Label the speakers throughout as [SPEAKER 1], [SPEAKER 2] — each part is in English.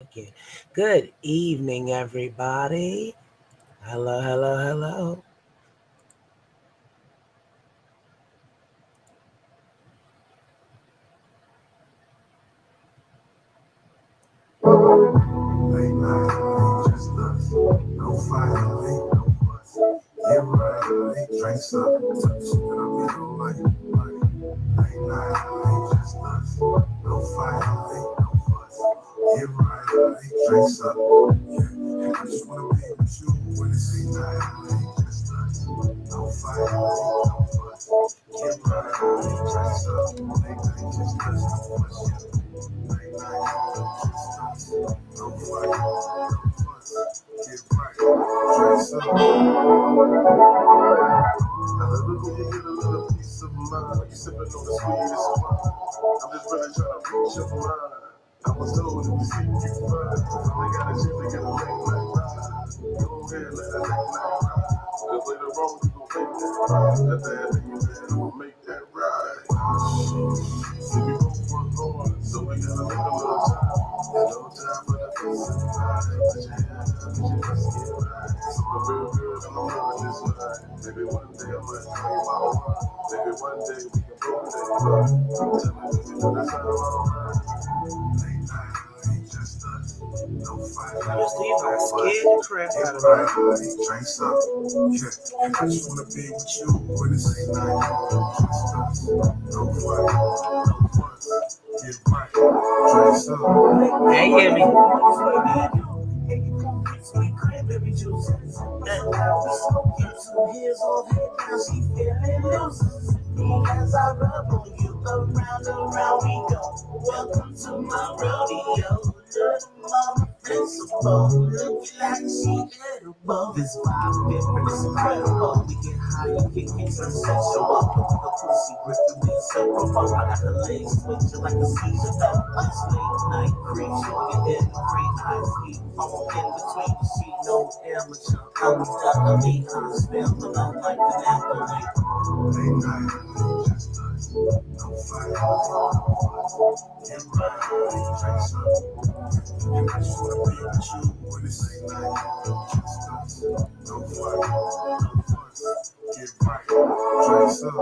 [SPEAKER 1] Okay. Good evening, everybody. Hello, hello, hello.
[SPEAKER 2] Late night, ain't just us. No fight, ain't no fuss. Get right, ain't drinks up. Touch it up, you know, late night, ain't just us. No fight, ain't no fuss. Get right, ain't drinks up. Yeah, and I just wanna be with you when it's late night, ain't just us. No fight, ain't no fuss. Get right, ain't drinks up. Late night, just us, no fuss. Yeah. Late night, just us. No fight, no fuss. Get right, drinks up. Hallelujah, get a little peace of mind. You sipping on the sweetest wine. I'm just really trying to reach your mind. I was told if you see you fine, finally got a chance to get a late night ride. Go ahead, let a late night ride. Cause later on you gon' make that ride. At the end of your day, I'ma make that ride. See, we both work hard, so we gotta make a little time. And no time for the peace of mind. Put your hand up, cause you must get right. So I'm real good, and I'm loving this life. Maybe one day I might call you my wife. Maybe one day we can both take flight. Tell me, baby, do this how I ride. Late night, ain't just us. No fight.
[SPEAKER 1] Steve, I scared the crap out of
[SPEAKER 2] right, drinks up. Yeah, and I just wanna be with you when it's late night. Just us. No fight, no fuss. Get right, drinks up.
[SPEAKER 1] Hey, hear me.
[SPEAKER 3] Sweet cranberry juice. And now we smoking 2 years old head. Now she feeling loose. As I rub on you, around and around we go. Welcome to my rodeo. Little mama principal, looking like she edible. This vibe different is incredible. We get high, you can get some sensual. The pussy grip the me separable. I got the legs twitching like a seizure. This late night creep, show you in the free eyes eat. I'm in between the sheet, no amateur. I'm duckily high spell, but I'm like an athlete.
[SPEAKER 2] Late night, just us. No fight, no fuss. Get right, drinks up. And I just wanna be with you when it's late night. Just us. No fight, no fuss. Get right, drinks up.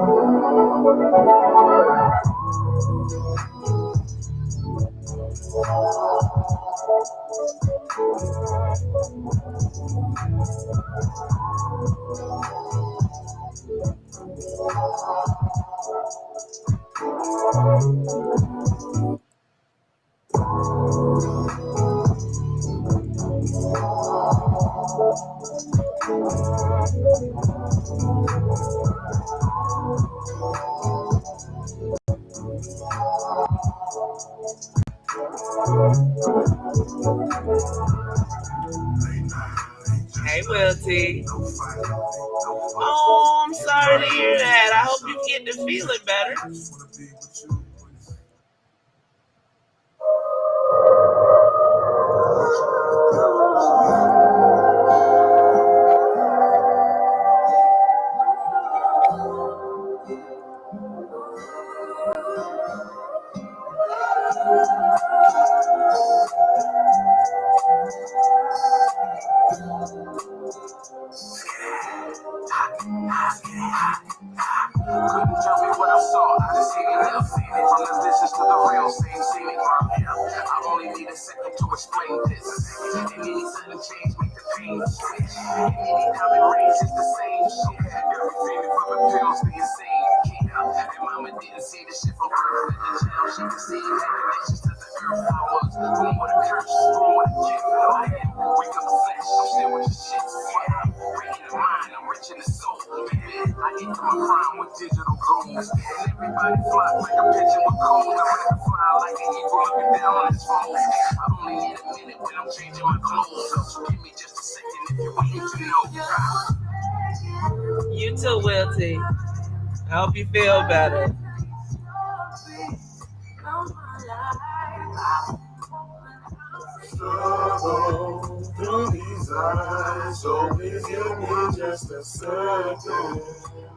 [SPEAKER 1] Hey, Will T. Oh, I'm sorry to hear that. I hope you get to feeling better.
[SPEAKER 3] Couldn't tell me what I saw. I just seen it and seen it. From the visions to the real, same scenic. I only need a second to explain this. And any sudden change make the pain switch. And anytime it rains, it's the same shit. Everything from the pills, the insane. Yeah. And mama didn't see the shit from birth at the jail. She could see it had connections to the earth. I was born with a curse, born with a gift. I am weak of the flesh. I'm still with the shit. Breaking the mind, I'm rich in the soul. I enter my prime with digital goals. And everybody fly like a pigeon with gold. I rather fly like an eagle looking down on his phone. I only need a minute when I'm changing my clothes. So give me just a second if you're waiting to know.
[SPEAKER 1] You too, Will T. I hope you feel better.
[SPEAKER 2] Struggle through these eyes, so please give me just a second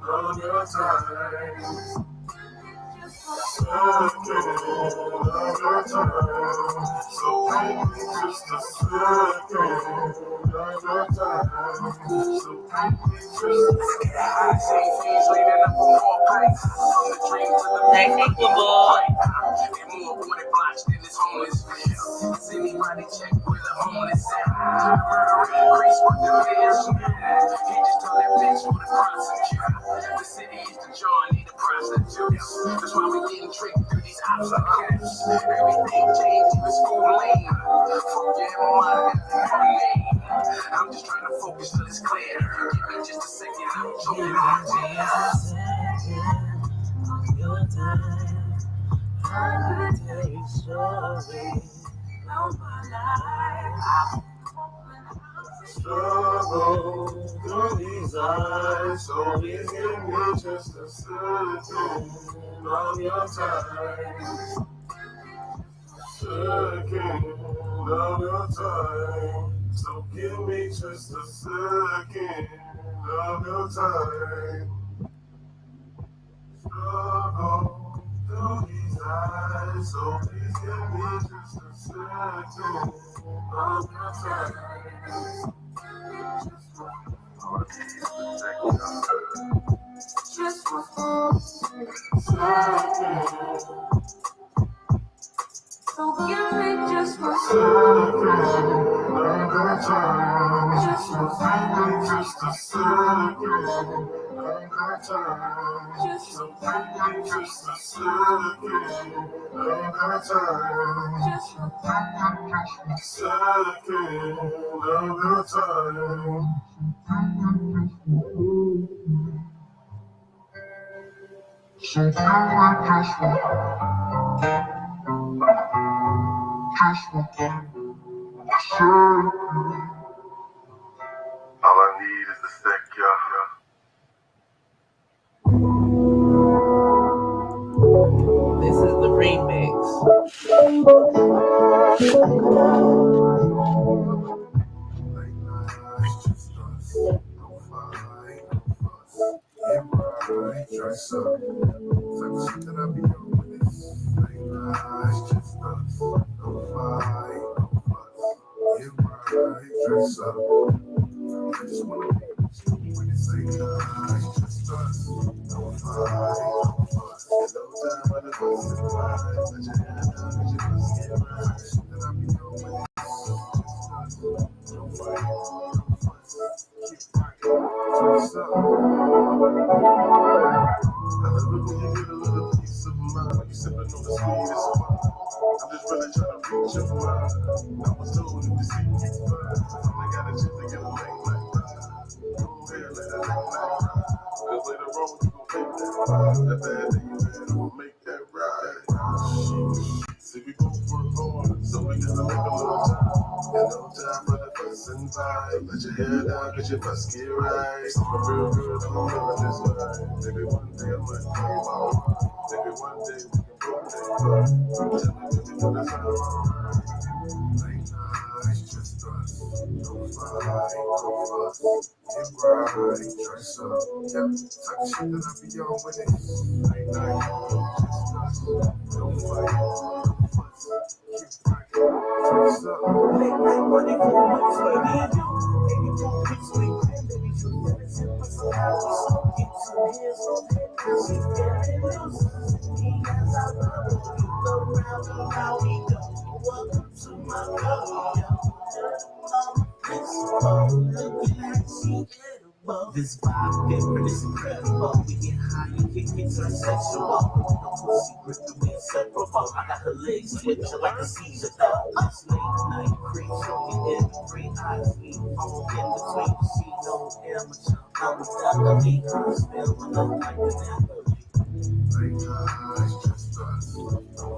[SPEAKER 2] of your time. So
[SPEAKER 1] Technical boy.
[SPEAKER 3] Does anybody check where the homeless at? The murder increase, but the mayor's mad. He just told that bitch for the prosecutor. The city is the John, need the prostitutes. That's why we getting tricked through these obstacles. Everything changed, even school lane. Fuck your MMI, got the name. I'm just trying to focus till it's clear. Give me just a second, I'm choking on my tears.
[SPEAKER 1] Your time, I could tell you stories of my life. Struggle through these eyes, so please give me just a second of your time. Second of your time, so give me just a second of your time. Struggle through these eyes, so please give me just a second of your time. Just one second. So give me just one second of your time. Just a second, just a second of your time. Just a second, just a second of your time. Just a second of your time. So give me just all I need is a sec, y'all. This is the remix. Dress up, type of shit that I be on with this. It's just us. No fight, no fuss. Get right, dress up. I just wanna be when you say it's just us. No fight, no fuss. No time for the fuss and fight. Let your hand down, let your fuss get right. Shit that I be on with this. Just us. No fight, no fuss. Keep rocking, dress up. I love it when you get a little piece of mind. You sipping on the sweetest wine. I'm just really trying to reach your mind. I was told if you see you fine, I got a chance to get a late night ride. Go ahead, let that late night ride. Cause later on you gon' make that ride. That bad that you had, I'ma make that ride. See, we both work hard, so we gotta make a little time. And no time for the fuss and fight. Let your hair down, cause your fuss get right. I'm a real girl, I'm feeling this way. Maybe one day I might be my wife. Maybe one day we can both take flight. Tell me, that's how I'm late nights, just us. No fight, no fuss. Get right, dress up. Yeah, type of shit that I be on with it. Late night, just us. No fight, no fuss. Keep rocking, dress up. Late night money for money, so I need you. Baby, don't be sweet, baby, you never tip us so how we smoke it. So here's all that, cause we feeling loose. As I love you go round and how we go. Welcome to my rodeo. This vibe is incredible. We get high and kick it to sexual. No pussy grip the way inseparable. I got her legs twitching like a seizure though. It's late night creep, showing every three eyes. We all in between. She no amateur. I'm a duck. I mean, her spell when I'm like an athlete. Late nights, just us. No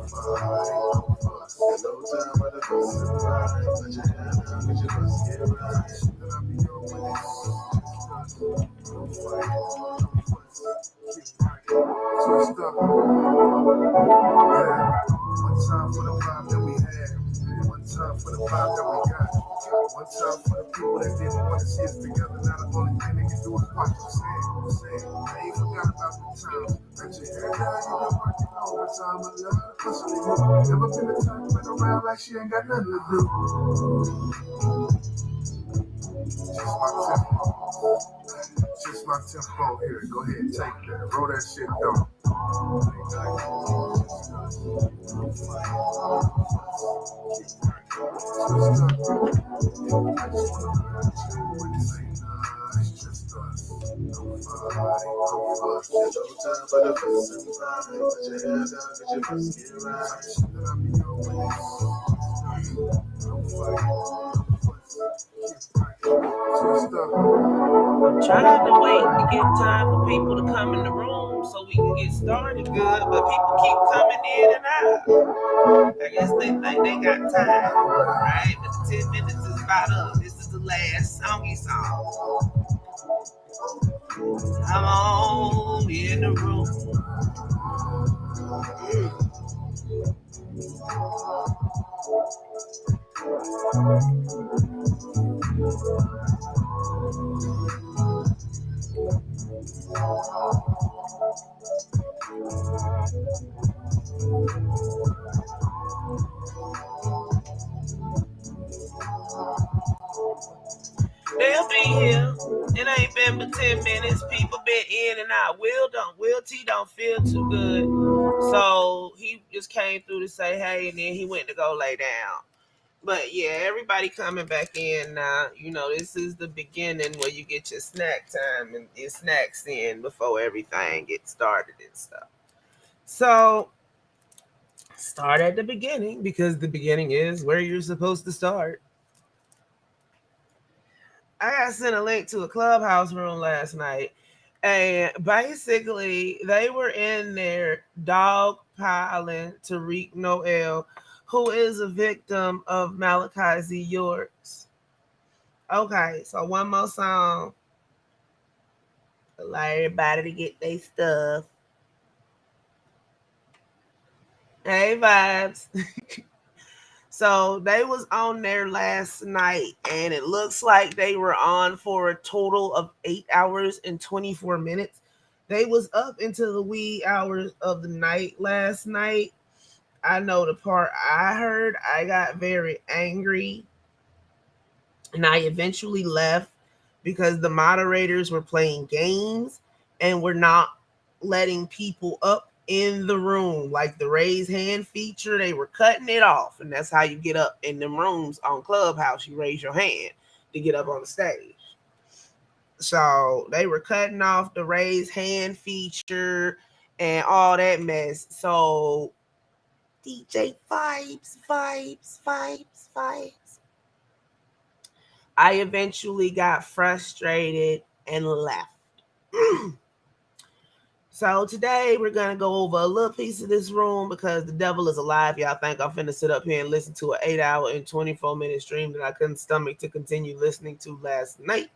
[SPEAKER 1] fight, no fuss. No time for the fuss and fight. Let your hand down, let your fuss get right. Shit that I be on with it. Just us. No fight, no fuss. Keep rocking, twist up. Yeah. One time for the vibe that we had. One
[SPEAKER 2] time for the vibe that we got. One time for the people that didn't want to see us together. Now the only thing they can do is watch us say, I ain't forgot about the time. Let your hair down, you been working overtime. I love the pussy you. Never been the type to run around like she ain't got nothing to do. Just my tempo here. Go ahead, take that. Roll that shit down.
[SPEAKER 3] I'm trying to wait to get time for people to come in the room so we can get started good, but people keep coming in and out. I guess they think they got time, right? But the 10 minutes is about up. This is the last songy song. Come on in the room. They'll be here. It ain't been but 10 minutes. People been in and out. Will T don't feel too good. So he just came through to say hey, and then he went to go lay down. But yeah, everybody coming back in now. You know, this is the beginning where you get your snack time and your snacks in before everything gets started and stuff. So start at the beginning because the beginning is where you're supposed to start. I got sent a link to a clubhouse room last night, and basically they were in there dog piling Tariq Noel, who is a victim of Malachi Z. York's. Okay, so one more song. Allow everybody to get their stuff. Hey, vibes. So they was on there last night, and it looks like they were on for a total of 8 hours and 24 minutes. They was up into the wee hours of the night last night. I know the part I heard, I got very angry, and I eventually left because the moderators were playing games and were not letting people up in the room. Like the raise hand feature, they were cutting it off. And that's how you get up in them rooms on Clubhouse. You raise your hand to get up on the stage. So they were cutting off the raise hand feature and all that mess. So DJ vibes. I eventually got frustrated and left. So today we're going to go over a little piece of this room because the devil is alive. Y'all think I'm finna sit up here and listen to an 8 hour and 24 minute stream that I couldn't stomach to continue listening to last night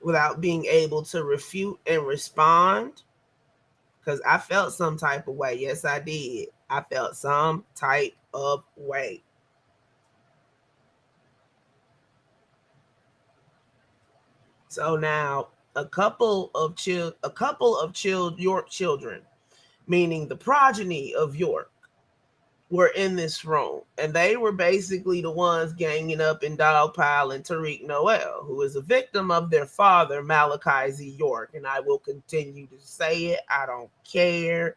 [SPEAKER 3] without being able to refute and respond? Because I felt some type of way. Yes, I did. I felt some type of way. So now a couple of York children, meaning the progeny of York, were in this room, and they were basically the ones ganging up and dogpiling Tariq Noel, who is a victim of their father, Malachi Z. York. And I will continue to say it. I don't care.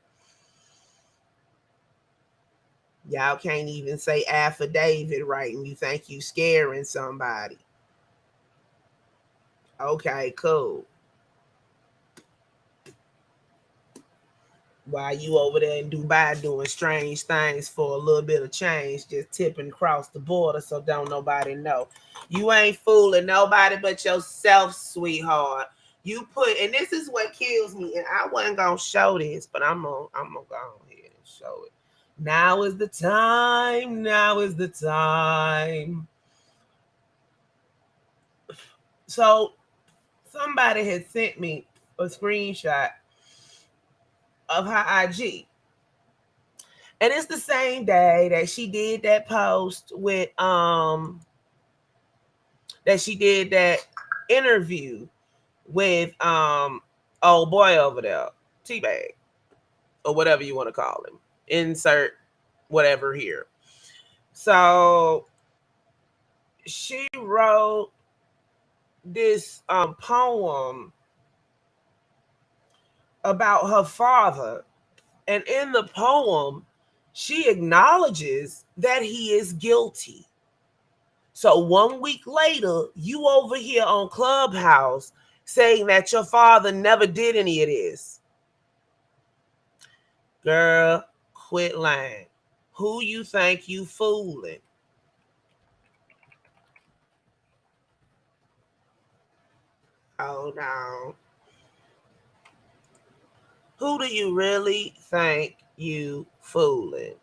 [SPEAKER 3] Y'all can't even say affidavit right, and you think you scaring somebody. Okay, cool. While you over there in Dubai doing strange things for a little bit of change, just tipping across the border so don't nobody know. You ain't fooling nobody but yourself, sweetheart. You put, and this is what kills me, and I wasn't gonna show this, but I'm gonna go ahead and show it. Now is the time. Now is the time. So somebody had sent me a screenshot of her IG. And it's the same day that she did that post with that she did that interview with old boy over there, T-Bag, or whatever you want to call him. Insert whatever here. So she wrote this poem about her father. And in the poem, she acknowledges that he is guilty. So 1 week later, you over here on Clubhouse saying that your father never did any of this. Girl, quit lying. Who you think you fooling? Hold on. Who do you really think you fooling?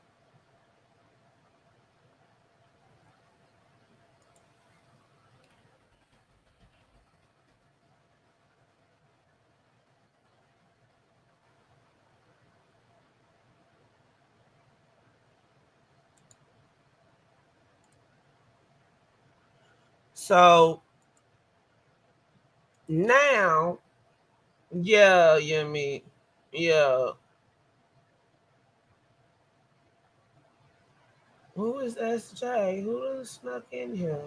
[SPEAKER 3] So now, yeah, you mean, yeah. Who is SJ? Who done snuck in here?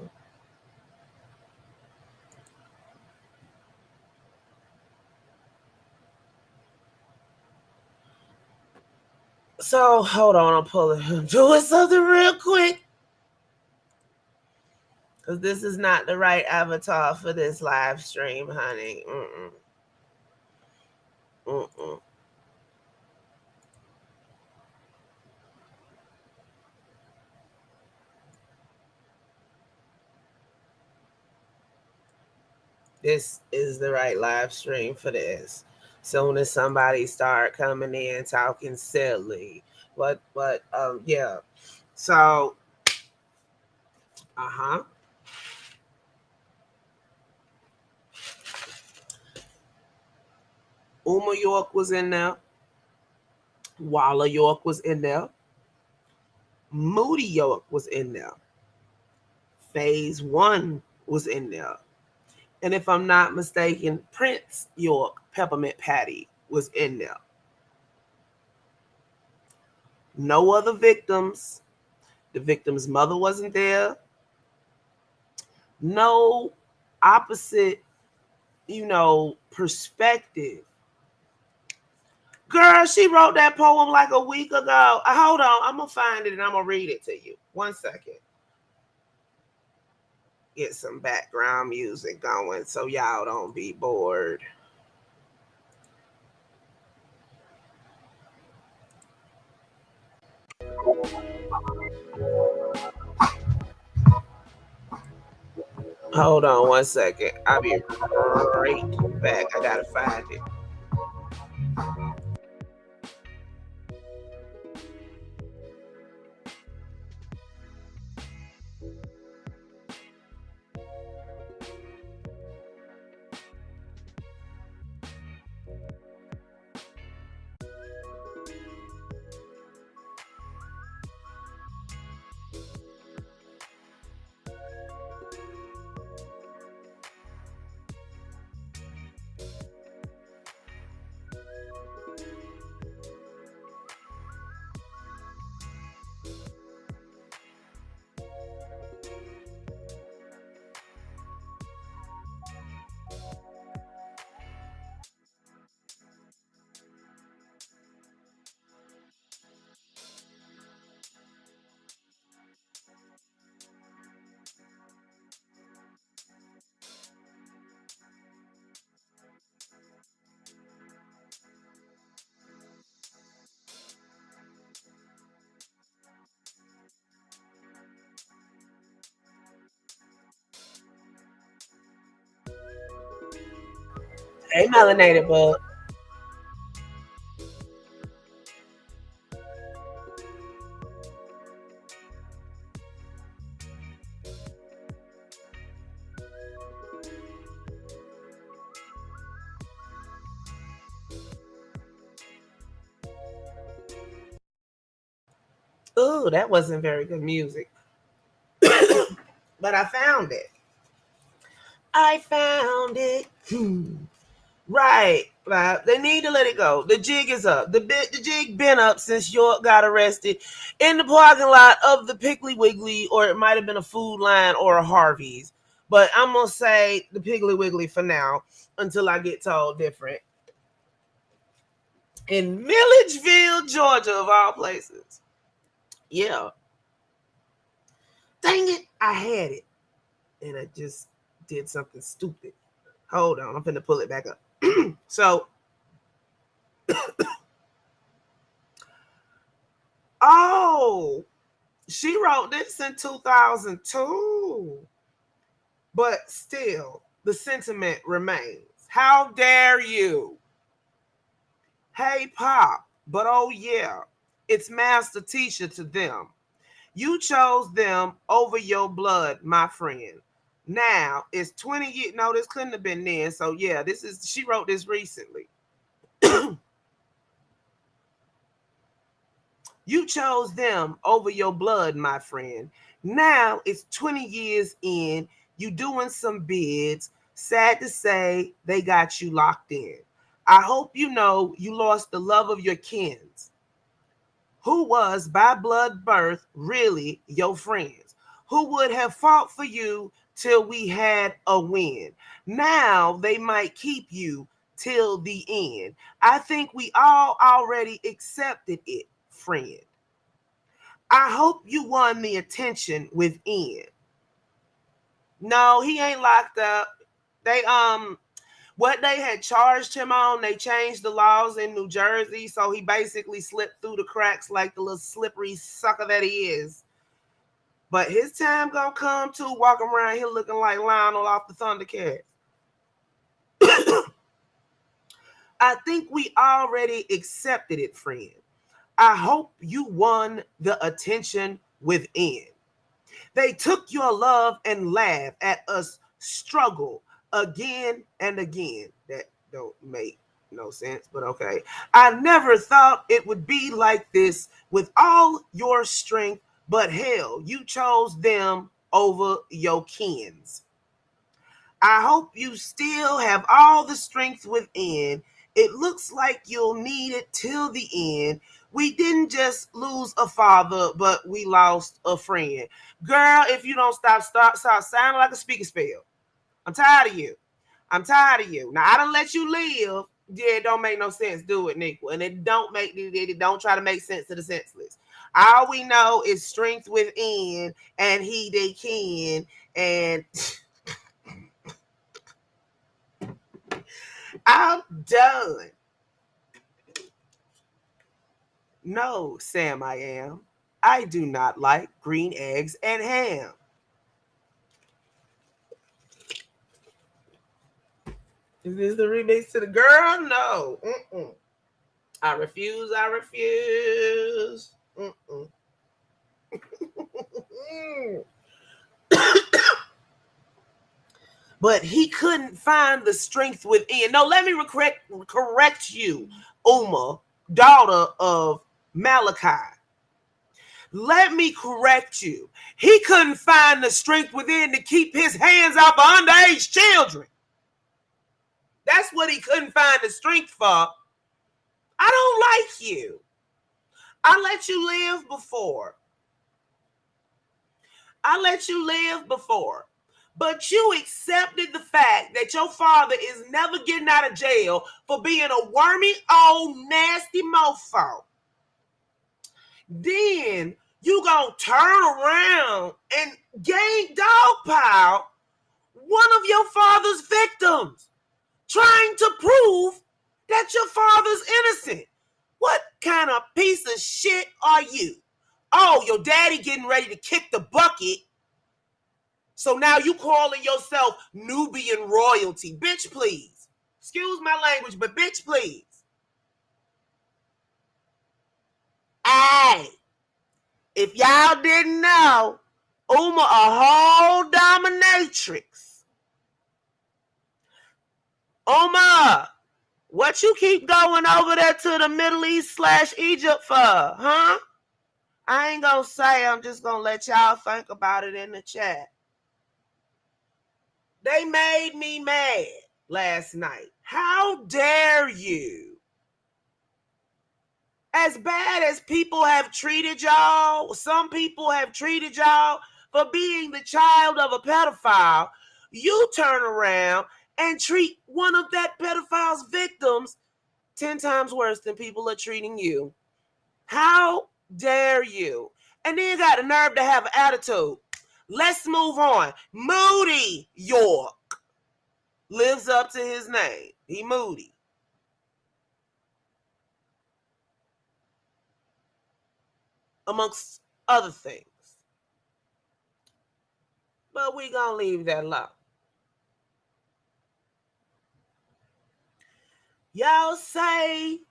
[SPEAKER 3] So hold on, I'm doing something real quick. Because this is not the right avatar for this live stream, honey. This is the right live stream for this. Soon as somebody start coming in talking silly. But yeah. So Uma York was in there. Walla York was in there. Moody York was in there. Phase 1 was in there. And if I'm not mistaken, Prince York Peppermint Patty was in there. No other victims. The victim's mother wasn't there. No opposite, perspective. Girl, she wrote that poem like a week ago. Hold on, I'm going to find it and I'm going to read it to you. 1 second. Get some background music going so y'all don't be bored. Hold on 1 second. I'll be right back. I gotta find it. Hey, melanated bug. Oh, that wasn't very good music. But I found it. Right. They need to let it go. The jig is up. The jig been up since York got arrested in the parking lot of the Piggly Wiggly, or it might have been a Food Line or a Harvey's. But I'm going to say the Piggly Wiggly for now until I get told different. In Milledgeville, Georgia, of all places. Yeah. Dang it. I had it. And I just did something stupid. Hold on. I'm finna pull it back up. So, oh, she wrote this in 2002. But still, the sentiment remains. How dare you? Hey, Pop, but oh yeah, it's Master Teacher to them. You chose them over your blood, my friend. Now, it's 20 years. No, this couldn't have been then. So, yeah, she wrote this recently. You chose them over your blood, my friend. Now it's 20 years in. You doing some bids. Sad to say, they got you locked in. I hope you know you lost the love of your kins, who was by blood birth really your friends, who would have fought for you till we had a win. Now they might keep you till the end. I think we all already accepted it, friend. I hope you won the attention within. No, he ain't locked up. They what they had charged him on, they changed the laws in New Jersey, so he basically slipped through the cracks like the little slippery sucker that he is. But his time gonna come too, walking around here looking like Lionel off the Thundercats. I think we already accepted it, friend. I hope you won the attention within. They took your love and laugh at us struggle again and again. That don't make no sense, but okay. I never thought it would be like this with all your strength, but hell, you chose them over your kins. I hope you still have all the strength within. It looks like you'll need it till the end. We didn't just lose a father, but we lost a friend. Girl, if you don't stop sounding like a speaker spell. I'm tired of you. Now, I done let you live. Yeah, it don't make no sense. Do it, Nick. And it don't try to make sense to the senseless. All we know is strength within, and he they can, and I'm done. No, Sam, I am. I do not like green eggs and ham. Is this the remix to the girl? No. Mm-mm. I refuse. Mm-mm. But he couldn't find the strength within. No, let me correct you, Uma, daughter of Malachi. Let me correct you. He couldn't find the strength within to keep his hands off of underage children. That's what he couldn't find the strength for. I don't like you. I let you live before. But you accepted the fact that your father is never getting out of jail for being a wormy, old, nasty mofo. Then you gonna turn around and gang dogpile one of your father's victims, trying to prove that your father's innocent. What kind of piece of shit are you? Oh, your daddy getting ready to kick the bucket. So now you calling yourself Nubian royalty. Bitch, please. Excuse my language, but bitch, please. Hey, if y'all didn't know, Uma a whole dominatrix. Uma, what you keep going over there to the Middle East / Egypt for, huh? I ain't gonna say, I'm just gonna let y'all think about it in the chat. They made me mad last night. How dare you? As bad as people have treated y'all, some people have treated y'all for being the child of a pedophile, you turn around and treat one of that pedophile's victims 10 times worse than people are treating you. How dare you? And then you got the nerve to have an attitude. Let's move on. Moody York lives up to his name. He moody. Amongst other things. But we gonna leave that alone. Y'all say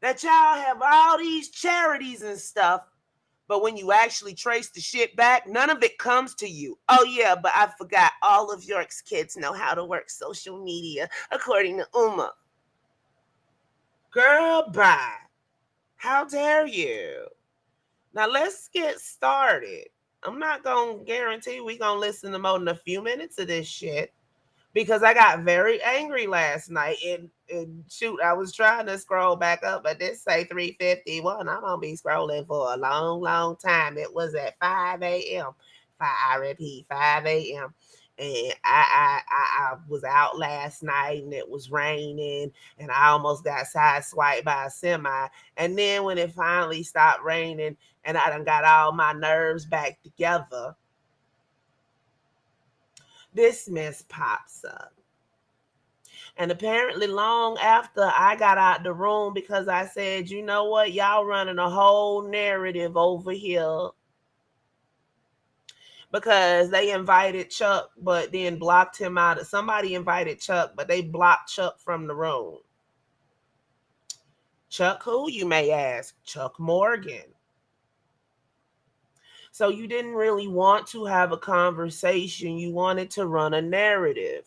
[SPEAKER 3] that y'all have all these charities and stuff, but when you actually trace the shit back, none of it comes to you. Oh yeah, but I forgot, all of York's kids know how to work social media, according to Uma. Girl, bye. How dare you? Now let's get started. I'm not going to guarantee we're going to listen to more than a few minutes of this shit, because I got very angry last night. And shoot, I was trying to scroll back up, but this say 3:51. I'm going to be scrolling for a long, long time. It was at 5 a.m. I repeat, 5 a.m. And I was out last night and it was raining and I almost got sideswiped by a semi. And then when it finally stopped raining and I done got all my nerves back together, this mess pops up. And apparently long after I got out the room, because I said, you know what, y'all running a whole narrative over here. Because they invited Chuck, but then blocked him out. Somebody invited Chuck, but they blocked Chuck from the room. Chuck who, you may ask? Chuck Morgan. So you didn't really want to have a conversation. You wanted to run a narrative.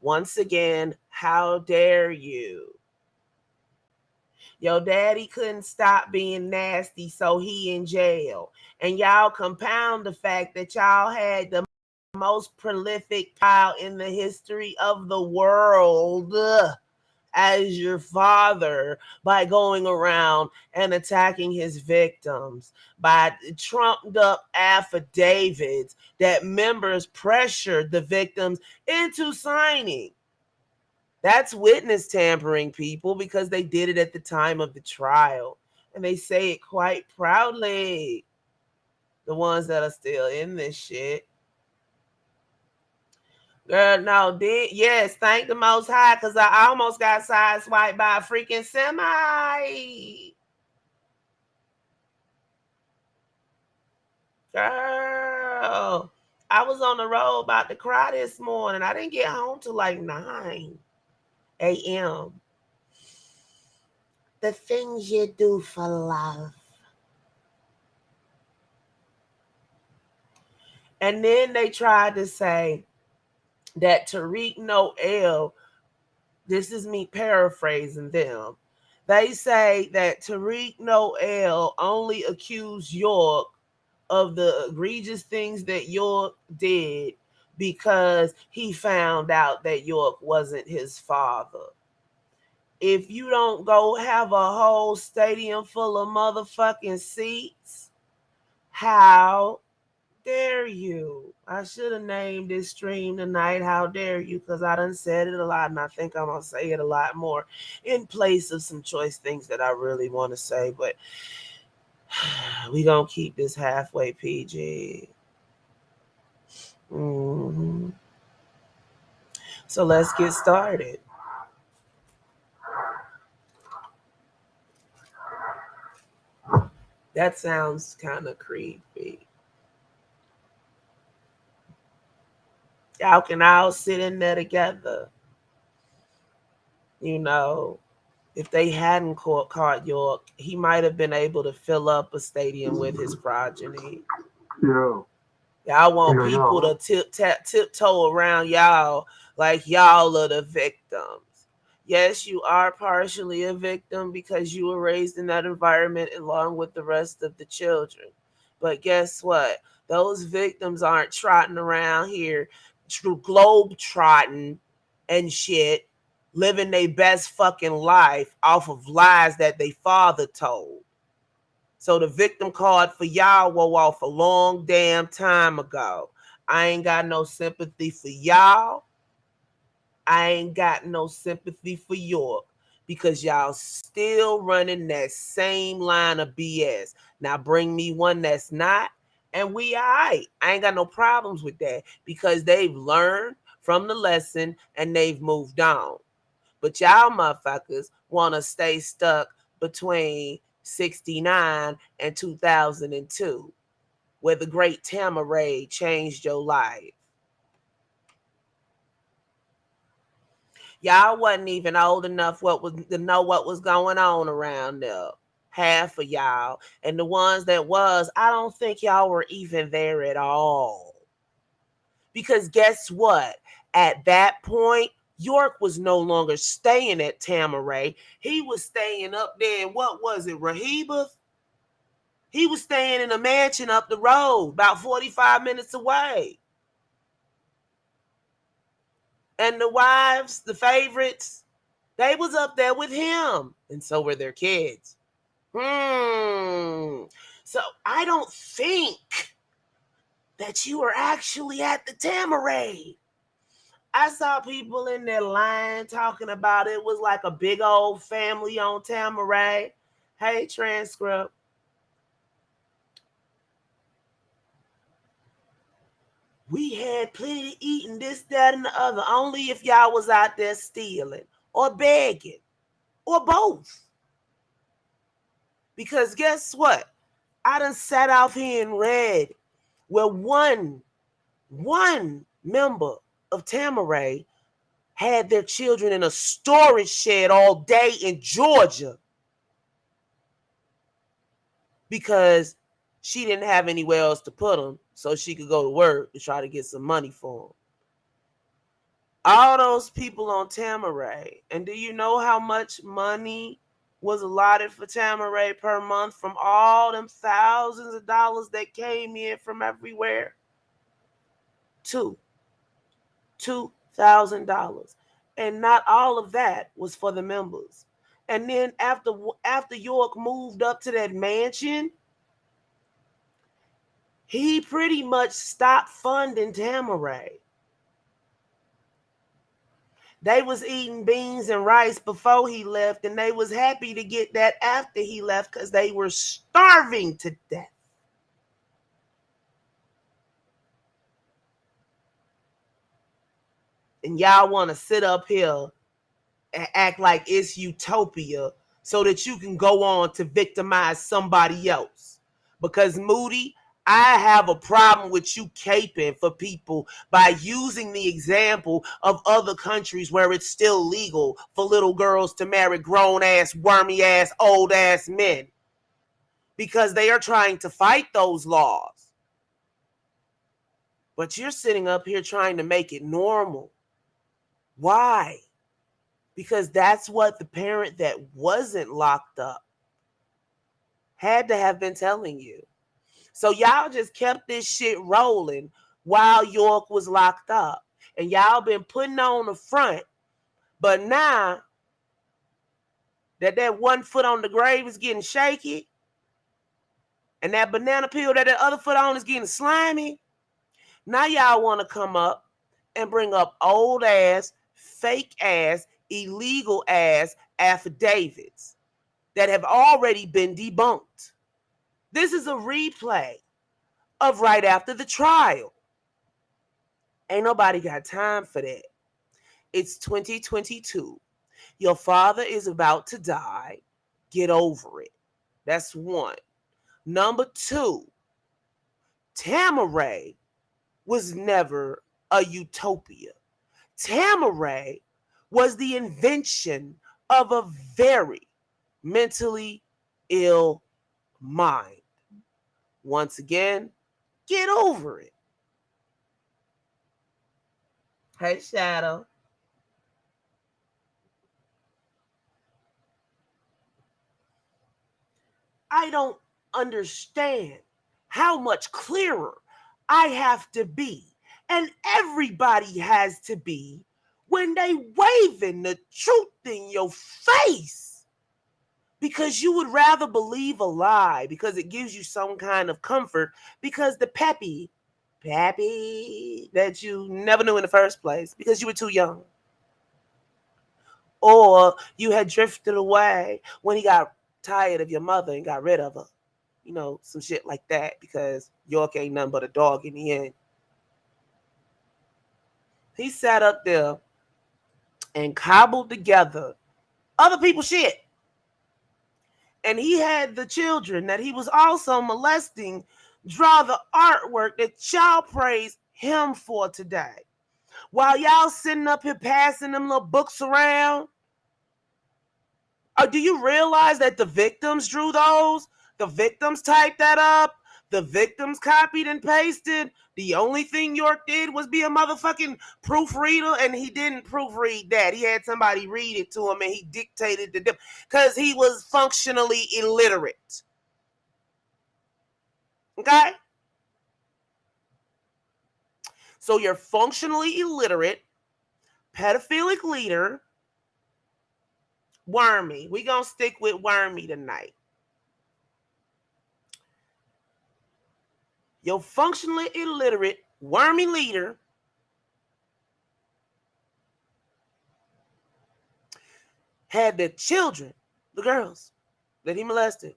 [SPEAKER 3] Once again, how dare you? Your daddy couldn't stop being nasty, so he in jail. And y'all compound the fact that y'all had the most prolific child in the history of the world as your father by going around and attacking his victims, by trumped up affidavits that members pressured the victims into signing. That's witness tampering, people, because they did it at the time of the trial. And they say it quite proudly. The ones that are still in this shit. Girl, no, yes, thank the Most High, because I almost got sideswiped by a freaking semi. Girl, I was on the road about to cry this morning. I didn't get home till like 9 a.m. The things you do for love. And then they tried to say that Tariq Noel, this is me paraphrasing them, they say that Tariq Noel only accused York of the egregious things that York did because he found out that York wasn't his father. If you don't go have a whole stadium full of motherfucking seats, how dare you? I should have named this stream tonight, How Dare You, because I done said it a lot, and I think I'm going to say it a lot more in place of some choice things that I really want to say, but we going to keep this halfway PG. Mm-hmm. So let's get started. That sounds kind of creepy. Y'all can all sit in there together. You know, if they hadn't caught York, he might have been able to fill up a stadium with his progeny.
[SPEAKER 2] Yeah.
[SPEAKER 3] Y'all want people to tiptoe around y'all like y'all are the victims. Yes, you are partially a victim because you were raised in that environment along with the rest of the children.
[SPEAKER 4] But guess what? Those victims aren't trotting around here, globe trotting and shit, living their best fucking life off of lies that they father told. So the victim card for y'all wore off a long damn time ago. I ain't got no sympathy for y'all. I ain't got no sympathy for York because y'all still running that same line of BS. Now bring me one that's not, and we all right. I ain't got no problems with that because they've learned from the lesson and they've moved on. But y'all motherfuckers want to stay stuck between 69 and 2002, where the great Tamaray changed your life. Y'all wasn't even old enough to know what was going on around there. Half of y'all. And the ones that was, I don't think y'all were even there at all. Because guess what? At that point, York was no longer staying at Tamaray. He was staying up there in, what was it, Rehoboth? He was staying in a mansion up the road, about 45 minutes away. And the wives, the favorites, they was up there with him. And so were their kids. So I don't think that you were actually at the Tamaray. I saw people in their line talking about it was like a big old family on Tamaray. Hey, transcript. We had plenty to eat and this, that, and the other. Only if y'all was out there stealing or begging or both. Because guess what? I done sat out here and read where one member of Tamaray had their children in a storage shed all day in Georgia because she didn't have anywhere else to put them, so she could go to work to try to get some money for them. All those people on Tamaray, and do you know how much money was allotted for Tamaray per month from all them thousands of dollars that came in from everywhere? $2,000. And not all of that was for the members. And then after York moved up to that mansion, he pretty much stopped funding Tamaray. They was eating beans and rice before he left, and they was happy to get that after he left because they were starving to death. And y'all want to sit up here and act like it's utopia so that you can go on to victimize somebody else. Because Moody, I have a problem with you caping for people by using the example of other countries where it's still legal for little girls to marry grown-ass, wormy-ass, old-ass men. Because they are trying to fight those laws. But you're sitting up here trying to make it normal. Why? Because that's what the parent that wasn't locked up had to have been telling you. So y'all just kept this shit rolling while York was locked up. And y'all been putting on the front. But now that 1 foot on the grave is getting shaky, and that banana peel that other foot on is getting slimy, now y'all want to come up and bring up old ass, fake ass, illegal ass affidavits that have already been debunked. This is a replay of right after the trial. Ain't nobody got time for that. It's 2022. Your father is about to die. Get over it. That's one. Number two, Tamaray was never a utopia. Tamaray was the invention of a very mentally ill mind. Once again, get over it. Hey, Shadow. I don't understand how much clearer I have to be, and everybody has to be, when they waving the truth in your face, because you would rather believe a lie because it gives you some kind of comfort, because the pappy that you never knew in the first place because you were too young, or you had drifted away when he got tired of your mother and got rid of her, some shit like that, because York ain't nothing but a dog in the end. He sat up there and cobbled together other people's shit. And he had the children that he was also molesting draw the artwork that y'all praise him for today. While y'all sitting up here passing them little books around, do you realize that the victims drew those? The victims typed that up. The victims copied and pasted. The only thing York did was be a motherfucking proofreader, and he didn't proofread that. He had somebody read it to him, and he dictated the because he was functionally illiterate. Okay? So you're functionally illiterate, pedophilic leader, Wormy. We gonna stick with Wormy tonight. Your functionally illiterate, wormy leader had the children, the girls that he molested,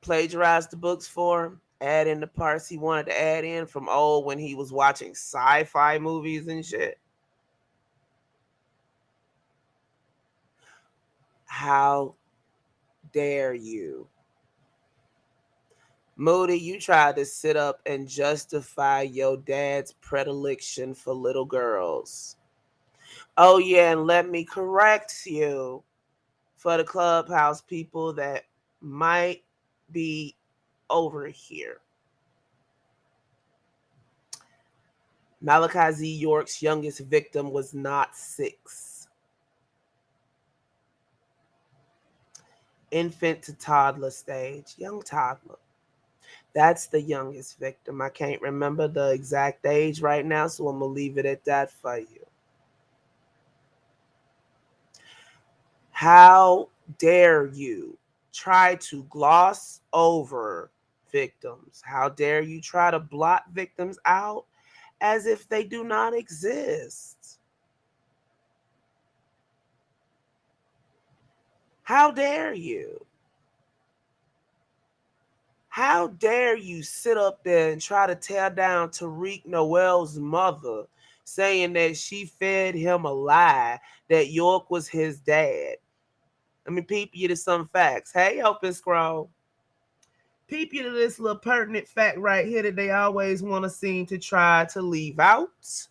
[SPEAKER 4] plagiarized the books for him, add in the parts he wanted to add in from when he was watching sci-fi movies and shit. How dare you? Moody, you tried to sit up and justify your dad's predilection for little girls. Oh, yeah, and let me correct you for the Clubhouse people that might be over here. Malachi Z. York's youngest victim was not 6. Infant to toddler stage, young toddler. That's the youngest victim. I can't remember the exact age right now, so I'm going to leave it at that for you. How dare you try to gloss over victims? How dare you try to blot victims out as if they do not exist? How dare you? How dare you sit up there and try to tear down Tariq Noel's mother, saying that she fed him a lie, that York was his dad? Let me peep you to some facts. Hey, open scroll. Peep you to this little pertinent fact right here that they always want to seem to try to leave out.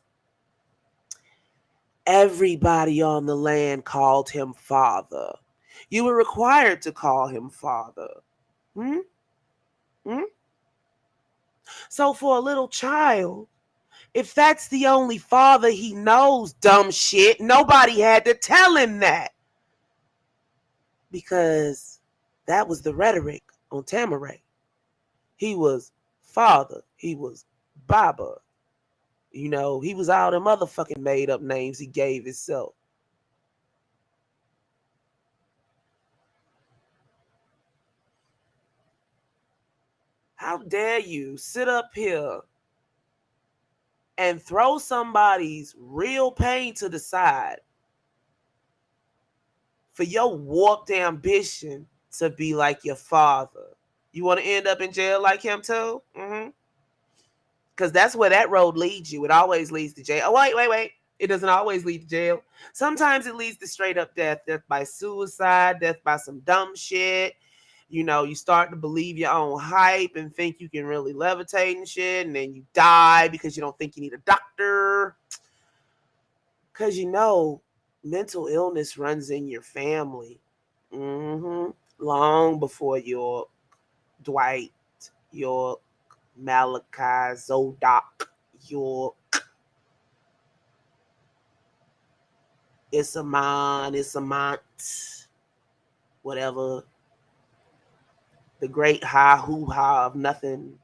[SPEAKER 4] Everybody on the land called him father. You were required to call him father. So for a little child, if that's the only father he knows, dumb shit, nobody had to tell him that. Because that was the rhetoric on Tamaray. He was father. He was Baba. He was all the motherfucking made up names he gave himself. How dare you sit up here and throw somebody's real pain to the side for your warped ambition to be like your father? You want to end up in jail like him too? Because that's where that road leads you. It always leads to jail. Oh, wait. It doesn't always lead to jail. Sometimes it leads to straight up death. Death by suicide, death by some dumb shit. You start to believe your own hype and think you can really levitate and shit, and then you die because you don't think you need a doctor. Because mental illness runs in your family. Long before your Dwight, your Malachi, Zodok, your Issamant, whatever. The great ha-hoo-ha of nothing.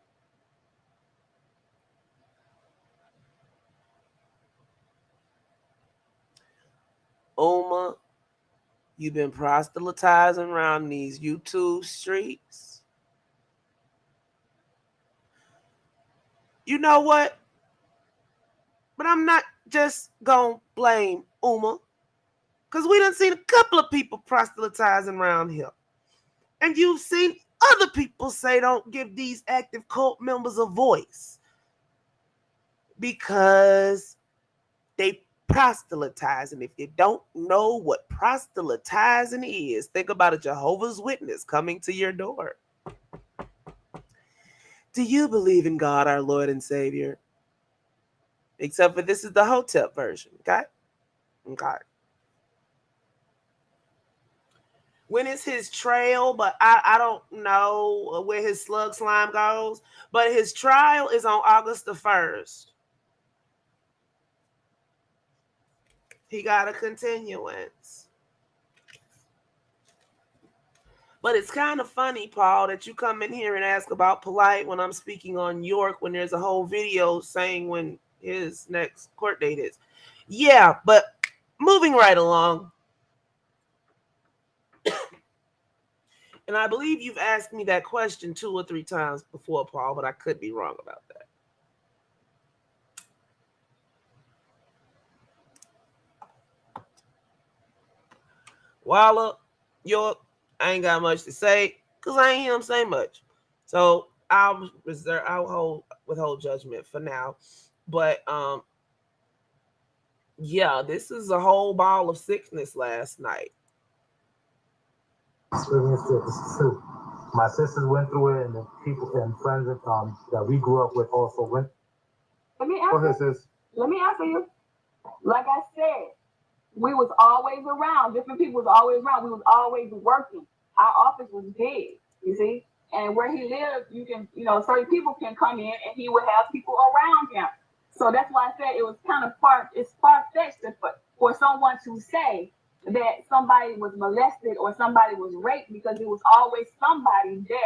[SPEAKER 4] Uma, you've been proselytizing around these YouTube streets. You know what? But I'm not just gonna blame Uma, because we done seen a couple of people proselytizing around here. And you've seen other people say don't give these active cult members a voice because they proselytizing. If you don't know what proselytizing is, think about a Jehovah's Witness coming to your door. Do you believe in God, our Lord and Savior? Except for this is the Hotep version, okay? Okay. When is his trail? But I don't know where his slug slime goes. But his trial is on August the 1st. He got a continuance. But it's kind of funny, Paul, that you come in here and ask about Polite when I'm speaking on York when there's a whole video saying when his next court date is. Yeah, but moving right along. And I believe you've asked me that question 2 or 3 times before, Paul, but I could be wrong about that. Walla, York, I ain't got much to say because I ain't hear him say much. So I'll withhold judgment for now. But yeah, this is a whole ball of sickness last night.
[SPEAKER 5] Experienced it. This is true. My sisters went through it, and the people and friends that we grew up with also went.
[SPEAKER 6] Let me answer you. Like I said, we was always around. Different people was always around. We was always working. Our office was big, you see. And where he lived, certain people can come in and he would have people around him. So that's why I said it was kind of far-fetched for someone to say that somebody was molested or somebody was raped, because there was always somebody there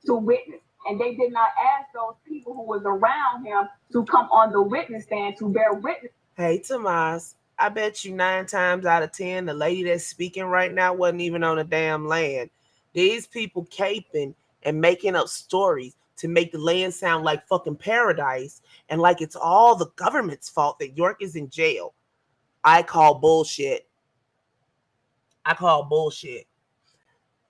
[SPEAKER 6] to witness. And they did not ask those people who was around him to come on the witness stand to bear witness.
[SPEAKER 4] Hey, Tomas, I bet you 9 times out of 10, the lady that's speaking right now wasn't even on the damn land. These people caping and making up stories to make the land sound like fucking paradise and like it's all the government's fault that York is in jail. I call bullshit.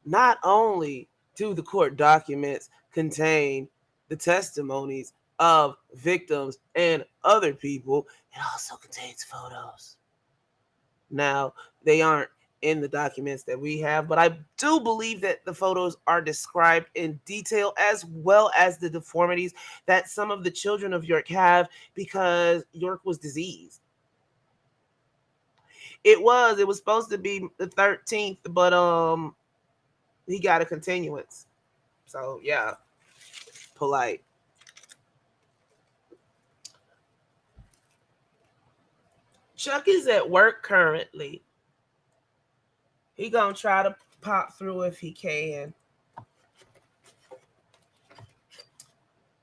[SPEAKER 4] Not only do the court documents contain the testimonies of victims and other people, it also contains photos. Now, they aren't in the documents that we have, but I do believe that the photos are described in detail, as well as the deformities that some of the children of York have, because York was diseased. It was supposed to be the 13th, but he got a continuance. So yeah, Polite. Chuck is at work currently. He gonna try to pop through if he can.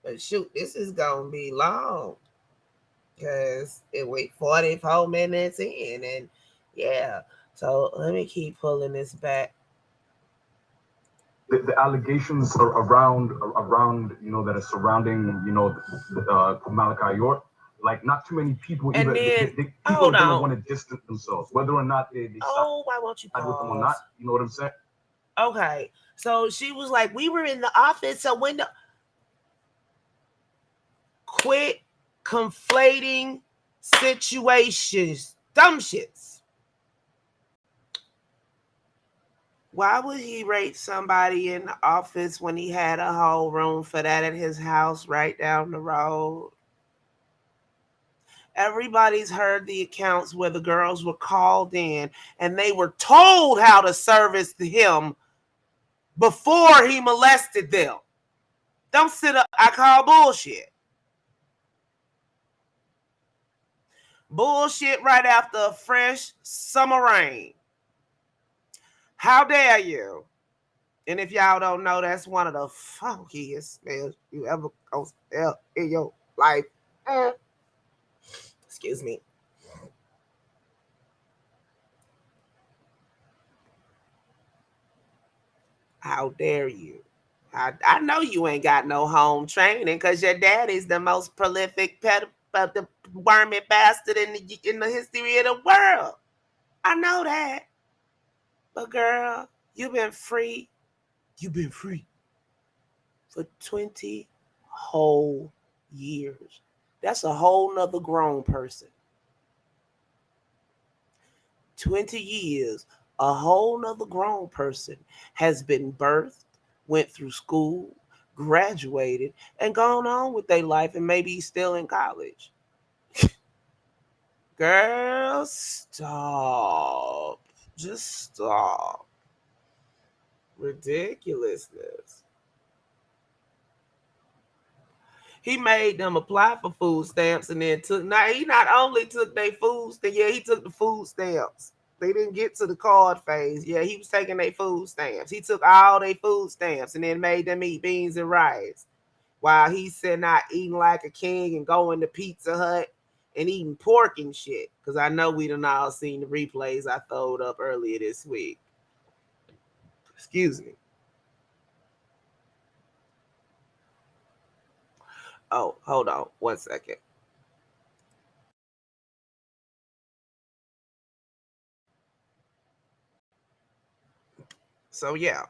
[SPEAKER 4] But shoot, this is gonna be long, because it wait 44 minutes in, and yeah. So let me keep pulling this back.
[SPEAKER 7] The allegations are around that are surrounding Malachi York, like not too many people
[SPEAKER 4] And
[SPEAKER 7] even
[SPEAKER 4] then,
[SPEAKER 7] people are gonna want to distance themselves, whether or not they
[SPEAKER 4] why won't you
[SPEAKER 7] side with them or
[SPEAKER 4] pause?
[SPEAKER 7] not. You know what I'm saying?
[SPEAKER 4] Okay, so she was like, we were in the office, so when the quit conflating situations, dumb shits. Why would he rape somebody in the office when he had a whole room for that at his house right down the road? Everybody's heard the accounts where the girls were called in and they were told how to service him before he molested them. Don't sit up. I call bullshit. Bullshit right after a fresh summer rain. How dare you? And if y'all don't know, that's one of the funkiest smells you ever gonna smell in your life. Excuse me. How dare you? I know you ain't got no home training because your daddy's the most prolific the wormy bastard in the history of the world. I know that. But girl, you've been free. You've been free for 20 whole years. That's a whole nother grown person. 20 years, a whole nother grown person has been birthed, went through school, graduated, and gone on with their life, and maybe still in college. Girl, stop. Just stop. Ridiculousness. He made them apply for food stamps and then took. Now he not only took their food stamps, yeah, he took the food stamps. They didn't get to the card phase. Yeah, he was taking their food stamps. He took all their food stamps and then made them eat beans and rice. While he's sitting out eating like a king and going to Pizza Hut and eating pork and shit. Because I know we done all seen the replays I throwed up earlier this week. Excuse me. Oh, hold on 1 second. So yeah.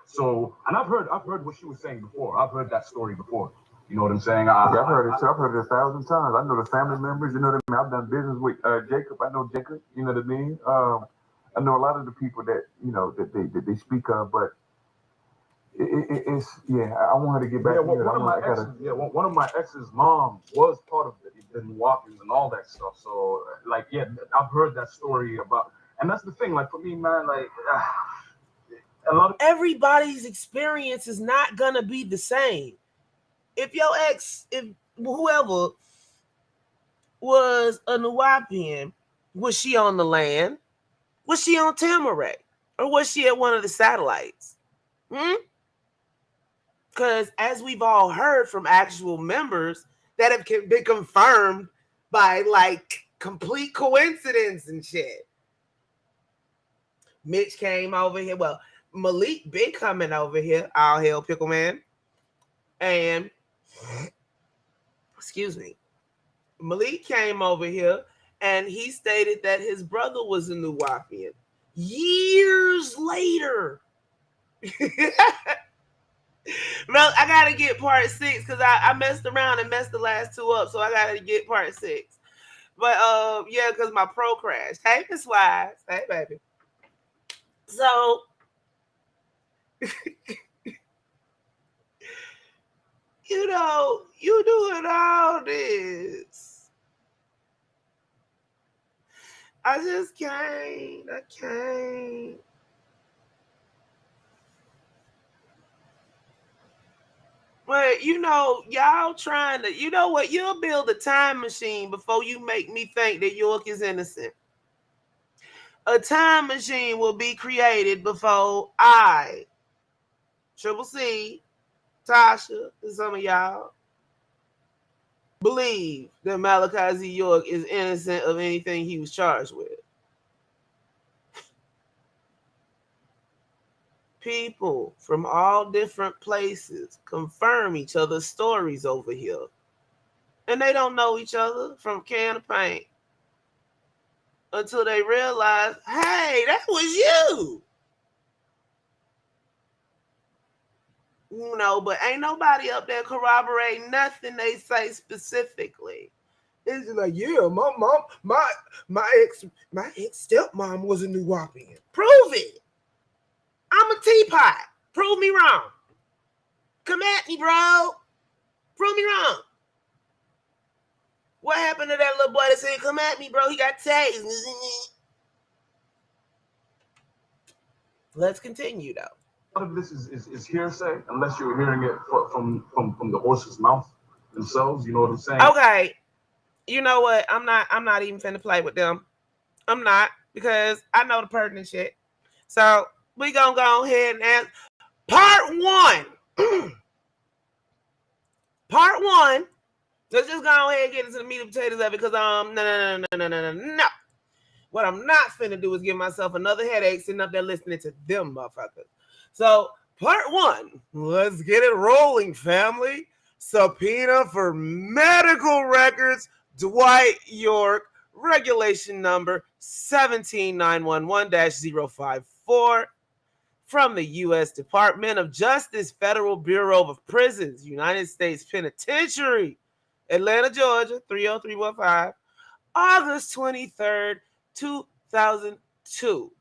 [SPEAKER 7] So, and I've heard what she was saying before. I've heard that story before. You know what I'm saying?
[SPEAKER 8] I've heard it. I've heard it 1,000 times. I know the family members. You know what I mean? I've done business with Jacob. I know Jacob. You know what I mean? I know a lot of the people that that they speak of, but it's I want her to get back.
[SPEAKER 7] One of my ex's mom was part of the Milwaukee's and all that stuff. So I've heard that story about, and that's the thing. Like for me, man, a lot of
[SPEAKER 4] everybody's experience is not gonna be the same. If your ex, if whoever was a Nuwapian, was she on the land? Was she on Tamaray? Or was she at one of the satellites? Because as we've all heard from actual members that have been confirmed by like complete coincidence and shit. Mitch came over here. Well, Malik been coming over here. All hail Pickle Man. And excuse me, Malik came over here and he stated that his brother was a Nuwapian. Years later. Well, I gotta get part 6 because I messed around and messed the last 2 up, so I gotta get part 6. But yeah, because my pro crashed. Hey, Miss Wise. Hey, baby. So you know, you doing all this. I just can't. I can't. But you know, y'all trying to, you know what? You'll build a time machine before you make me think that York is innocent. A time machine will be created before I, Triple C, Tasha, and some of y'all believe that Malachi Z. York is innocent of anything he was charged with. People from all different places confirm each other's stories over here. And they don't know each other from can of paint until they realize, hey, that was you. You know, but ain't nobody up there corroborating nothing they say specifically. It's just like, yeah, my ex stepmom was a Nuwapian. Prove it. I'm a teapot. Prove me wrong. Come at me, bro. Prove me wrong. What happened to that little boy that said, come at me, bro? He got tased. Let's continue, though.
[SPEAKER 7] A lot of this is hearsay, unless you're hearing it from the horse's mouth themselves. You know what I'm saying?
[SPEAKER 4] Okay. You know what? I'm not even finna play with them. I'm not, because I know the pertinent shit. So we gonna go ahead and ask part one. Part one. Let's just go ahead and get into the meat and potatoes of it because no. What I'm not finna do is give myself another headache sitting up there listening to them motherfuckers. So part one, let's get it rolling, family. Subpoena for medical records, Dwight York, regulation number 17911-054 from the U.S. Department of Justice, Federal Bureau of Prisons, United States Penitentiary, Atlanta, Georgia, 30315, August 23rd, 2002.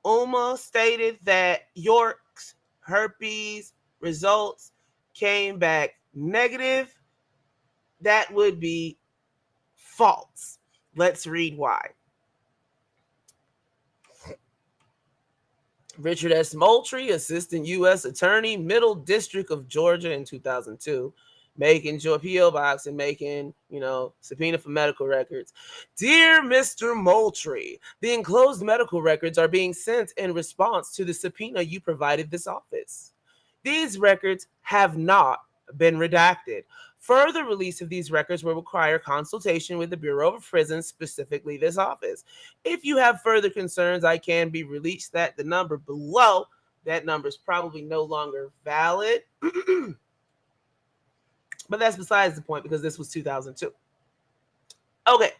[SPEAKER 4] Uma stated that York's herpes results came back negative. That would be false. Let's read why. Richard S. Moultrie, Assistant U.S. Attorney, Middle District of Georgia in 2002, making P.O. Box and making, subpoena for medical records. Dear Mr. Moultrie, the enclosed medical records are being sent in response to the subpoena you provided this office. These records have not been redacted. Further release of these records will require consultation with the Bureau of Prisons, specifically this office. If you have further concerns, I can be released at the number below. That number is probably no longer valid. But that's besides the point because this was 2002. Okay.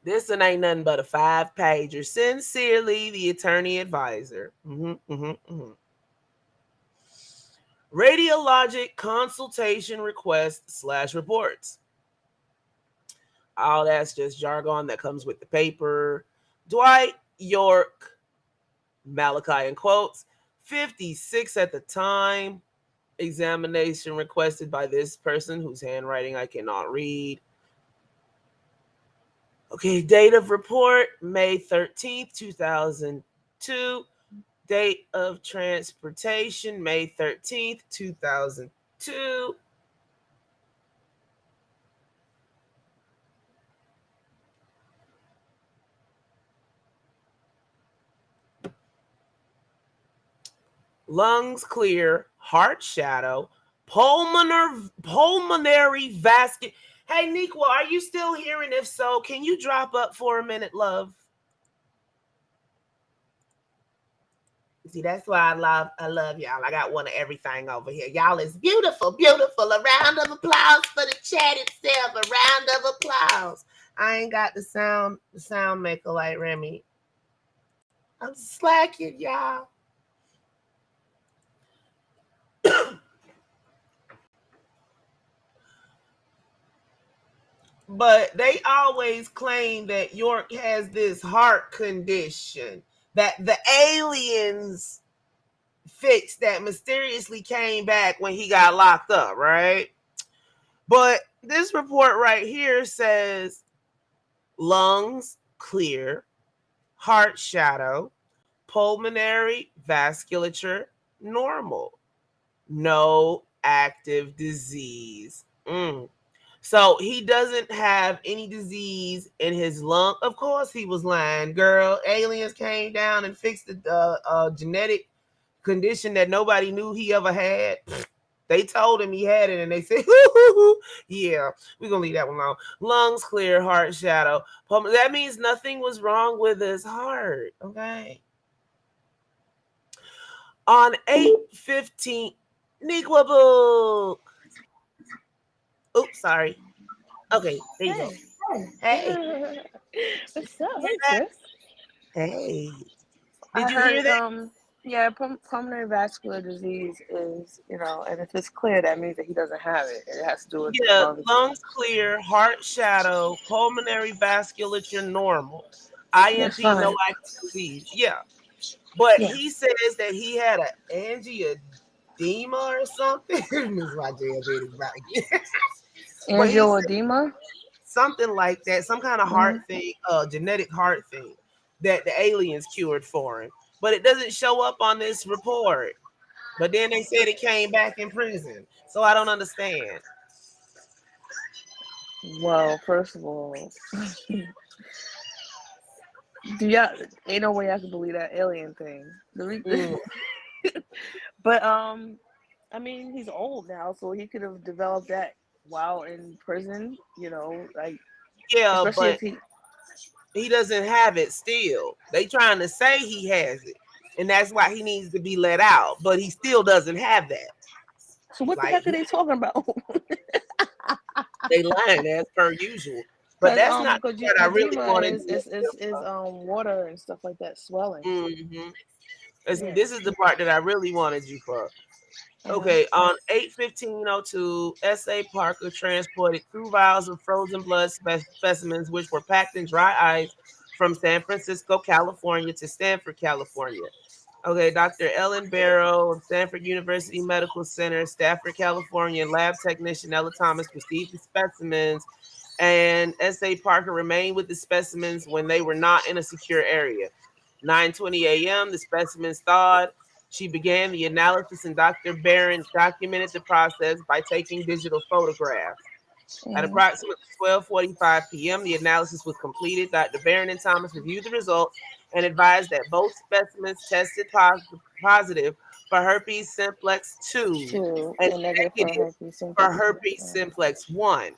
[SPEAKER 4] This one ain't nothing but a 5-pager. Sincerely, the attorney advisor. Radiologic consultation request / reports. All that's just jargon that comes with the paper. Dwight York, Malachi in quotes, 56 at the time. Examination requested by this person whose handwriting I cannot read. Okay, date of report, May 13th, 2002. Date of transportation, May 13th, 2002. Lungs clear, heart shadow, pulmonary vascular. Hey, Nikwa, are you still here? And if so, can you drop up for a minute, love? See, that's why I love y'all. I got one of everything over here. Y'all is beautiful, beautiful. A round of applause for the chat itself. A round of applause. I ain't got the sound maker like Remy. I'm slacking, y'all. But they always claim that York has this heart condition that the aliens fixed that mysteriously came back when he got locked up, right? But this report right here says lungs clear, heart shadow, pulmonary vasculature normal, no active disease. So he doesn't have any disease in his lung. Of course he was lying, girl. Aliens came down and fixed the genetic condition that nobody knew he ever had. They told him he had it and they said, yeah, we're going to leave that one alone. Lungs clear, heart shadow. That means nothing was wrong with his heart, okay? On 8/15, Nikwa book. Oops, sorry. Okay, there you go. Hey.
[SPEAKER 9] What's up? Hey, sis.
[SPEAKER 4] Hey.
[SPEAKER 9] Did you hear that? Yeah, pulmonary vascular disease is, and if it's clear, that means that he doesn't have it. It has to do with
[SPEAKER 4] lungs clear, heart shadow, pulmonary vasculature normal, IMP, no active disease. Yeah. But he says that he had an angioedema or something.
[SPEAKER 9] Angioedema?
[SPEAKER 4] Something like that. Some kind of heart thing, genetic heart thing that the aliens cured for him. But it doesn't show up on this report. But then they said it came back in prison. So I don't understand.
[SPEAKER 9] Well, first of all, ain't no way I can believe that alien thing. But I mean, he's old now, so he could have developed that while in prison. You know, like
[SPEAKER 4] Yeah,
[SPEAKER 9] especially
[SPEAKER 4] but
[SPEAKER 9] if he.
[SPEAKER 4] he doesn't have it still. They trying to say he has it, and that's why he needs to be let out. But he still doesn't have that.
[SPEAKER 9] So what the
[SPEAKER 4] Like
[SPEAKER 9] heck are they talking about?
[SPEAKER 4] they lying as per usual. But that's not what I really
[SPEAKER 9] Kojima
[SPEAKER 4] wanted to
[SPEAKER 9] is water and stuff like that swelling.
[SPEAKER 4] Mm-hmm.
[SPEAKER 9] Yeah.
[SPEAKER 4] This is the part that I really wanted you for. Okay, on 8/15/02, S.A. Parker transported 2 vials of frozen blood specimens, which were packed in dry ice from San Francisco, California to Stanford, California. Okay, Dr. Ellen Barrow of Stanford University Medical Center, Stafford, California, and lab technician Ella Thomas received the specimens, and S.A. Parker remained with the specimens when they were not in a secure area. 9:20 a.m., the specimens thawed. She began the analysis, and Dr. Barron documented the process by taking digital photographs. At approximately 12:45 p.m., the analysis was completed. Dr. Barron and Thomas reviewed the results and advised that both specimens tested positive for herpes simplex 2 and
[SPEAKER 9] negative
[SPEAKER 4] negative for herpes simplex 1.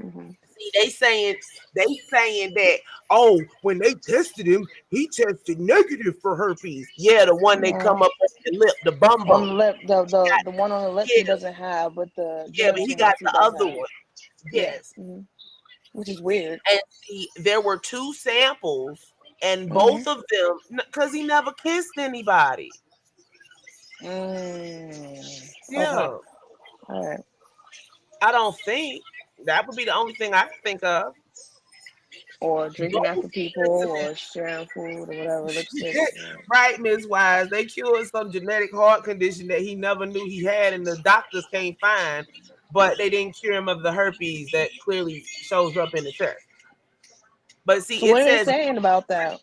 [SPEAKER 9] Mm-hmm.
[SPEAKER 4] See, they saying that, oh, when they tested him, he tested negative for herpes. Yeah, the one they come up on the lip, the bum.
[SPEAKER 9] On the lip, the one on the lip he doesn't have, but the
[SPEAKER 4] but he got the other one. Yes.
[SPEAKER 9] Yeah. Mm-hmm. Which is weird.
[SPEAKER 4] And see, there were 2 samples, and both of them, because he never kissed anybody. Yeah.
[SPEAKER 9] Okay. All right.
[SPEAKER 4] I don't think that would be the only thing I can think of.
[SPEAKER 9] Or drinking after people, or sharing food, or whatever. Lipstick.
[SPEAKER 4] Right, Ms. Wise. They cured some genetic heart condition that he never knew he had, and the doctors can't find, but they didn't cure him of the herpes that clearly shows up in the test. But see,
[SPEAKER 9] so what are they saying about that?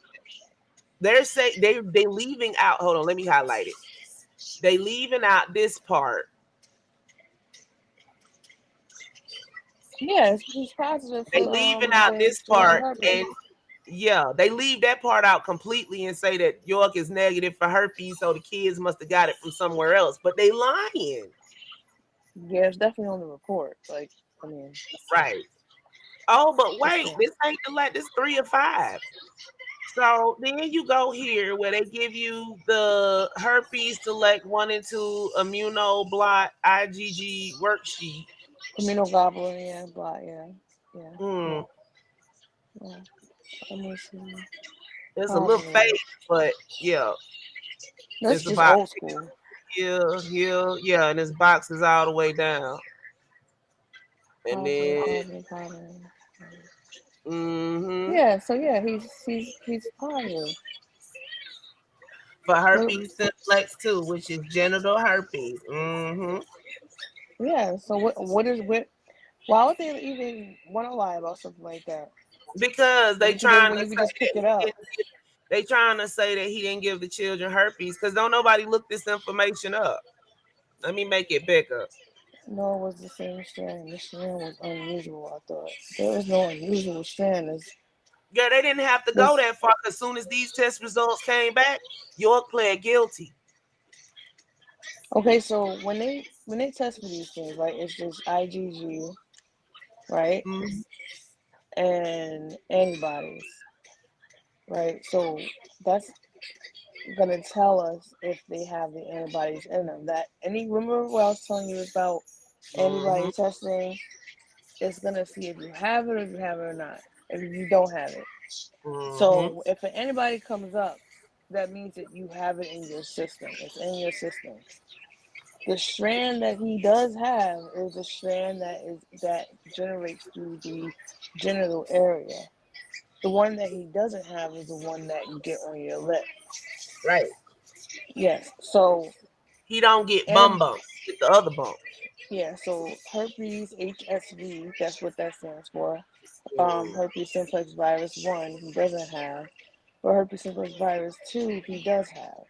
[SPEAKER 4] They're saying they leaving out. Hold on, let me highlight it. They leaving out this part.
[SPEAKER 9] Yeah, he's positive.
[SPEAKER 4] They leaving out this part, and yeah, they leave that part out completely and say that York is negative for herpes, so the kids must have got it from somewhere else. But they lying.
[SPEAKER 9] Yeah, it's definitely on the report. Like, I mean,
[SPEAKER 4] right. Oh, but wait, this ain't this 3 or 5. So then you go here where they give you the herpes select 1 and 2 immunoblot IgG worksheet.
[SPEAKER 9] Immunoglobulin, yeah, blot, yeah.
[SPEAKER 4] Mm.
[SPEAKER 9] Yeah. Let me see.
[SPEAKER 4] It's a little fake, but yeah.
[SPEAKER 9] That's just old school.
[SPEAKER 4] Yeah, and his box is all the way down. And then
[SPEAKER 9] yeah, so yeah, he's positive.
[SPEAKER 4] For herpes simplex 2, which is genital herpes.
[SPEAKER 9] Yeah, so what why would they even want to lie about something like that?
[SPEAKER 4] Because they trying to
[SPEAKER 9] just pick it up.
[SPEAKER 4] They trying to say that he didn't give the children herpes because don't nobody look this information up. Let me make it bigger.
[SPEAKER 9] No, it was the same strand. The strand was unusual, I thought. There was no unusual strand.
[SPEAKER 4] Yeah, they didn't have to go that far. As soon as these test results came back, York pled guilty.
[SPEAKER 9] Okay, so when they test for these things, right, it's just IgG, right? And antibodies, right? So that's gonna tell us if they have the antibodies in them. Remember what I was telling you about antibody testing? It's gonna see if you have it or if you have it or not. If you don't have it. So if an antibody comes up, that means that you have it in your system. It's in your system. The strand that he does have is a strand that generates through the genital area. The one that he doesn't have is the one that you get on your lip.
[SPEAKER 4] Right.
[SPEAKER 9] Yes. So
[SPEAKER 4] he don't get bumps. Get the other bumps.
[SPEAKER 9] Yeah. So herpes HSV, that's what that stands for. Herpes simplex virus 1, he doesn't have. But herpes simplex virus 2, he does have.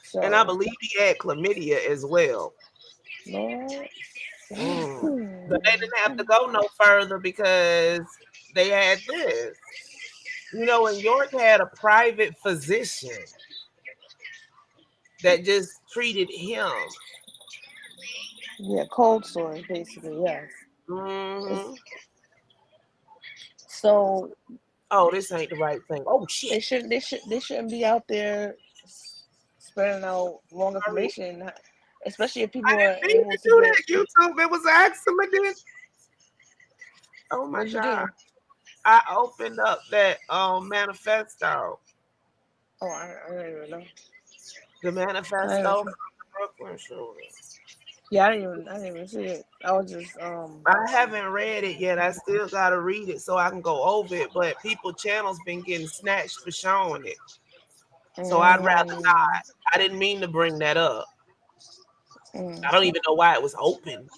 [SPEAKER 9] So,
[SPEAKER 4] and I believe he had chlamydia as well.
[SPEAKER 9] Lord.
[SPEAKER 4] But they didn't have to go no further because they had this. You know, and York had a private physician that just treated him.
[SPEAKER 9] Yeah, cold sores, basically, yes.
[SPEAKER 4] Mm-hmm.
[SPEAKER 9] So,
[SPEAKER 4] oh, this ain't the right thing. Oh shit!
[SPEAKER 9] They shouldn't be out there spreading out wrong information, especially if people are
[SPEAKER 4] I didn't mean
[SPEAKER 9] able
[SPEAKER 4] to
[SPEAKER 9] to
[SPEAKER 4] do
[SPEAKER 9] get.
[SPEAKER 4] that, YouTube. It was an accident. Oh my
[SPEAKER 9] What'd you
[SPEAKER 4] god!
[SPEAKER 9] do?
[SPEAKER 4] I opened up that manifesto.
[SPEAKER 9] Oh, I don't even know.
[SPEAKER 4] The manifesto from the Brooklyn shooting.
[SPEAKER 9] Yeah, I didn't even see it. I was just
[SPEAKER 4] I haven't read it yet. I still gotta read it so I can go over it. But people channels been getting snatched for showing it. So I'd rather not. I didn't mean to bring that up. I don't even know why it was open.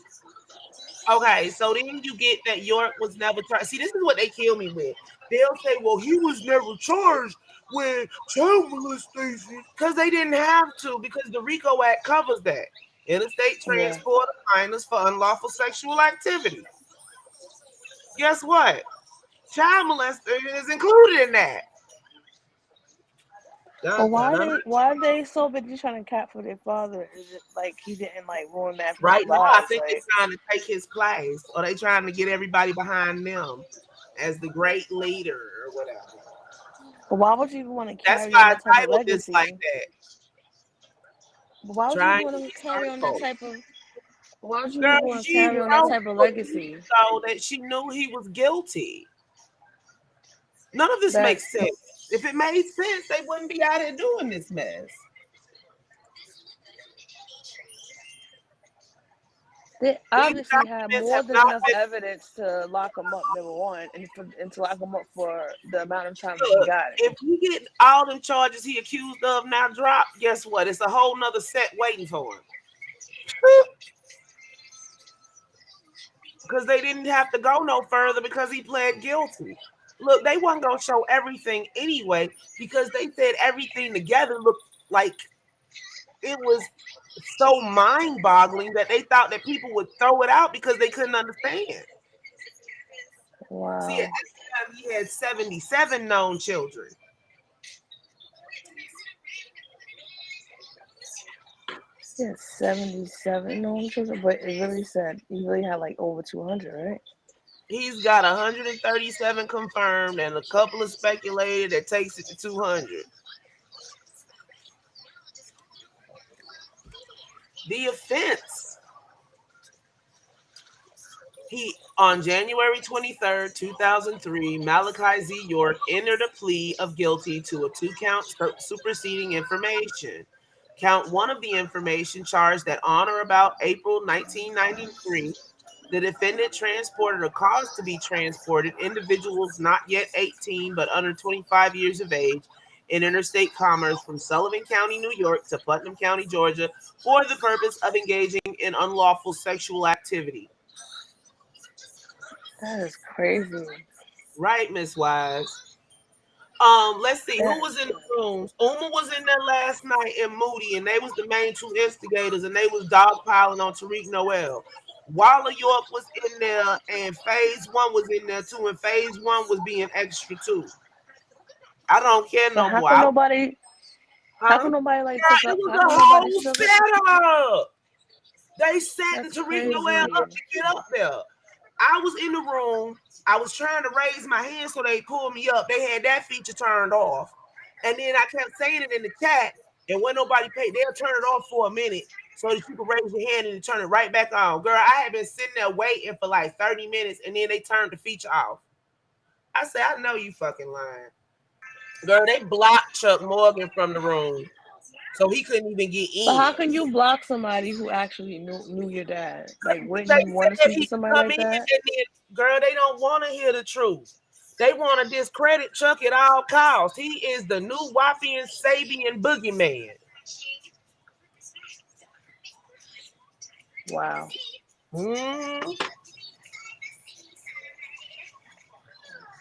[SPEAKER 4] Okay, so then you get that York was never charged. See, this is what they kill me with. They'll say, well, he was never charged with child molestation because they didn't have to, because the RICO Act covers that. Interstate transport of minors for unlawful sexual activity. Guess what? Child molestation is included in that.
[SPEAKER 9] But why are they so busy trying to cat for their father? Is it like he didn't like ruin that
[SPEAKER 4] Right now,
[SPEAKER 9] lives?
[SPEAKER 4] I think they're trying to take his place, or they trying to get everybody behind them as the great leader or whatever.
[SPEAKER 9] But why would you even want to
[SPEAKER 4] That's
[SPEAKER 9] carry on
[SPEAKER 4] why
[SPEAKER 9] that
[SPEAKER 4] I
[SPEAKER 9] type of
[SPEAKER 4] titled this
[SPEAKER 9] legacy?
[SPEAKER 4] like that.
[SPEAKER 9] But why would you want to carry on that type of? Why would you want to carry on that type of legacy?
[SPEAKER 4] So that she knew he was guilty. None of this makes sense. If it made sense, they wouldn't be out here doing this mess.
[SPEAKER 9] They obviously had more than enough evidence to lock him up, number one, and to lock him up for the amount of time that he got it.
[SPEAKER 4] If we get all them charges he accused of now dropped, guess what? It's a whole nother set waiting for him. Because they didn't have to go no further because he pled guilty. Look, they wasn't going to show everything anyway because they said everything together looked like it was so mind-boggling that they thought that people would throw it out because they couldn't understand.
[SPEAKER 9] Wow.
[SPEAKER 4] See, at that time, he had 77 known children.
[SPEAKER 9] He had 77 known children, but it really said he really had like over 200, right?
[SPEAKER 4] He's got 137 confirmed and a couple of speculated that takes it to 200. The offense. On January 23rd, 2003, Malachi Z. York entered a plea of guilty to a 2-count superseding information. Count 1 of the information charged that on or about April 1993, the defendant transported or caused to be transported individuals not yet 18 but under 25 years of age in interstate commerce from Sullivan County, New York to Putnam County, Georgia, for the purpose of engaging in unlawful sexual activity.
[SPEAKER 9] That is crazy.
[SPEAKER 4] Right, Miss Wise. Let's see, who was in the rooms? Uma was in there last night and Moody, and they was the main 2 instigators, and they was dogpiling on Tariq Noel. Waller York was in there, and Phase 1 was in there too, and Phase 1 was being extra too. I don't care no more.
[SPEAKER 9] How come nobody like took up?
[SPEAKER 4] It was a whole setup. They set Tariq Noel up to get up there. I was in the room. I was trying to raise my hand so they pulled me up. They had that feature turned off. And then I kept saying it in the chat. And when nobody paid, they'll turn it off for a minute so that you can raise your hand and turn it right back on. Girl, I had been sitting there waiting for like 30 minutes and then they turned the feature off. I said, I know you fucking lying. Girl, they blocked Chuck Morgan from the room. So he couldn't even get in.
[SPEAKER 9] But how can you block somebody who actually knew your dad? Like, wouldn't you want to speak to somebody like that?
[SPEAKER 4] Girl, they don't want to hear the truth. They want to discredit Chuck at all costs. He is the new Wapian Sabian boogeyman.
[SPEAKER 9] Wow.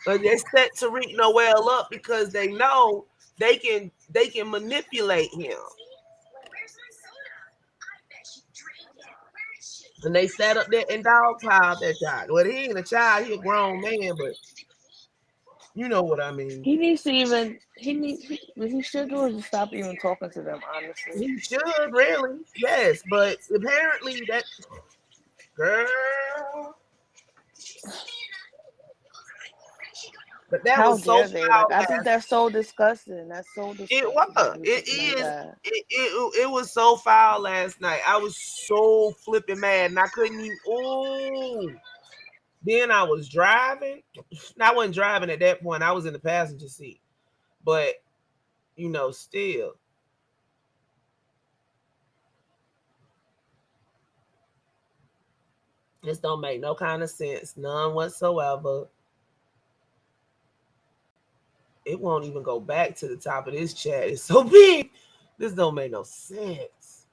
[SPEAKER 4] But they set Tariq Noel up because they know they can manipulate him. And they sat up there and dogpiled that child. Well, he ain't a child, he a grown man, but you know what I mean.
[SPEAKER 9] He needs to even what he should do is stop even talking to them, honestly.
[SPEAKER 4] He should really, yes, but apparently that girl. But that
[SPEAKER 9] How
[SPEAKER 4] was so
[SPEAKER 9] dare they? Like,
[SPEAKER 4] foul
[SPEAKER 9] I think that's so disgusting. That's so disgusting.
[SPEAKER 4] It was.
[SPEAKER 9] To do
[SPEAKER 4] It
[SPEAKER 9] something like
[SPEAKER 4] is.
[SPEAKER 9] that.
[SPEAKER 4] It was so foul last night. I was so flipping mad, and I couldn't even. Oh. Then I was driving. I wasn't driving at that point. I was in the passenger seat. But you know, still. This don't make no kind of sense. None whatsoever. It won't even go back to the top of this chat. It's so big. This don't make no sense.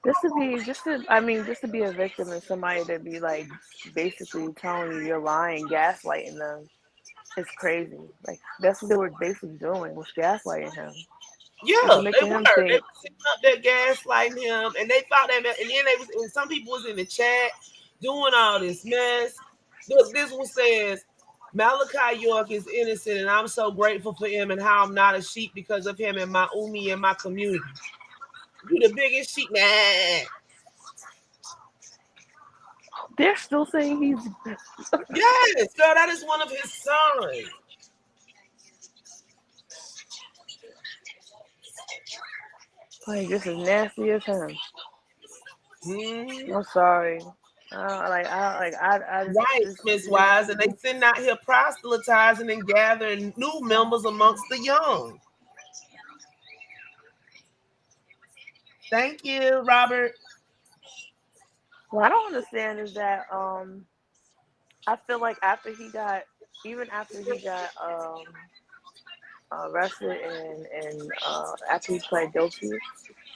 [SPEAKER 9] Just to be a victim and somebody to be like basically telling you you're lying, gaslighting them. It's crazy. Like that's what they were basically doing, was gaslighting him.
[SPEAKER 4] Yeah,
[SPEAKER 9] Like,
[SPEAKER 4] they
[SPEAKER 9] making
[SPEAKER 4] were.
[SPEAKER 9] him
[SPEAKER 4] They
[SPEAKER 9] think.
[SPEAKER 4] were sitting up there gaslighting him, and they thought that, and then and some people was in the chat doing all this mess. Look, this one says, Malachi York is innocent, and I'm so grateful for him, and how I'm not a sheep because of him and my umi and my community. You the biggest sheep, nah.
[SPEAKER 9] They're still saying he's.
[SPEAKER 4] Yes, girl, that is one of his sons.
[SPEAKER 9] Like, this is nasty as him.
[SPEAKER 4] Mm-hmm.
[SPEAKER 9] I'm sorry.
[SPEAKER 4] Right, Miss Wise, and they sitting out here proselytizing and gathering new members amongst the young. Thank you, Robert.
[SPEAKER 9] What I don't understand is that I feel like after he got arrested and after he pled guilty,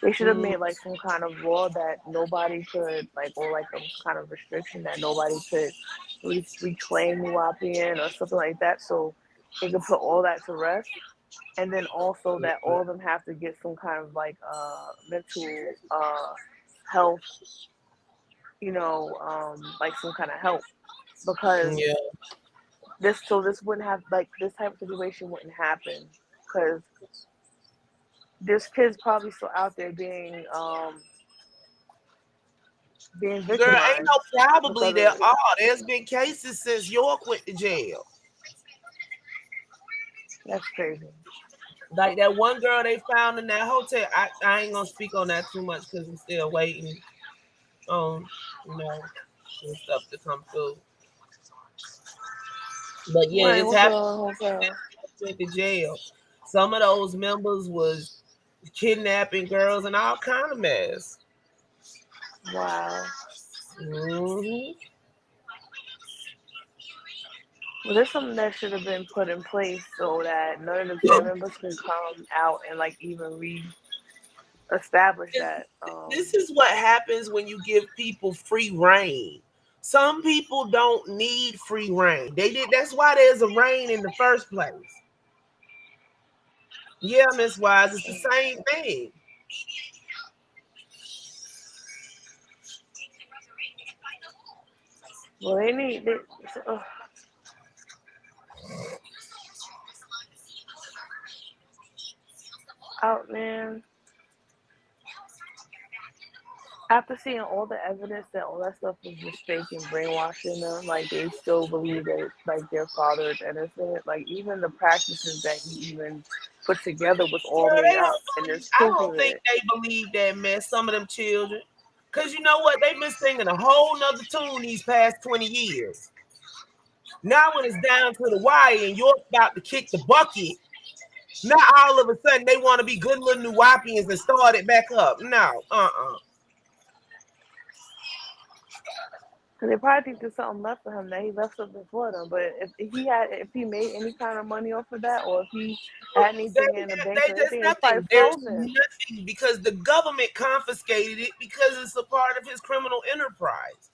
[SPEAKER 9] they should have made like some kind of law that nobody could or like some kind of restriction that nobody could reclaim Nuwapian or something like that, so they could put all that to rest. And then also that all of them have to get some kind of mental health, like some kind of help, because
[SPEAKER 4] Yeah.
[SPEAKER 9] this wouldn't have this type of situation wouldn't happen, because there's kids probably still out there being victimized.
[SPEAKER 4] Girl, ain't no probably there are. There's been cases since York went to jail.
[SPEAKER 9] That's crazy.
[SPEAKER 4] Like that one girl they found in that hotel. I ain't gonna speak on that too much because I'm still waiting on some stuff to come through. But yeah, it's happened. Went to jail. Some of those members was kidnapping girls and all kind of mess.
[SPEAKER 9] Wow.
[SPEAKER 4] Mm-hmm.
[SPEAKER 9] Well, there's something that should have been put in place so that none of the family members can come out and even re-establish that.
[SPEAKER 4] This is what happens when you give people free reign. Some people don't need free reign. That's why there's a reign in the first place. Yeah, Miss Wise, it's the same thing.
[SPEAKER 9] Well, they need. Out, man. After seeing all the evidence that all that stuff was just fake and brainwashing them, they still believe that their father is innocent. Even the practices that he even put together was all made up, and there's proof
[SPEAKER 4] I don't think they believe that mess. Some of them children, because you know what, they've been singing a whole nother tune these past 20 years. Now when it's down to the wire and you're about to kick the bucket, now all of a sudden they want to be good little Nuwapians and start it back up. No,
[SPEAKER 9] Because they probably think there's something left for him, that he left something for them. But if he made any kind of money off of that, or if he had anything in the bank or anything, it's probably frozen.
[SPEAKER 4] There's nothing, because the government confiscated it because it's a part of his criminal enterprise.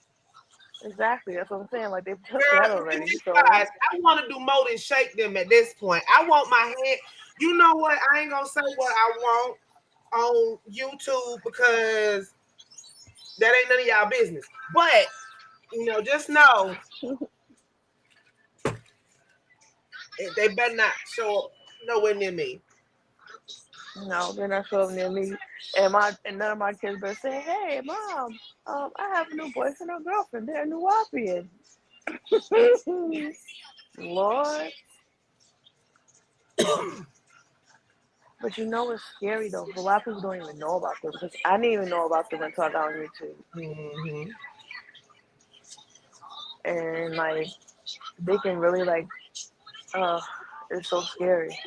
[SPEAKER 9] Exactly, that's what I'm saying. They took that already. So
[SPEAKER 4] I want to do more than shake them at this point. I want my hand. You know what? I ain't gonna say what I want. on YouTube because that ain't none of y'all business. But just know they better not show up nowhere near me.
[SPEAKER 9] No, they're not showing near me. And none of my kids better say, "Hey, mom, I have a new boyfriend or girlfriend. They're New Wapian." Lord. But it's scary though. A lot of people don't even know about them because I didn't even know about them until I got on YouTube.
[SPEAKER 4] Mm-hmm.
[SPEAKER 9] And like, they can really it's so scary.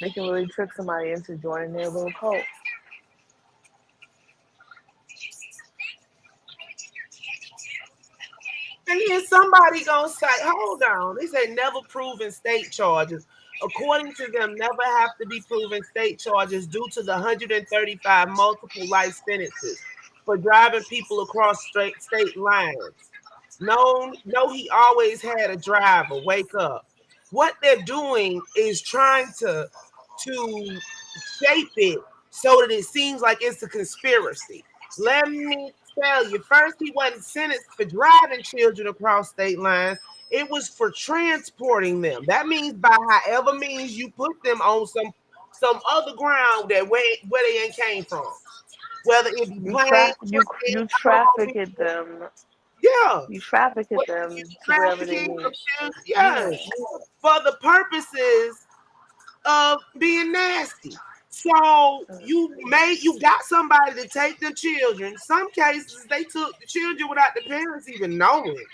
[SPEAKER 9] They can really trick somebody into joining their little cult.
[SPEAKER 4] And then somebody gonna say, hold on, they say never proven state charges. According to them, never have to be proven state charges due to the 135 multiple life sentences for driving people across state lines. No, he always had a driver. Wake up. What they're doing is trying to shape it so that it seems like it's a conspiracy. Let me tell you, first he wasn't sentenced for driving children across state lines. It was for transporting them. That means by however means you put them on some other ground that where they ain't came from. Whether it be plane,
[SPEAKER 9] You trafficked them.
[SPEAKER 4] yeah.
[SPEAKER 9] You trafficked them to wherever they need.
[SPEAKER 4] Yes. For the purposes of being nasty. So you got somebody to take the children. Some cases they took the children without the parents even knowing,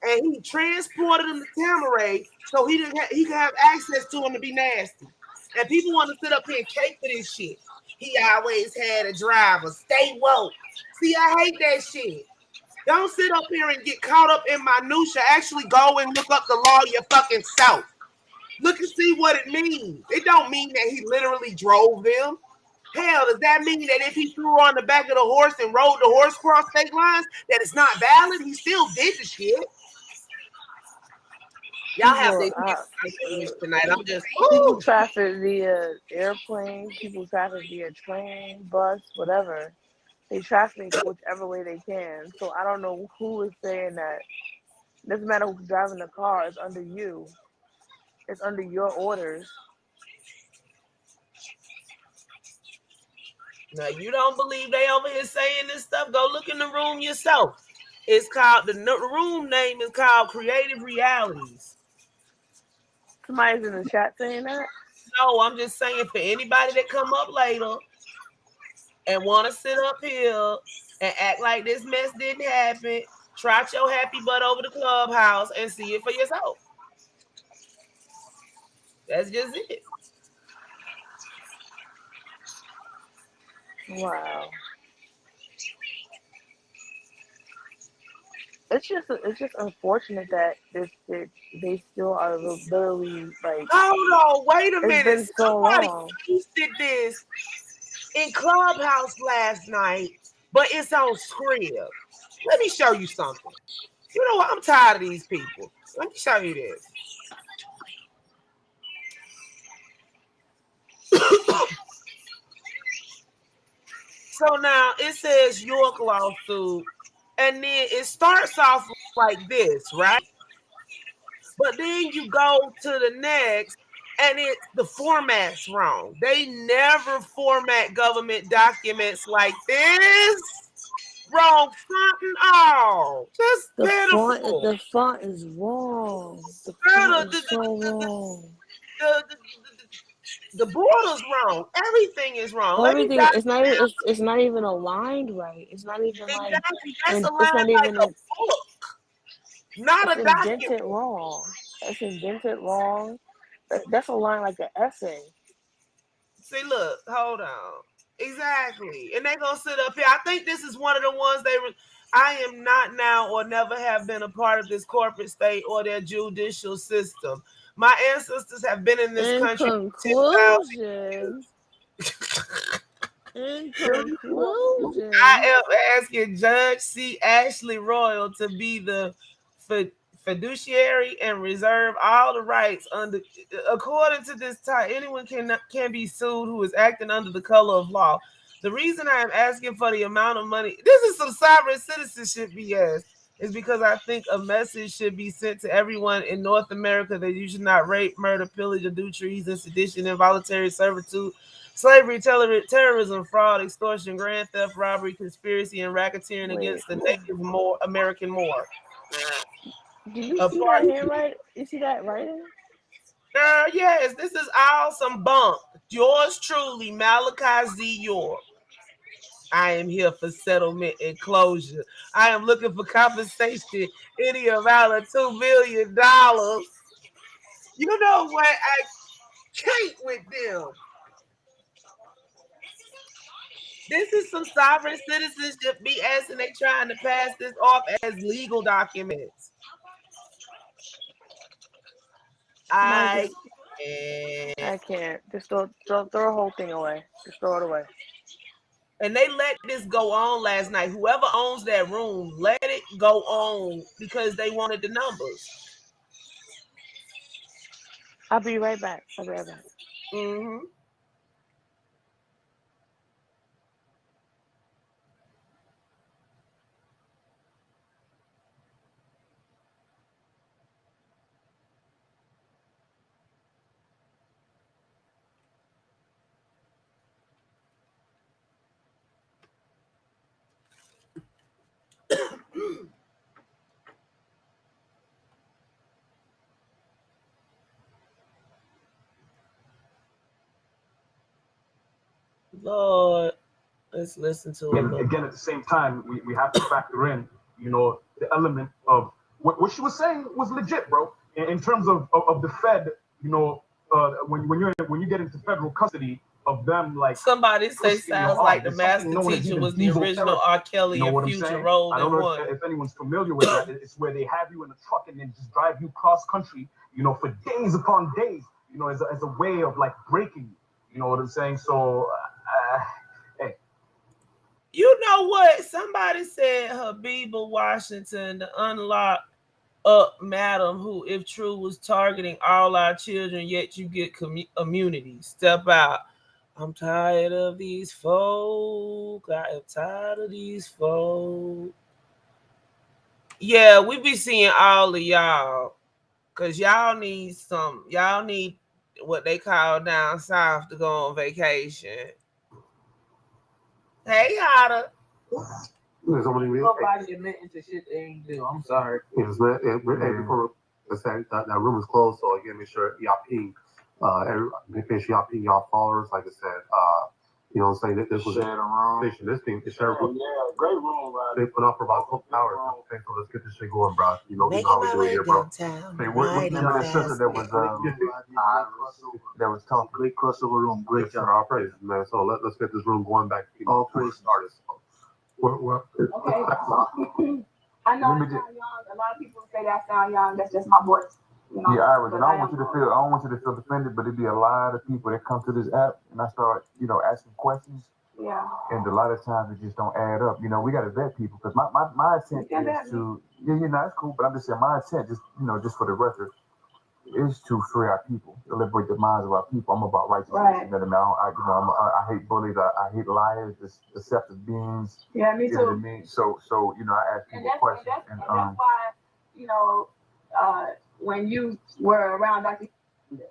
[SPEAKER 4] and he transported them to Tamaray so he could have access to them to be nasty. And people want to sit up here and cake for this shit. He always had a driver. Stay woke. See, I hate that shit. Don't sit up here and get caught up in minutia. Actually, go and look up the law your fucking self. Look and see what it means. It don't mean that he literally drove them. Hell, does that mean that if he threw on the back of the horse and rode the horse across state lines, that it's not valid? He still did the shit. Y'all have the tonight. I'm just
[SPEAKER 9] people traffic via airplane, people traffic via train, bus, whatever. They traffic whichever way they can. So I don't know who is saying that. It doesn't matter who's driving the car, it's under you. It's under your orders.
[SPEAKER 4] Now, you don't believe they over here saying this stuff? Go look in the room yourself. It's called, the room name is called Creative Realities.
[SPEAKER 9] Somebody's in the chat saying that?
[SPEAKER 4] No, I'm just saying for anybody that come up later and want to sit up here and act like this mess didn't happen, trot your happy butt over the clubhouse and see it for yourself. That's just it.
[SPEAKER 9] Wow. It's just unfortunate that they still are literally like.
[SPEAKER 4] Hold on, wait a minute.
[SPEAKER 9] Been so
[SPEAKER 4] Somebody
[SPEAKER 9] long.
[SPEAKER 4] posted this in Clubhouse last night, but it's on Scrib. Let me show you something. You know what? I'm tired of these people. Let me show you this. So now it says York lawsuit, and then it starts off like this, right? But then you go to the next, and the format's wrong. They never format government documents like this. Wrong font and all. Just pitiful.
[SPEAKER 9] The font is wrong. The font is so wrong.
[SPEAKER 4] The border's wrong. Everything is wrong.
[SPEAKER 9] Everything. It's not even aligned right. It's not even like.
[SPEAKER 4] That's aligned like a book, not a document.
[SPEAKER 9] Indented wrong. It's indented wrong. That's aligned like an essay.
[SPEAKER 4] See, look, hold on. Exactly. And they're going to sit up here. I think this is one of the ones I am not now or never have been a part of this corporate state or their judicial system. My ancestors have been in this country.
[SPEAKER 9] In conclusion,
[SPEAKER 4] I am asking Judge C. Ashley Royal to be the fiduciary and reserve all the rights under, according to this type, anyone can be sued who is acting under the color of law. The reason I am asking for the amount of money, this is some sovereign citizenship BS, is because I think a message should be sent to everyone in North America that you should not rape, murder, pillage, or do treason, sedition, involuntary servitude, slavery, terrorism, fraud, extortion, grand theft, robbery, conspiracy, and racketeering against the native American more.
[SPEAKER 9] Do you see that handwriting? You see that writing?
[SPEAKER 4] Girl, yes, this is all some bunk. Yours truly, Malachi Z. York. I am here for settlement and closure. I am looking for compensation in the amount of $2 million. You know what? I can't with them. This is some sovereign citizenship BS, and they trying to pass this off as legal documents. I
[SPEAKER 9] can't. Just throw the whole thing away. Just throw it away.
[SPEAKER 4] And they let this go on last night. Whoever owns that room, let it go on because they wanted the numbers.
[SPEAKER 9] I'll be right back.
[SPEAKER 4] Mm-hmm. Lord, let's listen to it.
[SPEAKER 7] Again, at the same time, we have to factor in, the element of what she was saying was legit, bro. In terms of the Fed, when you get into federal custody of them, like
[SPEAKER 4] somebody say, sounds like the master teacher was the original R. Kelly in Future Road.
[SPEAKER 7] I don't know if anyone's familiar with that. It's where they have you in a truck and then just drive you cross country, for days upon days, as a way of like breaking you. You know what I'm saying? So, hey.
[SPEAKER 4] You know what? Somebody said Habiba Washington, the unlocked up madam, who, if true, was targeting all our children, yet you get immunity. Step out. I'm tired of these folk. I am tired of these folk. Yeah, we be seeing all of y'all. Because y'all need what they call down south to go on vacation. Hey, Yada.
[SPEAKER 10] Nobody admitting to shit they ain't do. I'm sorry.
[SPEAKER 11] Yes, man. Before that room is closed, so again, make sure y'all ping. Make sure y'all ping y'all followers. Like I said, you know what I'm saying? This was this thing is shared.
[SPEAKER 2] Yeah, great room, right?
[SPEAKER 11] They put up for about 12 hours. Okay, so let's get this shit going, bro. You know how we do it here, bro.
[SPEAKER 8] Hey, what's the name of that sister that was talking?
[SPEAKER 10] Great crossover room. Great job.
[SPEAKER 11] All praise, man. So let's get this room going back.
[SPEAKER 10] All praise
[SPEAKER 11] artists.
[SPEAKER 6] Okay. I know I sound young. A lot of people say that I sound young. That's just my voice.
[SPEAKER 8] Yeah, Iris, and I don't want you to feel defended, but it'd be a lot of people that come to this app and I start, asking questions.
[SPEAKER 6] Yeah.
[SPEAKER 8] And a lot of times it just don't add up. We got to vet people because my intent is to, it's cool, but I'm just saying my intent, just for the record, is to free our people, to liberate the minds of our people. I'm about righteousness.
[SPEAKER 6] Right.
[SPEAKER 8] I hate bullies. I hate liars, deceptive beings.
[SPEAKER 6] Yeah, me too.
[SPEAKER 8] You know what I mean? So I ask people questions.
[SPEAKER 6] And that's why, when you were around Dr.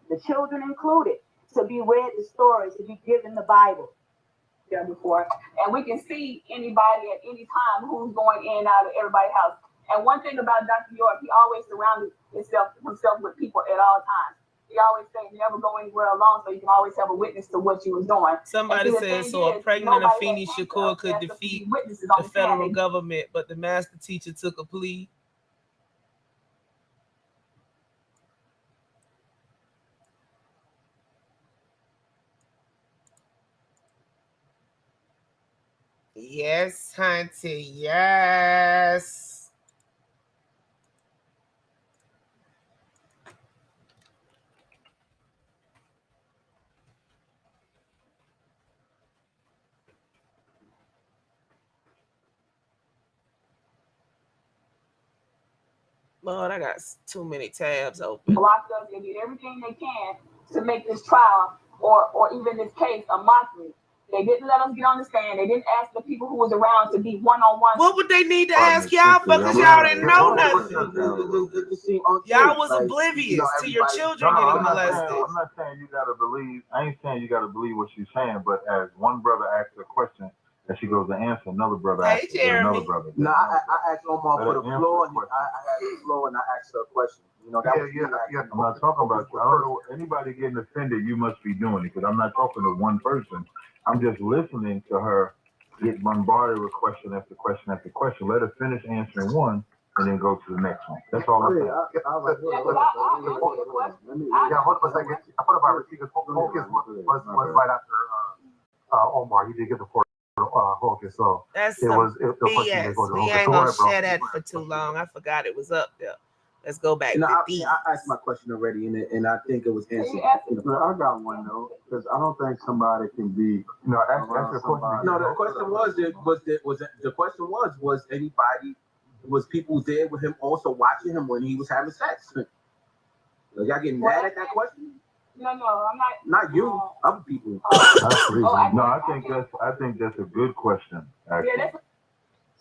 [SPEAKER 6] the children included, to be read the stories, to be given the Bible there before. And we can see anybody at any time who's going in and out of everybody's house. And one thing about Dr. York, he always surrounded himself with people at all times. He always said, never go anywhere alone, so you can always have a witness to what you was doing.
[SPEAKER 4] Somebody says, so a pregnant Afeni Shakur could defeat the federal government, but the master teacher took a plea. Yes, Hunty, yes. Lord, I got too many tabs open.
[SPEAKER 6] Blocked us. They did everything they can to make this trial or even this case a mockery. They didn't let us get on the stand. They didn't ask the people who was around to be one-on-one.
[SPEAKER 4] What would they need to ask y'all for? Because y'all didn't know nothing. Y'all was oblivious to your children getting molested.
[SPEAKER 8] I'm not saying you gotta believe. I ain't saying you gotta believe what she's saying. But as one brother asks a question, and she goes to answer, another brother asks another brother.
[SPEAKER 10] No, I asked Omar for the floor, and I had the floor, and I asked her a question. You know, that was
[SPEAKER 8] I'm not talking about you. I don't know anybody getting offended. You must be doing it because I'm not talking to one person. I'm just listening to her get bombarded with question after question after question. Let her finish answering one and then go to the next one. That's all I'm saying.
[SPEAKER 11] Hold on a second. I put up our receivers. Focus was right after Omar. He did get the floor. Focus. So
[SPEAKER 4] that's
[SPEAKER 11] it was the question.
[SPEAKER 4] BS. We ain't gonna share that for too long. I forgot it was up there. Let's go back.
[SPEAKER 10] I asked my question already, and I think it was answered.
[SPEAKER 8] I got one though, because I don't think somebody can be. No, that's the question.
[SPEAKER 10] No, the question was anybody, was people there with him also watching him when he was having sex? Y'all getting mad at that question?
[SPEAKER 6] No, I'm not.
[SPEAKER 10] Not you, other people.
[SPEAKER 8] I think that's a good question. Actually.
[SPEAKER 10] Yeah,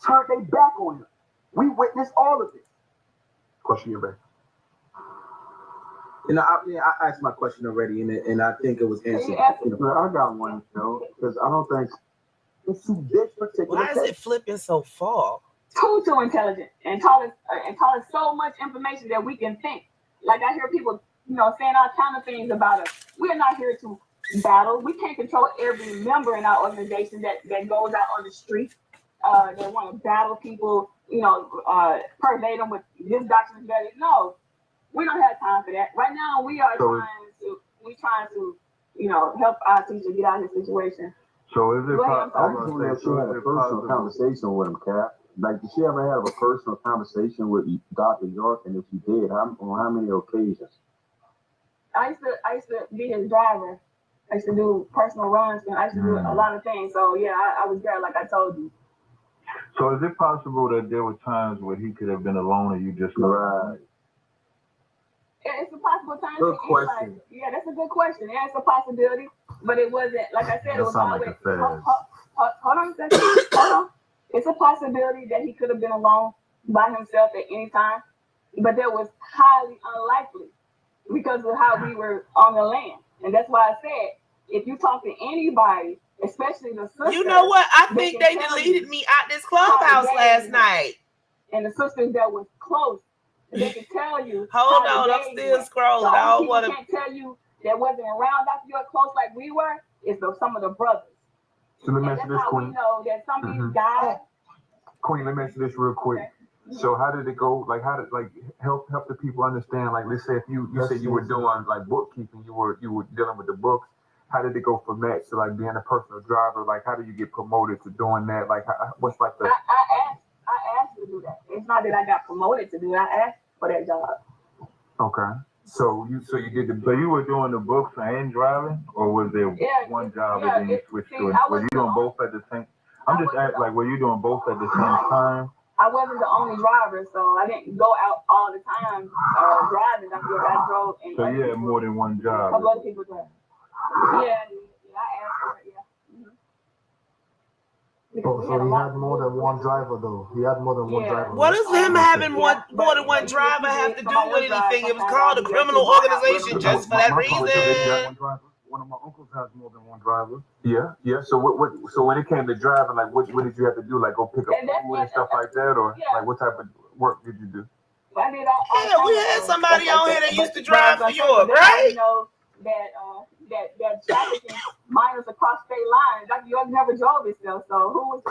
[SPEAKER 10] turn their back on him. We witnessed all of this.
[SPEAKER 11] Question your back.
[SPEAKER 10] You know, I asked my question already, and I think it was answered.
[SPEAKER 8] I got one though, because I don't think
[SPEAKER 10] it's this particular.
[SPEAKER 4] Why is it flipping so far?
[SPEAKER 6] Too intelligent and taught us so much information that we can think. Like I hear people, saying all kind of things about us. We are not here to battle. We can't control every member in our organization that goes out on the street. They want to battle people, pervade them with this doctrine is better. No, we don't have time for that. Right now, we are trying to help our teacher get out of this situation.
[SPEAKER 8] So is it
[SPEAKER 12] possible that she had a personal conversation with him, Cap? Like, did she ever have a personal conversation with Dr. York? And if she did, on how many occasions?
[SPEAKER 6] I used to be his driver. I used to do personal runs, and I used to do a lot of things. So yeah, I was there, like I told you.
[SPEAKER 8] So is it possible that there were times where he could have been alone and you just
[SPEAKER 12] right?
[SPEAKER 6] Yeah, it's a possible time.
[SPEAKER 10] Good question.
[SPEAKER 6] Yeah, that's a good question. Yeah, it's a possibility, but it wasn't. Like I said, it was always. Hold on a second. Hold on. It's a possibility that he could have been alone by himself at any time, but that was highly unlikely because of how we were on the land, and that's why I said if you talk to anybody, especially the sisters.
[SPEAKER 4] You know what? I think they deleted me out this clubhouse last night.
[SPEAKER 6] And the sisters that was close, they can tell you.
[SPEAKER 4] Hold on, I'm still scrolling. I don't want to.
[SPEAKER 6] Can't tell you that wasn't around Dr. York close like we were. Is some of the brothers.
[SPEAKER 8] So let me ask you this, Queen.
[SPEAKER 6] We know that some of these guys.
[SPEAKER 8] Queen, let me ask you this real quick. Okay. So how did it go? Like, how did help the people understand? Like, let's say if you said you were doing like bookkeeping, you were dealing with the books. How did it go from that to like being a personal driver? Like, how do you get promoted to doing that? Like, what's like the?
[SPEAKER 6] I asked to do that. It's not that I got promoted to do it. I asked for that job.
[SPEAKER 8] Okay. So you were doing the books and driving, or was there one job and then you switched to it? Were you doing both at the same? I'm just asking, like, were you doing both at the same time?
[SPEAKER 6] I wasn't the only driver, so I didn't go out all the time driving. I drove. And
[SPEAKER 8] so you had more than one job.
[SPEAKER 6] A couple other people drive. Yeah, I asked for it. Yeah.
[SPEAKER 11] So he had more than one driver, though. He had more than one driver.
[SPEAKER 4] What does him having more than one driver have to do with anything? It was called a criminal organization just for that reason.
[SPEAKER 8] One of my uncles has more than one driver. Yeah. So So when it came to driving, like, what did you have to do? Like, go pick up food and stuff like that, or like what type of work did you do?
[SPEAKER 6] I did all
[SPEAKER 4] we had somebody on here that used to drive for York, right?
[SPEAKER 6] You know that trafficking minors across state lines. Dr. York never drove himself, so who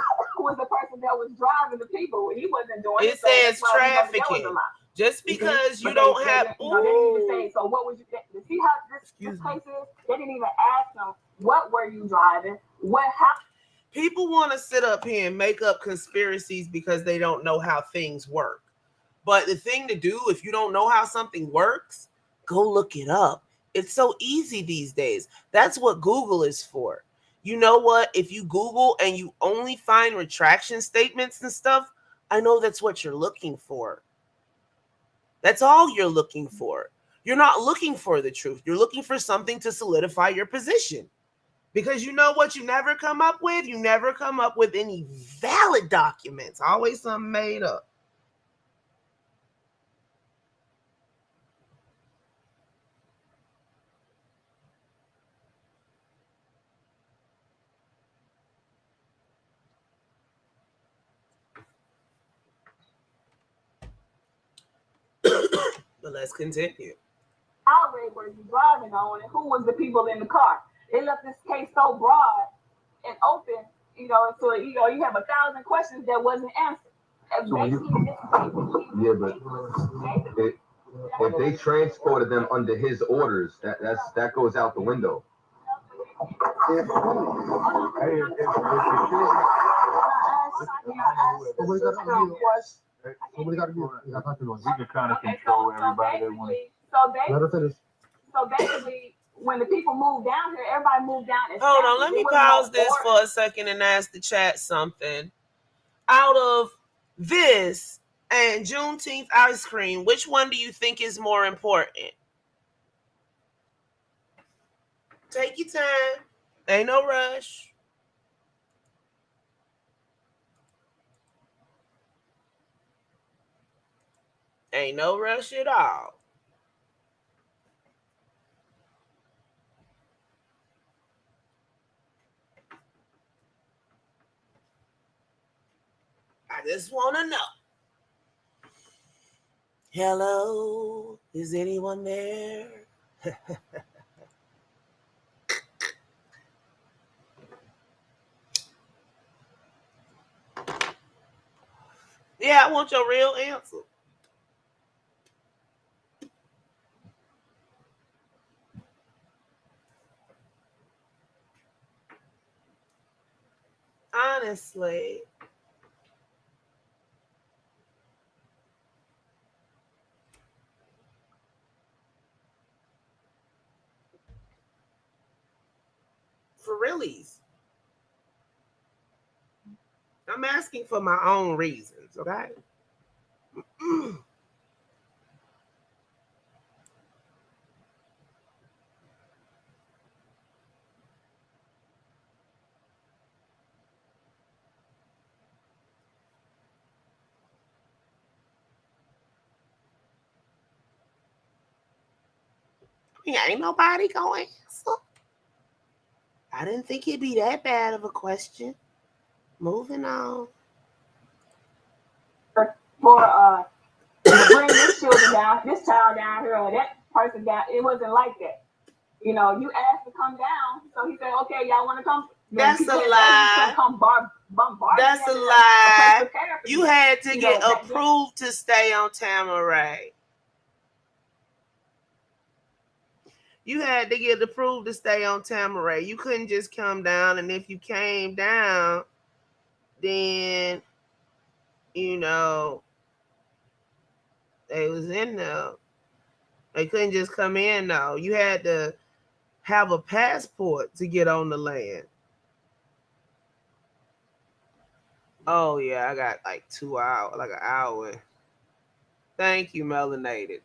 [SPEAKER 6] was the person that was driving the people? He wasn't doing it.
[SPEAKER 4] It says trafficking. Just because you don't have.
[SPEAKER 6] They didn't even say. So what would you see how this place is? They didn't even ask them what were you driving. What happened?
[SPEAKER 4] People want to sit up here and make up conspiracies because they don't know how things work. But the thing to do, if you don't know how something works, go look it up. It's so easy these days. That's what Google is for. You know what? If you Google and you only find retraction statements and stuff, I know that's what you're looking for. That's all you're looking for. You're not looking for the truth. You're looking for something to solidify your position. Because you know what you never come up with? You never come up with any valid documents. Always something made up. But let's continue.
[SPEAKER 6] Highway were you driving on, and who was the people in the car? They left this case so broad and open, so you have 1,000 questions that wasn't answered. And
[SPEAKER 10] So if they transported them under his orders, that goes out the window.
[SPEAKER 11] We can kind of
[SPEAKER 6] Okay,
[SPEAKER 11] control everybody that wants.
[SPEAKER 6] So basically, when the people moved down here, everybody moved down.
[SPEAKER 4] Hold on, let me pause this for a second and ask the chat something. Out of this and Juneteenth ice cream, which one do you think is more important? Take your time. Ain't no rush. Ain't no rush at all. I just want to know. Hello, is anyone there? Yeah, I want your real answer. Honestly. For realies. I'm asking for my own reasons, okay? Ain't nobody gonna answer. I didn't think it'd be that bad of a question. Moving on.
[SPEAKER 6] For bring this children down, this child down here, or that person down, it wasn't like that. You asked to come down, so he said, "Okay, y'all want to come?"
[SPEAKER 4] That's a lie. That's a lie. You had to get approved to stay on Tamaray. You had to get approved to stay on Tamaray. You couldn't just come down, and if you came down, then they was in there. They couldn't just come in though. You had to have a passport to get on the land. Oh yeah, I got like 2 hours, like an hour. Thank you, Melanated.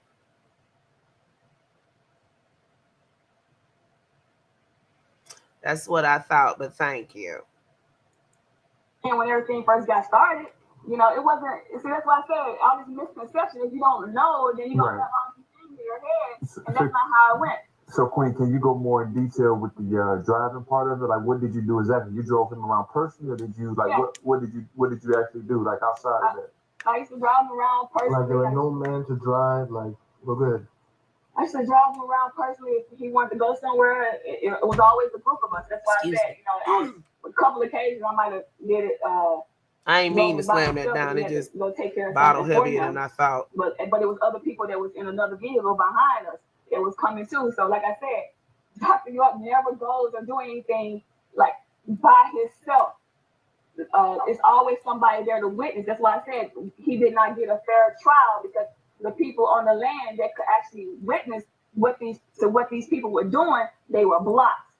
[SPEAKER 4] That's what I thought, but thank you.
[SPEAKER 6] And when everything first got started, it wasn't. See, that's why I said all this misconception. If you don't know, then you don't have all these things in your head, and that's not how it went.
[SPEAKER 8] So, Queen, can you go more in detail with the driving part of it? Like, what did you do exactly? You drove him around personally, or did you what did you actually do like outside of that?
[SPEAKER 6] I used to drive him around personally.
[SPEAKER 11] Like there was no man to drive. Like, we're good.
[SPEAKER 6] I used to drive him around personally. If he wanted to go somewhere, it was always a group of us. That's why I said, a couple of occasions I might have did it.
[SPEAKER 4] I ain't mean to slam that down. It just
[SPEAKER 6] go take care of
[SPEAKER 4] bottle heavier than I thought.
[SPEAKER 6] But it was other people that was in another vehicle behind us that was coming too. So like I said, Dr. York never goes or do anything like by himself. It's always somebody there to witness. That's why I said he did not get a fair trial, because the people on the land that could actually witness what these people were doing, they were blocked.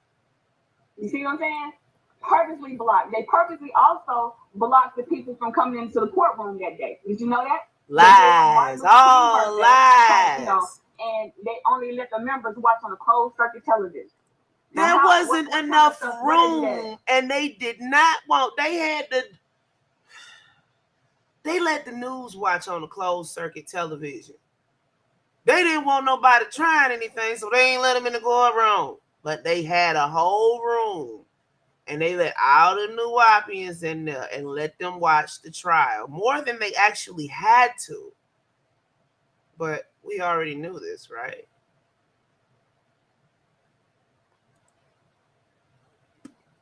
[SPEAKER 6] You see what I'm saying? Purposely blocked. They purposely also blocked the people from coming into the courtroom that day. Did you know that?
[SPEAKER 4] Lies, all lies.
[SPEAKER 6] And they only let the members watch on the closed circuit television.
[SPEAKER 4] There wasn't enough room, and they did not want. They let the news watch on the closed circuit television. They didn't want nobody trying anything, so they ain't let them in the courtroom. But they had a whole room, and they let all the Nuwapians in there and let them watch the trial more than they actually had to. But we already knew this, right?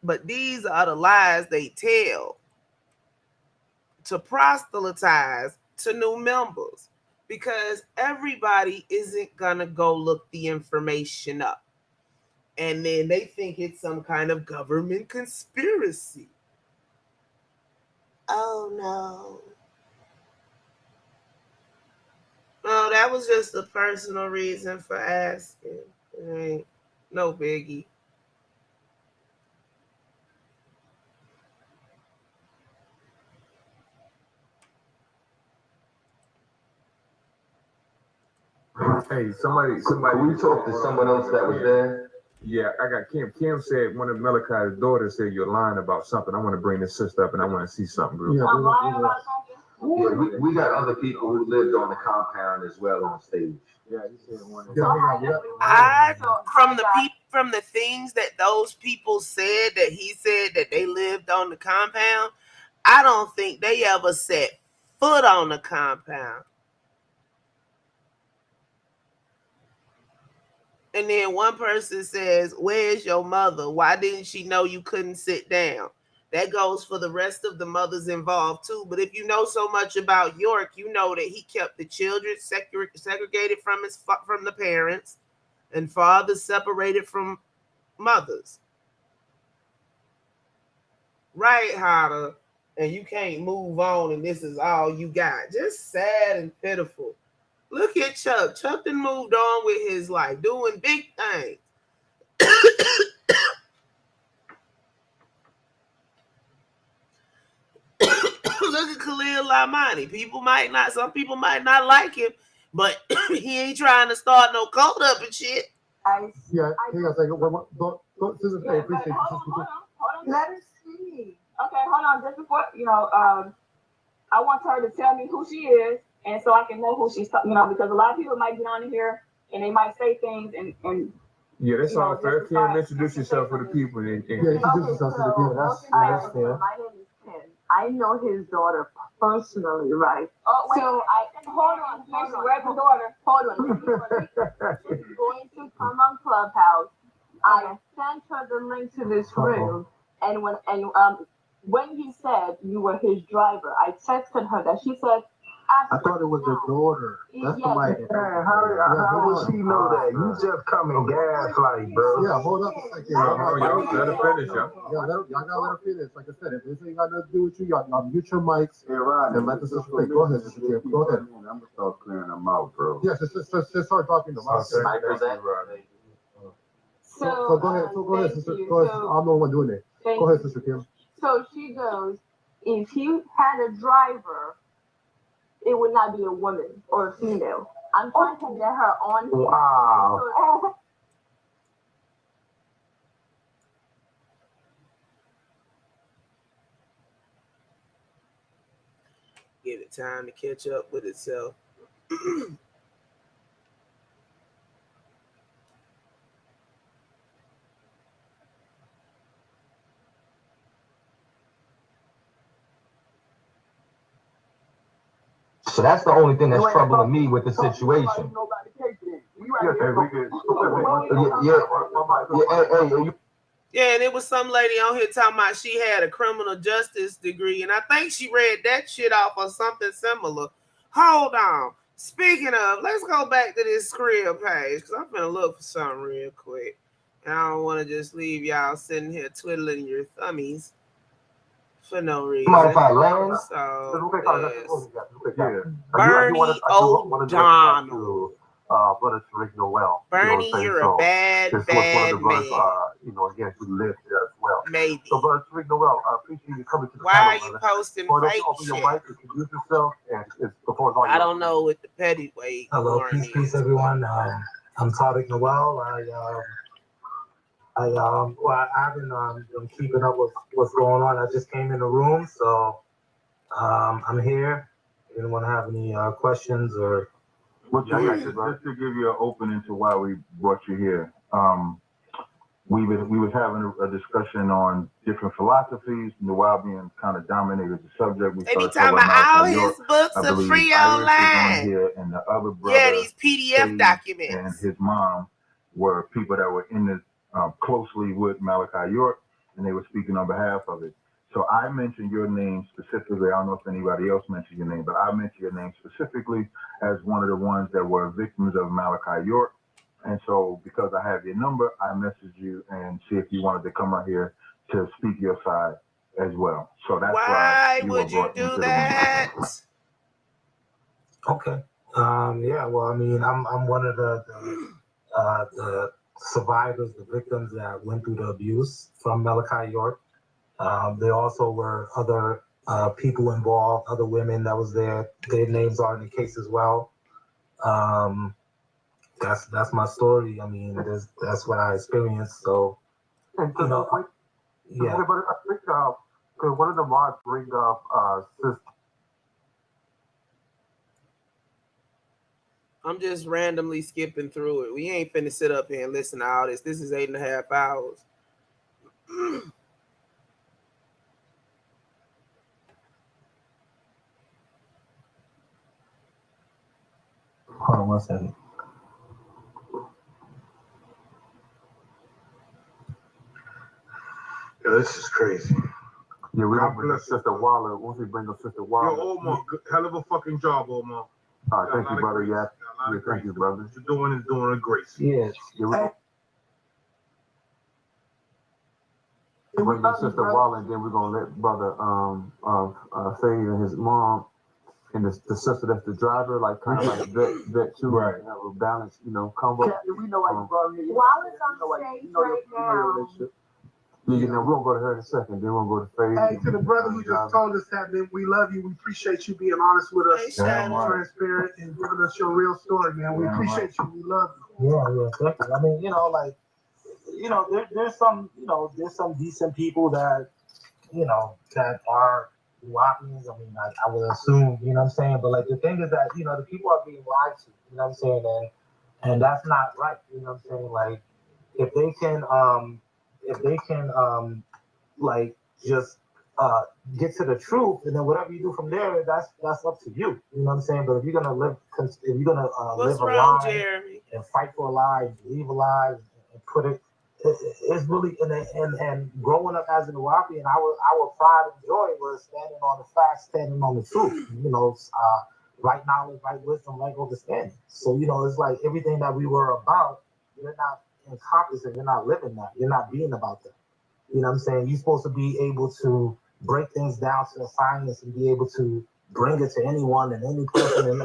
[SPEAKER 4] But these are the lies they tell to proselytize to new members, because everybody isn't gonna go look the information up, and then they think it's some kind of government conspiracy. Oh no. No, that was just a personal reason for asking. It ain't no biggie.
[SPEAKER 8] Hey, somebody, we talked to someone else that was there. Yeah, I got Kim. Kim said one of Malachi's daughters said you're lying about something. I want to bring this sister up and I want to see something real quick.
[SPEAKER 6] I'm lying about something?
[SPEAKER 10] Yeah, we got other people who lived on the compound as well on stage.
[SPEAKER 12] Yeah, he said one.
[SPEAKER 4] From the things that those people said, that he said that they lived on the compound, I don't think they ever set foot on the compound. And then one person says, "Where's your mother? Why didn't she know you couldn't sit down?" That goes for the rest of the mothers involved too. But if you know so much about York, you know that he kept the children segregated from the parents, and fathers separated from mothers. Right, Hada? And you can't move on, and this is all you got. Just sad and pitiful. Look at Chuck. Chuck done moved on with his life, doing big things. Look at Khalil Lamani. Some people might not like him, but he ain't trying to start no cult up and shit.
[SPEAKER 11] Yeah, hang on a second. Susan, I appreciate you.
[SPEAKER 6] Hold on. Let us see. Okay, hold on. Just before, I want her to tell me who she is, and so I can know who she's, because a lot of people might get on here and they might say things and
[SPEAKER 8] yeah, that's all fair. Kim, introduce yourself for the people.
[SPEAKER 11] Yeah, introduce yourself to the people. That's fair.
[SPEAKER 13] My name is Ken. I know his daughter personally, right?
[SPEAKER 6] Oh, wait. So hold on. Where's the daughter? Hold on.
[SPEAKER 13] She's going to come on Clubhouse. I sent her the link to this room, and when he said you were his driver, I texted her that. She said,
[SPEAKER 11] I thought it was the daughter. That's the mic.
[SPEAKER 12] How would she know that? You just come and gaslight, bro.
[SPEAKER 11] Yeah, hold up a second.
[SPEAKER 8] Y'all let her finish, y'all.
[SPEAKER 11] Y'all gotta let her finish. Like I said, if this ain't got nothing to do with you, y'all mute your mics and let the sister speak. Go ahead, sister Kim. Go ahead.
[SPEAKER 12] I'm gonna start clearing them out, bro.
[SPEAKER 11] Yes, just start talking to us.
[SPEAKER 6] So
[SPEAKER 11] go ahead, sister. Go ahead. I'm the one doing it. Go ahead, sister Kim.
[SPEAKER 13] So she goes, if he had a driver, it would not be a woman or a female. I'm trying to get her on here.
[SPEAKER 12] Wow.
[SPEAKER 4] Give it time to catch up with itself.
[SPEAKER 10] So that's the only thing that's troubling me with the situation.
[SPEAKER 4] Yeah, and it was some lady on here talking about she had a criminal justice degree, and I think she read that shit off or something similar. Hold on. Speaking of, let's go back to this Skrill page, because I'm gonna look for something real quick. And I don't want to just leave y'all sitting here twiddling your thummies for no reason. So, Bernie O'Donnell.
[SPEAKER 11] Brother Teresa well.
[SPEAKER 4] Bernie, you're a bad man.
[SPEAKER 11] Again, we lived there as well.
[SPEAKER 8] Noel.
[SPEAKER 4] Maybe.
[SPEAKER 8] So, Brother Tariq Noel, I appreciate you coming to the
[SPEAKER 4] Why
[SPEAKER 8] panel,
[SPEAKER 4] are you
[SPEAKER 8] brother.
[SPEAKER 4] posting
[SPEAKER 8] Boy, don't
[SPEAKER 4] fake
[SPEAKER 8] you open
[SPEAKER 4] shit?
[SPEAKER 8] your mic, introduce yourself, and it's before it's all
[SPEAKER 4] I
[SPEAKER 8] yours.
[SPEAKER 4] don't know what the petty weight.
[SPEAKER 5] Hello, peace, everyone. I'm Tariq Noel. Well, I haven't been keeping up with what's going on. I just came in the room, so I'm here. Anyone have any questions or?
[SPEAKER 8] Well, just to give you an opening to why we brought you here. We was having a discussion on different philosophies. Noel being kind of dominated the subject. We
[SPEAKER 4] They be
[SPEAKER 8] started
[SPEAKER 4] talking about all
[SPEAKER 8] Malachi
[SPEAKER 4] his
[SPEAKER 8] York.
[SPEAKER 4] books
[SPEAKER 8] I
[SPEAKER 4] are
[SPEAKER 8] believe
[SPEAKER 4] free
[SPEAKER 8] Iris was on
[SPEAKER 4] online.
[SPEAKER 8] here, and the other brother,
[SPEAKER 4] Yeah, these PDF
[SPEAKER 8] Sage,
[SPEAKER 4] documents.
[SPEAKER 8] and his mom were people that were in this closely with Malachi York, and they were speaking on behalf of it. So I mentioned your name specifically. I don't know if anybody else mentioned your name, but I mentioned your name specifically as one of the ones that were victims of Malachi York. And so because I have your number, I messaged you and see if you wanted to come out here to speak your side as well. So that's why you were brought into the room.
[SPEAKER 5] Okay. Yeah. Well, I mean, I'm one of the survivors, the victims that went through the abuse from Malachi York. There also were other people involved, other women that was there. Their names are in the case as well. That's my story. I mean, that's what I experienced. So, you know, yeah.
[SPEAKER 11] But I think one of the mods bring up sister.
[SPEAKER 4] I'm just randomly skipping through it. We ain't finna sit up here and listen to all this. This is 8.5 hours.
[SPEAKER 5] Hold on 1 second.
[SPEAKER 2] Yeah, this is crazy.
[SPEAKER 8] Yeah, we're gonna bring up Sister Waller. Once we bring up Sister Waller.
[SPEAKER 2] Yo, Omar, hell of a fucking job, Omar.
[SPEAKER 8] All right, thank you, brother. Yeah, thank you, brother.
[SPEAKER 2] What you're doing is doing a grace.
[SPEAKER 5] Yes.
[SPEAKER 8] We're bring up Sister Waller, and then we're gonna let brother Fade and his mom and the sister that's the driver, like kind of like vet too, right? Have a balance, combo.
[SPEAKER 12] We know why you brought him here.
[SPEAKER 13] Wallace on stage right now.
[SPEAKER 8] Yeah, we're gonna go to her in a second. Then we'll go to Fade.
[SPEAKER 14] Hey, to the brother who just told us that, man, we love you. We appreciate you being honest with us, transparent, and giving us your real story, man. We appreciate you. We love you.
[SPEAKER 5] Yeah, definitely. I mean, there's some decent people that, that are Wapians. I mean, I would assume, you know what I'm saying? But like the thing is that, the people are being lied to, you know what I'm saying? And that's not right, you know what I'm saying? Like if they can like just get to the truth, and then whatever you do from there, that's up to you. You know what I'm saying? But if you're gonna live live a lie and fight for a lie, believe a lie, and put it, it's really and growing up as an Iraqian, our pride and joy was standing on the facts, standing on the truth. Right knowledge, right wisdom, right understanding. So it's like everything that we were about, you're not encompassing, you're not living that, you're not being about that. You know what I'm saying? You're supposed to be able to break things down to the science and be able to bring it to anyone and any person, and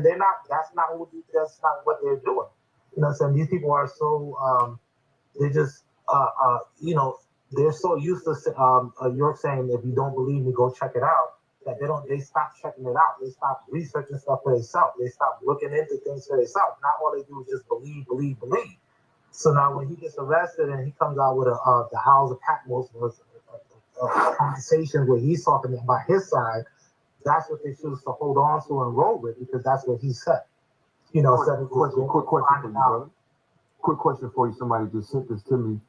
[SPEAKER 5] they're not. That's not what they're doing. You know what I'm saying? These people are so they just they're so used to York saying, if you don't believe me, go check it out. That they stop checking it out. They stop researching stuff for themselves. They stop looking into things for themselves. Not all they do is just believe. So now when he gets arrested and he comes out with the Howls of Patmos was a conversation where he's talking about his side, that's what they choose to hold on to and roll with, because that's what he said. Quick question for you, brother.
[SPEAKER 8] Quick question for you. Somebody just sent this to me.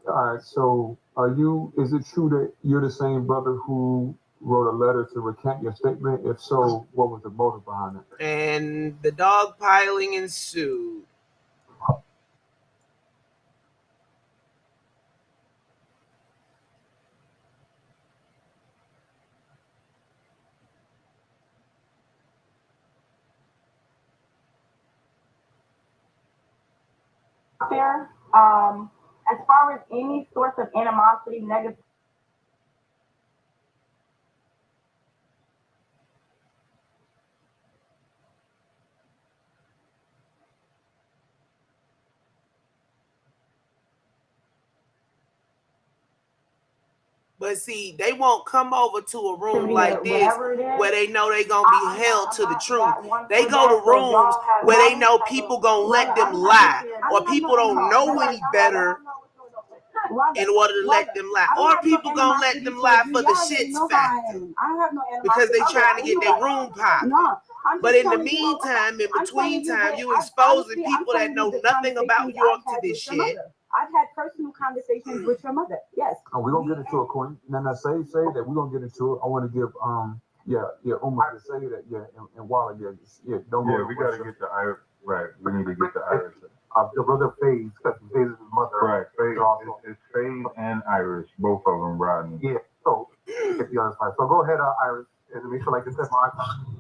[SPEAKER 8] All right, so is it true that you're the same brother who wrote a letter to recant your statement? If so, what was the motive behind it?
[SPEAKER 4] And the dog piling ensued.
[SPEAKER 6] There, as far as any source of animosity, negative.
[SPEAKER 4] But see, they won't come over to a room like this where they know they gonna be held to the truth. They go to rooms where they know people gonna let them lie, or people don't know any better in order to let them lie, or people gonna let them lie for the shit's factor because they trying to get their room popped. But in the meantime, in between time, you exposing people that know nothing about York to this shit.
[SPEAKER 6] I've had personal conversations with your mother. Yes.
[SPEAKER 8] Oh, we're gonna get into it, Queen. No, say that we're gonna get into it. I want to give Umar to say that, and Wally, don't go.
[SPEAKER 15] We gotta get the Irish right. We need to get the Irish.
[SPEAKER 11] The brother Faze, because Faze is his mother.
[SPEAKER 15] Right, Faze also. It's Faze and Irish, both of them riding.
[SPEAKER 11] Yeah. So get the other side. So go ahead, Iris, and make sure, like I said, Mark,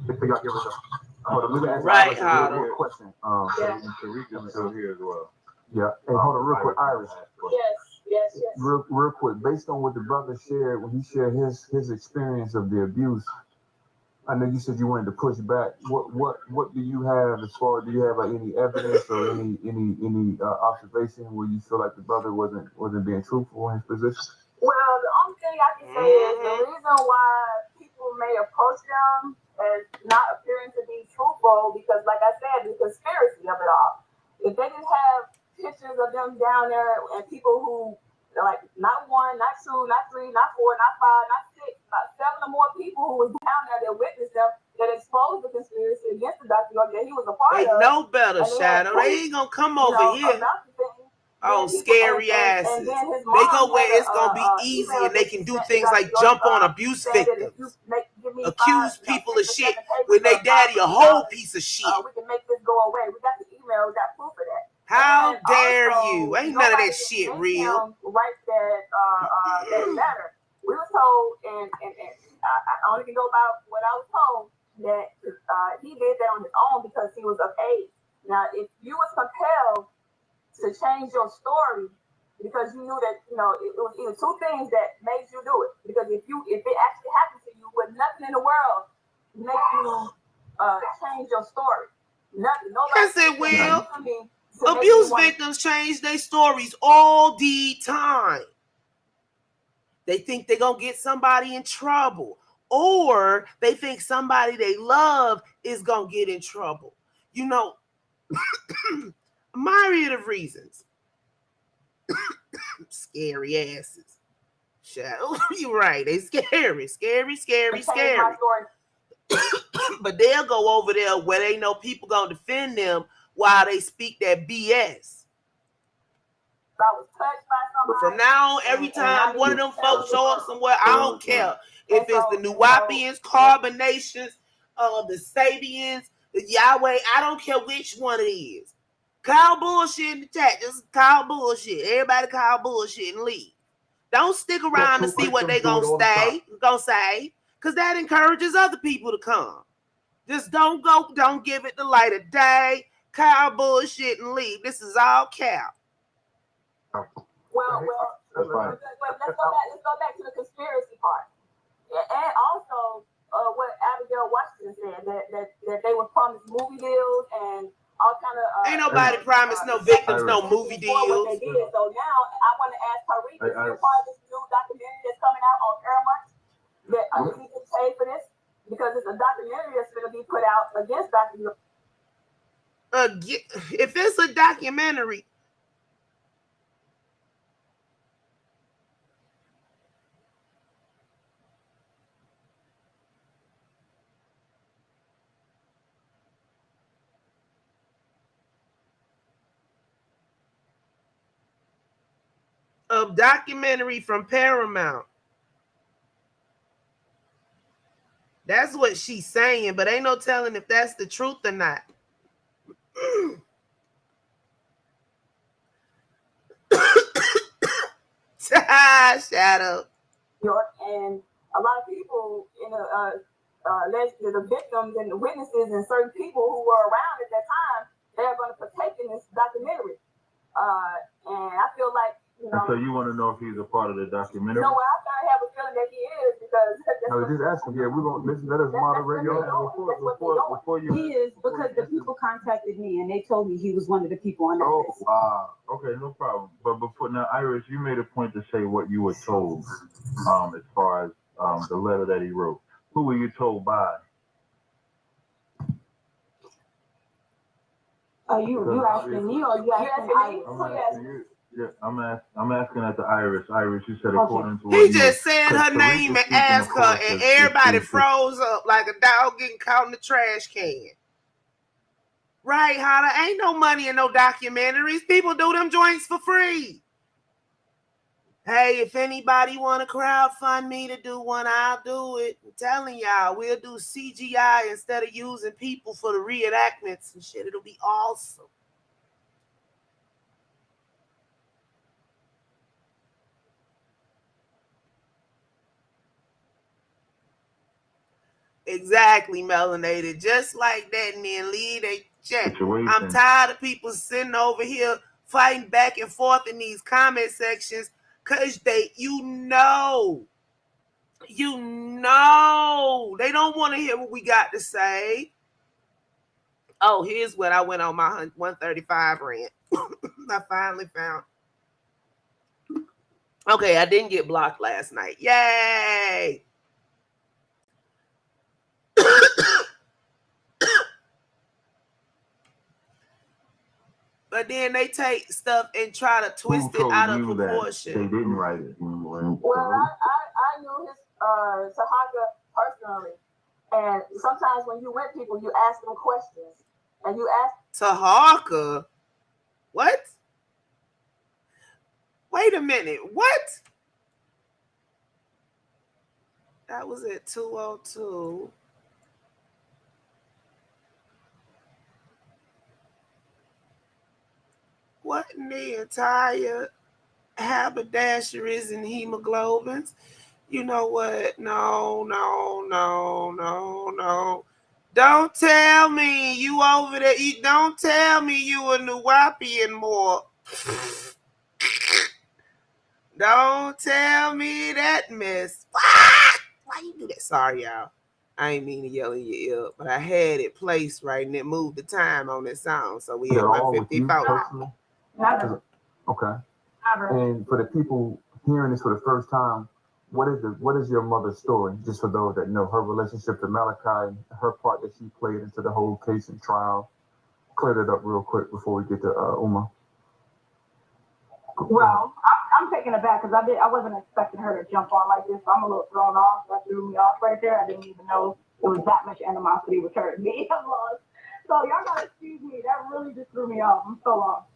[SPEAKER 11] make sure y'all give us a
[SPEAKER 4] right.
[SPEAKER 8] Real question.
[SPEAKER 15] And Tariq's still here as well.
[SPEAKER 8] Yeah, and hold on real quick, Iris.
[SPEAKER 13] Yes.
[SPEAKER 8] Real quick, based on what the brother shared when he shared his experience of the abuse, I know you said you wanted to push back. What do you have as far? Do you have any evidence or any observation where you feel like the brother wasn't being truthful in his position?
[SPEAKER 13] Well, the only thing I can say is the reason why people may approach them as not appearing to be truthful because, like I said, the conspiracy of it all. If they didn't have pictures of them down there and people who, like, not one, not two, not three, not four, not five, not six, about 7 or more people who was down there that witnessed them, that exposed the conspiracy against the Dr. York that he was a part
[SPEAKER 4] of. They know better, Shadow. They ain't gonna come over here. Oh, scary asses. They go where it's gonna be easy and they can do things like jump on abuse victims, accuse people of shit when they daddy a whole piece of shit.
[SPEAKER 13] We can make this go away. We got the email, we got proof of that.
[SPEAKER 4] How dare you? Ain't none of that shit real.
[SPEAKER 13] Write that letter. We were told, and I only can go about what I was told, that he did that on his own because he was of age. Now, if you was compelled to change your story because you knew that, it was either two things that made you do it. Because if it actually happened to you, with nothing in the world make you change your story. Nothing.
[SPEAKER 4] Yes, it will. Abuse victims change their stories all the time. They think they're going to get somebody in trouble, or they think somebody they love is going to get in trouble. A myriad of reasons. Scary asses. Shadow, you're right. They scary. But they'll go over there where they know people going to defend them while they speak that BS.
[SPEAKER 13] I was touched by somebody.
[SPEAKER 4] From now on, every time one of them folks show up somewhere, I don't care if it's the Nuwapians, Carbonations, the Sabians, the Yahweh. I don't care which one it is. Call bullshit in the chat. Just call bullshit. Everybody call bullshit and leave. Don't stick around to see what they gonna say, because that encourages other people to come. Just don't give it the light of day. Call bullshit and leave. This is all cap.
[SPEAKER 13] Well, let's go back to the conspiracy part, and also what Abigail Washington said that they were promised movie deals and all kind of.
[SPEAKER 4] Ain't nobody promised no victims no movie deals.
[SPEAKER 13] What they did. So now I want to ask Tariq, is he a part of this new documentary that's coming out on Paramount? That he can pay for this because it's a documentary that's going to be put out against Dr. York.
[SPEAKER 4] If it's a documentary. A documentary from Paramount. That's what she's saying, but ain't no telling if that's the truth or not. Shadow.
[SPEAKER 13] And a lot of people in the victims and the witnesses and certain people who were around at that time, they're going to partake in this documentary. And I feel like,
[SPEAKER 15] So you want to know if he's a part of the documentary?
[SPEAKER 13] I kind of have a feeling that he is because
[SPEAKER 8] no, just asking. Yeah, we're gonna listen. Let us moderate before you.
[SPEAKER 16] He is because the people contacted me and they told me he was one of the people on that list.
[SPEAKER 8] Wow.
[SPEAKER 15] Okay, no problem. But before now, Iris, you made a point to say what you were told, as far as the letter that he wrote. Who were you told by?
[SPEAKER 16] Are you asking me or you asking Iris?
[SPEAKER 15] I'm asking at the Iris. Iris, you said according to what
[SPEAKER 4] he just said her name and asked her, and everybody froze up like a dog getting caught in the trash can. Right, Holla? Ain't no money in no documentaries. People do them joints for free. Hey, if anybody want to crowdfund me to do one, I'll do it. I'm telling y'all, we'll do CGI instead of using people for the reenactments and shit. It'll be awesome. Exactly, melanated. Just like that, and then lead a check. I'm tired of people sitting over here fighting back and forth in these comment sections because you know, they don't want to hear what we got to say. Oh, here's what I went on my 135 rant. I finally found. Okay, I didn't get blocked last night. Yay! But then they take stuff and try to twist it out of proportion.
[SPEAKER 15] They didn't write it.
[SPEAKER 13] Well, I knew his Sahaka personally, and sometimes when you with people, you ask them questions, and you ask
[SPEAKER 4] Sahaka. What? Wait a minute. What? That was at 2:02. What in the entire haberdasheries and hemoglobins? You know what? No. Don't tell me you over there. Don't tell me you a Nuwapian more. Don't tell me that, miss. Why you do that? Sorry, y'all. I ain't mean to yell in your ear, but I had it placed right and it moved the time on this sound. So we at 154.
[SPEAKER 13] Never.
[SPEAKER 8] Okay.
[SPEAKER 13] Never.
[SPEAKER 8] And for the people hearing this for the first time, what is your mother's story? Just for those that know her relationship to Malachi, her part that she played into the whole case and trial. Clear it up real quick before we get to Uma.
[SPEAKER 13] Well, I'm taking it back because I wasn't expecting her to jump on like this. So I'm a little thrown off. That threw me off right there. I didn't even know there was that much animosity with her and me. I'm lost. So y'all gotta excuse me. That really just threw me off. I'm so lost.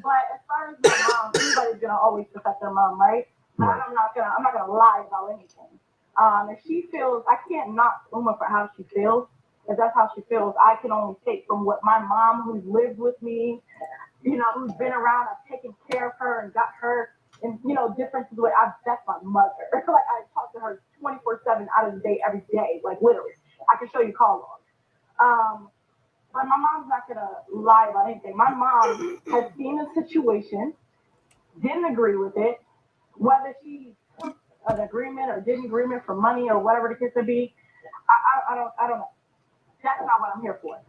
[SPEAKER 13] But as far as my mom, everybody's gonna always protect their mom, right? Right. I'm not gonna lie about anything. If she feels, I can't knock Uma for how she feels. If that's how she feels, I can only take from what my mom, who's lived with me, who's been around, I've taken care of her and got her in, different ways. That's my mother. Like, I talk to her 24/7 out of the day, every day, like literally. I can show you call logs. But my mom's not gonna lie about anything. My mom has seen a situation, didn't agree with it, whether she took an agreement or didn't agreement for money or whatever the case may be. I don't know. That's not what I'm here for.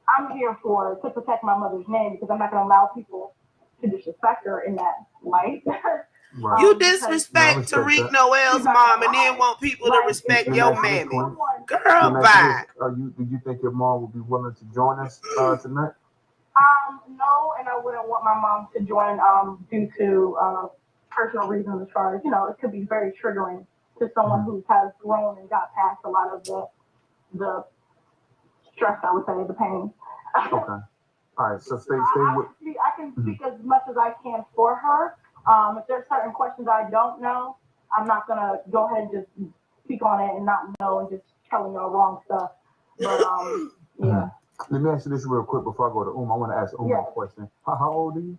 [SPEAKER 13] I'm here to protect my mother's name because I'm not going to allow people to disrespect her in that light.
[SPEAKER 8] Right.
[SPEAKER 4] You disrespect Tariq Noel's mom and then want people to respect your mammy. Girl, bye.
[SPEAKER 8] Do you think your mom would be willing to join us tonight?
[SPEAKER 13] No, and I wouldn't want my mom to join due to personal reasons as far as, it could be very triggering to someone who has grown and got past a lot of the stress, I would say, the pain.
[SPEAKER 8] Okay. All right, so stay with.
[SPEAKER 13] I can speak as much as I can for her. If there's certain questions I don't know, I'm not going to go ahead and just speak on it and not know and just telling you wrong stuff. But, yeah.
[SPEAKER 8] Let me ask you this real quick before I go to I want to ask a question. How old are you?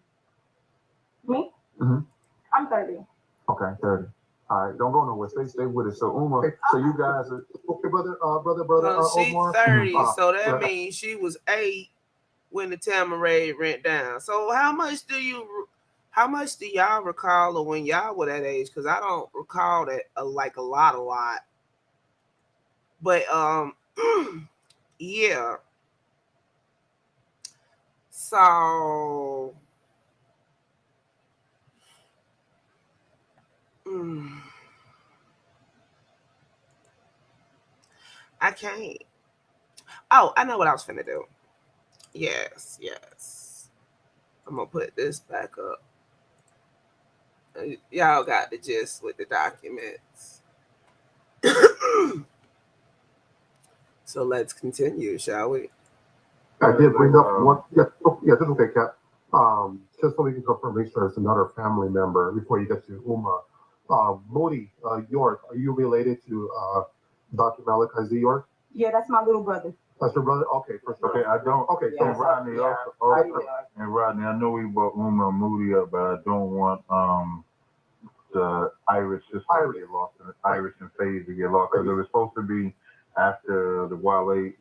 [SPEAKER 13] Me?
[SPEAKER 8] Mm-hmm.
[SPEAKER 13] I'm 30.
[SPEAKER 8] Okay, 30. All right, don't go nowhere. Stay with us. So so you guys are
[SPEAKER 14] okay, brother.
[SPEAKER 4] She's
[SPEAKER 14] Omar.
[SPEAKER 4] 30, so that means she was 8 when the Tamaray went down. So how much How much do y'all recall of when y'all were that age? Because I don't recall that like a lot. But yeah. So I can't. Oh, I know what I was finna do. Yes. I'm gonna put this back up. Y'all got the gist with the documents. So let's continue, shall we?
[SPEAKER 11] I did bring up one. Yeah, this is okay, Cap. Just so we can confirm, make sure it's another family member before you get to Uma. Modi York, are you related to Dr. Malachi Z. York?
[SPEAKER 16] Yeah, that's my little brother.
[SPEAKER 11] That's your brother? Okay, for sure.
[SPEAKER 15] Okay, I don't.
[SPEAKER 11] Okay,
[SPEAKER 15] And Rodney and Rodney, I know we brought Uma and Moody up, but I don't want the Irish sister to get lost, and Irish and Faye to get lost, because it was supposed to be after the Walla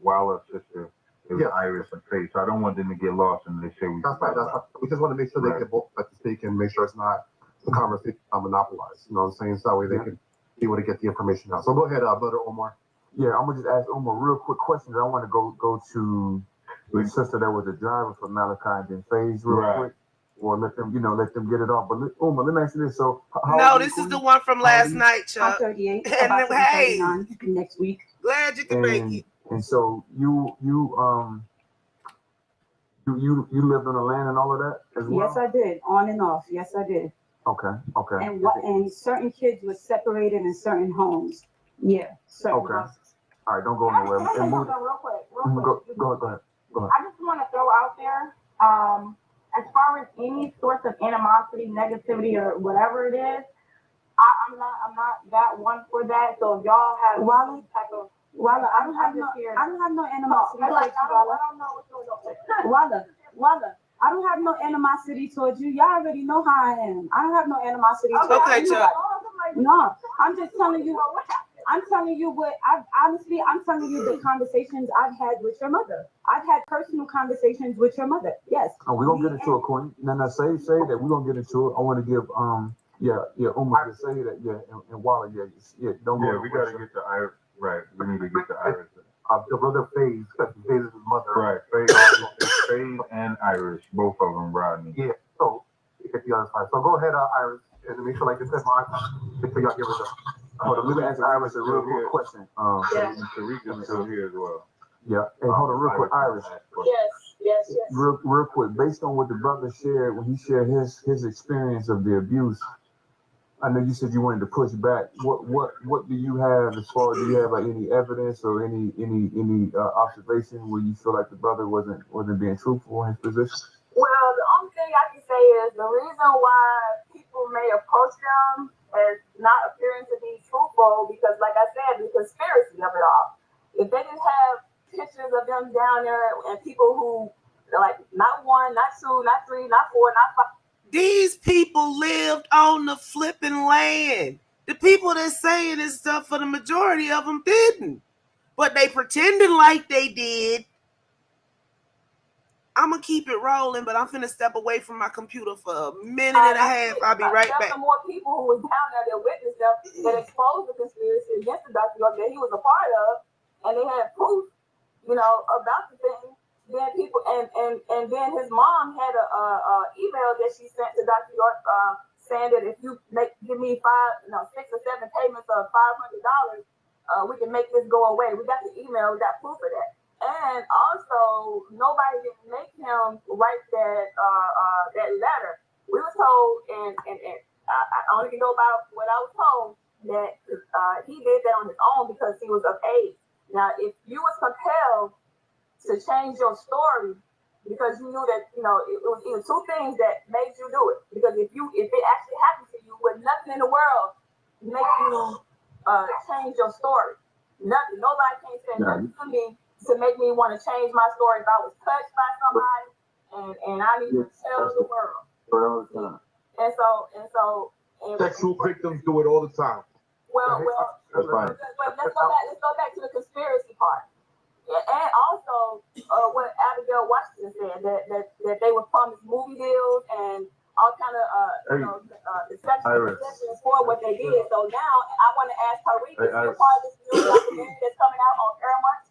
[SPEAKER 15] sister. It was Irish and Faye, so I don't want them to get lost and they say we.
[SPEAKER 11] That's fine. We just want to make sure they get both at the speak and make sure it's not the conversation monopolized. You know what I'm saying? So that way they can be able to get the information out. So go ahead, Brother Omar.
[SPEAKER 8] Yeah, I'm gonna just ask Omar a real quick question. I want to go to the sister that was the driver for Malachi and then Faze real quick. Or let them get it off. But Omar, let me ask you this. So
[SPEAKER 4] no, this is the one from last night, Chuck.
[SPEAKER 16] I'm 38. About to be 39 next week.
[SPEAKER 4] Glad you can make it.
[SPEAKER 8] And so you lived on the land and all of that as well?
[SPEAKER 16] Yes, I did. On and off. Yes, I did.
[SPEAKER 8] Okay.
[SPEAKER 16] And certain kids were separated in certain homes. Yeah. Certain houses.
[SPEAKER 8] All right, don't go nowhere.
[SPEAKER 13] Real quick.
[SPEAKER 8] Go ahead.
[SPEAKER 13] I just want to throw out there, as far as any source of animosity, negativity, or whatever it is, I'm not that one for that. So if y'all have any type of
[SPEAKER 16] Walla, I don't have no animosity towards you, Walla.
[SPEAKER 13] I don't know what's going on.
[SPEAKER 16] Walla, I don't have no animosity towards you. Y'all already know how I am. I don't have no animosity towards you.
[SPEAKER 4] Okay, Chuck.
[SPEAKER 16] No, I'm just telling you. I'm telling you I'm telling you the conversations I've had with your mother. I've had personal conversations with your mother. Yes.
[SPEAKER 8] Oh, we're gonna get into it, Queen. No, say that we're gonna get into it. I want to give Omar to say that, and Walla, don't go.
[SPEAKER 15] Yeah, we gotta get the Irish. Right, we need to get the Irish.
[SPEAKER 11] The brother Faze, because Faze is his mother.
[SPEAKER 15] Right, Faze and Irish, both of them, Rodney.
[SPEAKER 11] Yeah, so you get the other side. So go ahead, Iris, and make sure, like I said, make sure y'all give us
[SPEAKER 8] hold on, let me ask Iris a real quick question.
[SPEAKER 15] And Tariq is still here as well.
[SPEAKER 8] Yeah, and hold on real quick, Iris.
[SPEAKER 13] Yes.
[SPEAKER 8] Real quick, based on what the brother shared when he shared his experience of the abuse, I know you said you wanted to push back. What do you have as far as, do you have like any evidence or any observation where you feel like the brother wasn't being truthful in his position?
[SPEAKER 13] Well, the only thing I can say is the reason why people may approach them as not appearing to be truthful, because like I said, the conspiracy of it all. If they didn't have pictures of them down there and people who, like, not 1, not 2, not 3, not 4, not 5.
[SPEAKER 4] These people lived on the flipping land. The people that saying this stuff, for the majority of them didn't. But they pretending like they did. I'm going to keep it rolling, but I'm finna step away from my computer for a minute and a half. I'll be right back.
[SPEAKER 13] Some more people who was down there that witnessed them, that exposed the conspiracy against the Dr. York that he was a part of, and they had proof, about the thing. Then people and then his mom had a email that she sent to Dr. York saying that if you give me 6 or 7 payments of $500, we can make this go away. We got the email, we got proof of that. And also, nobody didn't make him write that letter. We were told, and I only can go about what I was told, that he did that on his own because he was of age. Now, if you was compelled to change your story because you knew that, it was either 2 things that made you do it. Because if it actually happened to you, with nothing in the world make you change your story. Nothing. Nobody can say nothing to me to make me want to change my story if I was touched by somebody and I need to tell the world. And so
[SPEAKER 7] sexual victims do it all the time.
[SPEAKER 13] Well, let's go back to the conspiracy part. And also, what Abigail Washington said, that they were promised movie deals and all kind of deceptions for what they did. So now I want to ask Tariq, is he a part of this new documentary that's coming out on Paramount?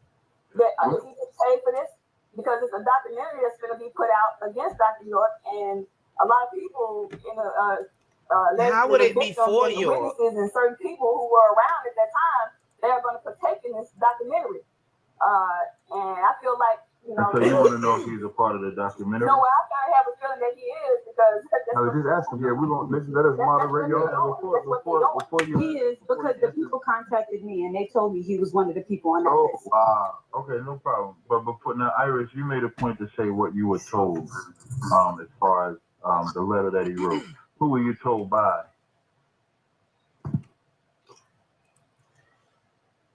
[SPEAKER 13] That is he getting paid for this? Because it's a documentary that's going to be put out against Dr. York, and a lot of people in the
[SPEAKER 4] how would it be for you?
[SPEAKER 13] Witnesses and certain people who were around at that time, they are going to partake in this documentary. And I feel like,
[SPEAKER 15] so you want to know if he's a part of the documentary?
[SPEAKER 13] No, I kind of have a feeling that he is because.
[SPEAKER 8] No, just ask him. Yeah, we're gonna let us moderate y'all before you.
[SPEAKER 16] He is because the people contacted me and they told me he was one of the people on that list.
[SPEAKER 15] Wow. Okay, no problem. But now, Iris, you made a point to say what you were told, as far as the letter that he wrote. Who were you told by?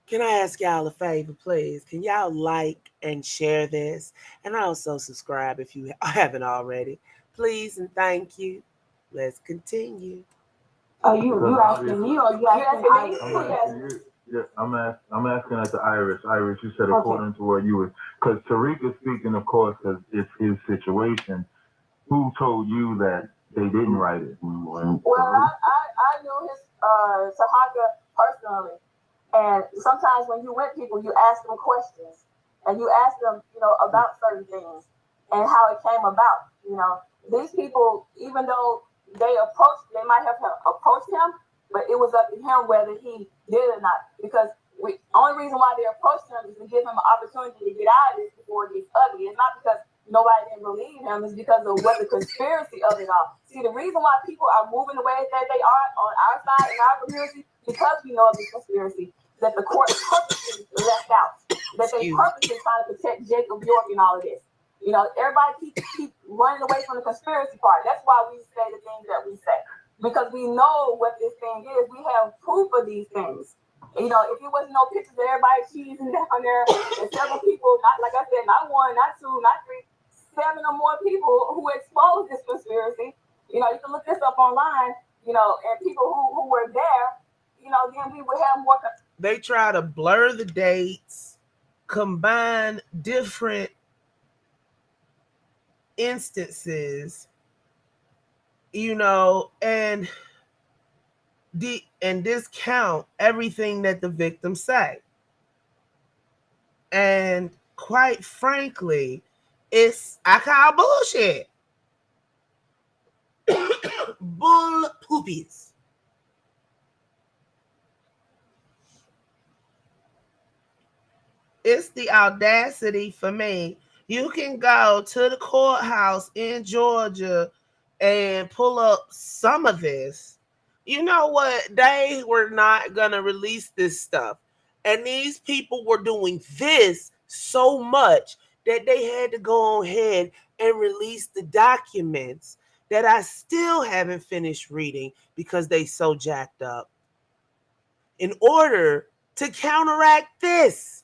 [SPEAKER 4] Can I ask y'all a favor, please? Can y'all like and share this? And also subscribe if you haven't already. Please and thank you. Let's continue.
[SPEAKER 16] Are you asking me or you asking
[SPEAKER 15] Iris? Yeah, I'm asking at the Iris. Iris, you said according to what you were, because Tariq is speaking, of course, because it's his situation. Who told you that they didn't write it?
[SPEAKER 13] Well, I knew his Sahaka personally. And sometimes when you with people, you ask them questions and you ask them, about certain things and how it came about. These people, even though they might have approached him, but it was up to him whether he did or not. Because only reason why they approached him is to give him an opportunity to get out of this before it gets ugly. It's not because nobody didn't believe him, it's because of what the conspiracy of it all. See, the reason why people are moving the way that they are on our side in our community, because we know of this conspiracy that the court purposely left out, that they purposely trying to protect Jacob York and all of this. Everybody keep running away from the conspiracy part. That's why we say the things that we say, because we know what this thing is. We have proof of these things. If it wasn't no pictures of everybody cheesing down there, and several people, not like I said, not one, not two, not three, 7 or more people who exposed this conspiracy. You can look this up online. And people who were there. Then we would have more.
[SPEAKER 4] They try to blur the dates, combine different instances, and discount everything that the victims say. And quite frankly, I call bullshit. Bull poopies. It's the audacity for me. You can go to the courthouse in Georgia and pull up some of this. You know what? They were not going to release this stuff. And these people were doing this so much that they had to go ahead and release the documents that I still haven't finished reading because they so jacked up. In order to counteract this.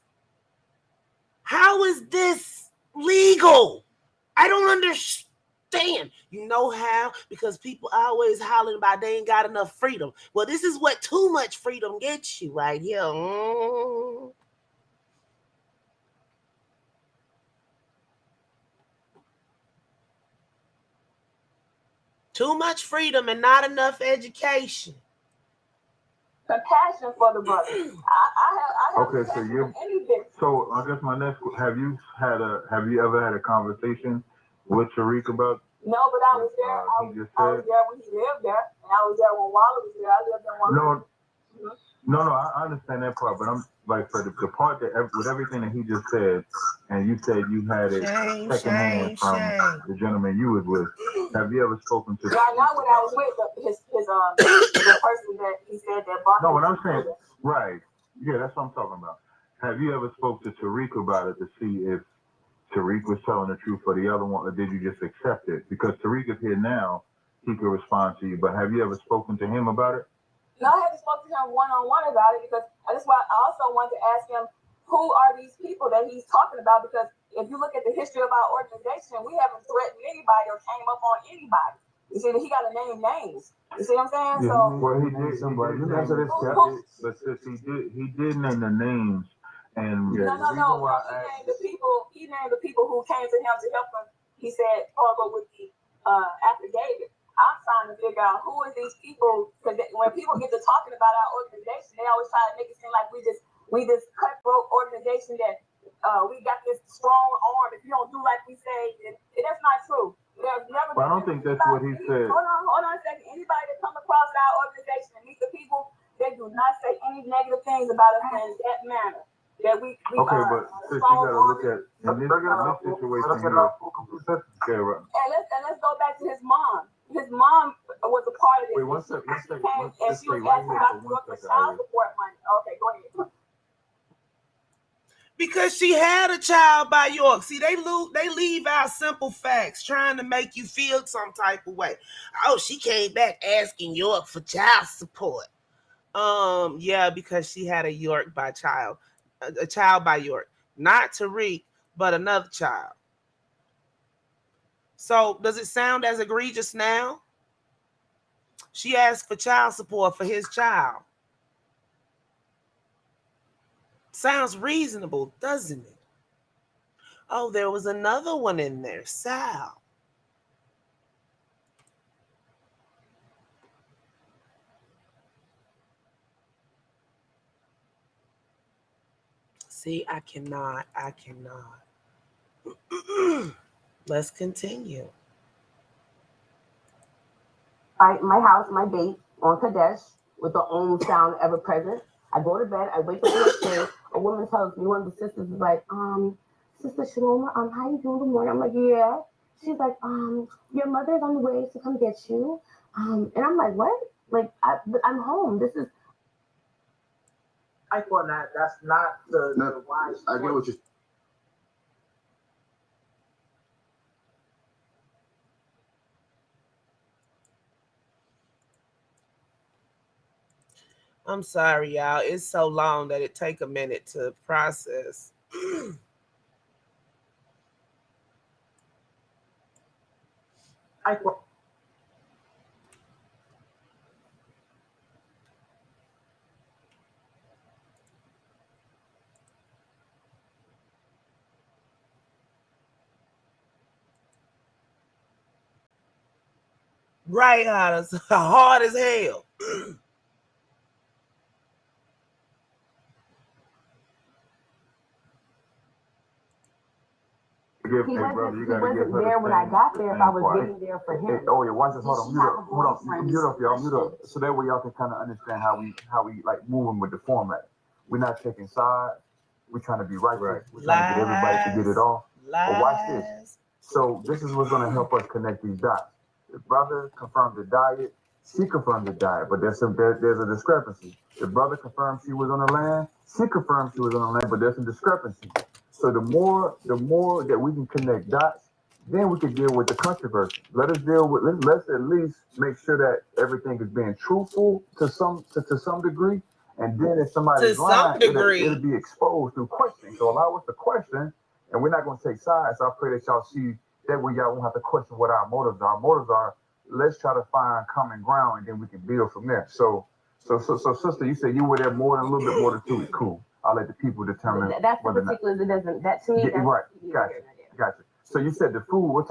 [SPEAKER 4] How is this legal? I don't understand. You know how? Because people always hollering about they ain't got enough freedom. Well, this is what too much freedom gets you right here. Too much freedom and not enough education.
[SPEAKER 13] Compassion for the brother. I have
[SPEAKER 15] okay, so I guess my next, have you ever had a conversation with Tariq about?
[SPEAKER 13] No, but I was there. I was there when he lived there, and I was there when Waller was there. I lived in one.
[SPEAKER 15] No, I understand that part, but I'm like for the part that with everything that he just said, and you said you had it secondhand from the gentleman you was with. Have you ever spoken to?
[SPEAKER 13] Yeah, not when I was with the person that he said that brought.
[SPEAKER 15] No, what I'm saying, right? Yeah, that's what I'm talking about. Have you ever spoke to Tariq about it to see if Tariq was telling the truth for the other one, or did you just accept it? Because Tariq is here now, he could respond to you. But have you ever spoken to him about it?
[SPEAKER 13] No, I haven't spoken to him one-on-one about it because that's why I also wanted to ask him, who are these people that he's talking about? Because if you look at the history of our organization, we haven't threatened anybody or came up on anybody. You see, he got to name names. You see what I'm saying?
[SPEAKER 15] Yeah, well, he did somebody. But since he did name the names, and
[SPEAKER 13] no. He named the people who came to him to help him. He said, with the affidavit. I trying to figure out who are these people. Because when people get to talking about our organization, they always try to make it seem like we this cutthroat organization that we got this strong arm. If you don't do like we say, that's not true. There's never.
[SPEAKER 15] But I don't think that's what he said.
[SPEAKER 13] Hold on a second. Anybody that come across our organization and meet the people, they do not say any negative things about us in that manner. That we
[SPEAKER 15] okay, but since you gotta look at in this situation here. Okay, right.
[SPEAKER 13] And let's go back to his mom. His mom was a part of this.
[SPEAKER 15] Wait, one second.
[SPEAKER 13] And she was asking about for child support money. Okay, go ahead.
[SPEAKER 4] Because she had a child by York. See, they leave out simple facts, trying to make you feel some type of way. Oh, she came back asking York for child support. Yeah, because she had a child by York, not Tariq, but another child. So does it sound as egregious now? She asked for child support for his child. Sounds reasonable, doesn't it? Oh, there was another one in there, Sal. See, I cannot. Let's continue.
[SPEAKER 6] My house, my date on Kadesh with the only sound ever present. I go to bed, I wake up the next day, a woman tells me, one of the sisters is like, Sister Shaloma, how you doing? Good morning. I'm like, yeah. She's like, your mother's on the way to come get you. And I'm like, what? Like, I'm home. This is.
[SPEAKER 5] I thought that's not the wise.
[SPEAKER 12] I get what you're.
[SPEAKER 4] I'm sorry, y'all. It's so long that it take a minute to process. Right, hard as hell.
[SPEAKER 6] He wasn't there when I got there. If I was getting there for him.
[SPEAKER 8] Oh yeah, watch this. Hold on, mute up, y'all. So that way y'all can kind of understand how we like moving with the format. We're not taking sides. We're trying to be right. We're trying to get everybody to get it off. But watch this. So this is what's going to help us connect these dots. The brother confirmed the diet. She confirmed the diet, but there's a discrepancy. The brother confirmed she was on the land. She confirmed she was on the land, but there's some discrepancy. So the more that we can connect dots, then we can deal with the controversy. Let's at least make sure that everything is being truthful to some degree. And then if somebody's lying, it'll be exposed through questioning. So allow us to question, and we're not going to take sides. So I pray that y'all see that way y'all won't have to question what our motives are. Our motives are, let's try to find common ground, and then we can build from there. So sister, you said you were there more than a little bit more than 2 weeks. Cool. I'll let the people determine.
[SPEAKER 6] That's the particulars. It doesn't. That to me.
[SPEAKER 8] Yeah, right. Gotcha. So you said the food.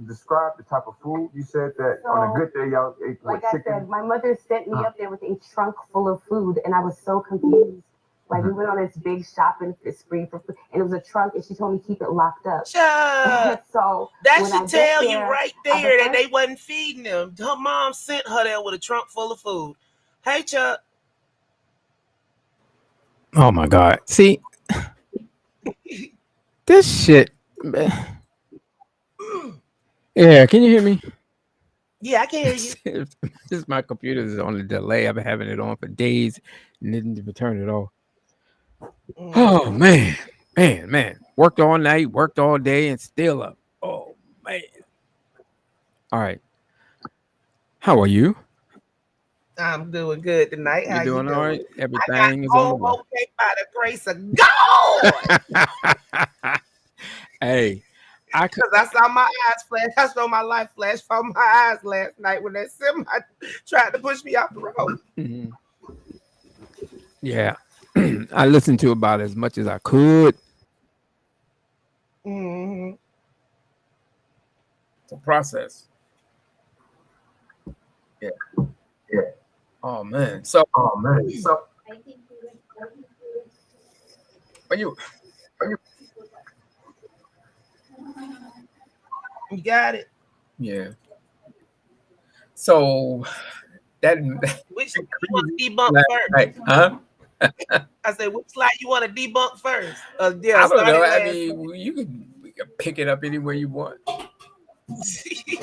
[SPEAKER 8] Describe the type of food. You said that on a good day y'all ate what,
[SPEAKER 6] like chicken? I said, my mother sent me up there with a trunk full of food, and I was so confused. Like we went on this big shopping spree for food, and it was a trunk, and she told me keep it locked up. So
[SPEAKER 4] that should tell you right there that they wasn't feeding them. Her mom sent her there with a trunk full of food. Hey, Chuck.
[SPEAKER 17] Oh my God. See, this shit. Yeah, can you hear me?
[SPEAKER 4] Yeah, I can hear you.
[SPEAKER 17] This my computer is on a delay. I've been having it on for days and didn't even turn it off. Oh man. Worked all night, worked all day, and still up. Oh man. All right. How are you?
[SPEAKER 4] I'm doing good tonight. How
[SPEAKER 17] You're doing all right? Everything is
[SPEAKER 4] on the way. Okay, by the grace of God.
[SPEAKER 17] Hey,
[SPEAKER 4] because I saw my eyes flash. I saw my light flash from my eyes last night when that semi tried to push me off the road.
[SPEAKER 17] Mm-hmm. Yeah, I listened to about as much as I could.
[SPEAKER 4] Mm-hmm.
[SPEAKER 17] It's a process. Yeah. Oh man. So are you
[SPEAKER 4] got it?
[SPEAKER 17] Yeah. So that
[SPEAKER 4] which you want to debunk first?
[SPEAKER 17] Right. Huh?
[SPEAKER 4] I said, which slide you want to debunk first?
[SPEAKER 17] I don't know. I mean, you can pick it up anywhere you want.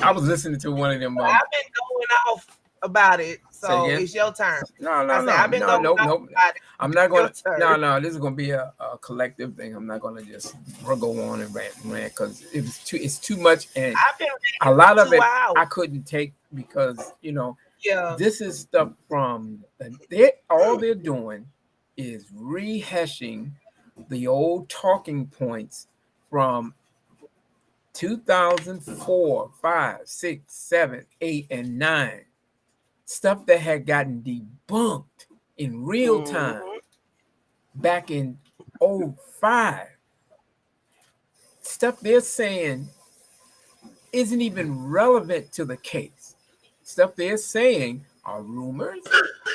[SPEAKER 17] I was listening to one of them.
[SPEAKER 4] I've been going off about it, so it's your turn.
[SPEAKER 17] No.
[SPEAKER 4] I've been going off about it.
[SPEAKER 17] I'm not going to. No. This is going to be a collective thing. I'm not going to just go on and rant because it's too much, and a lot of it I couldn't take because this is stuff from all they're doing is rehashing the old talking points from 2004, 5, 6, 7, 8, and 9. Stuff that had gotten debunked in real time back in 05. Stuff they're saying isn't even relevant to the case. Stuff they're saying are rumors,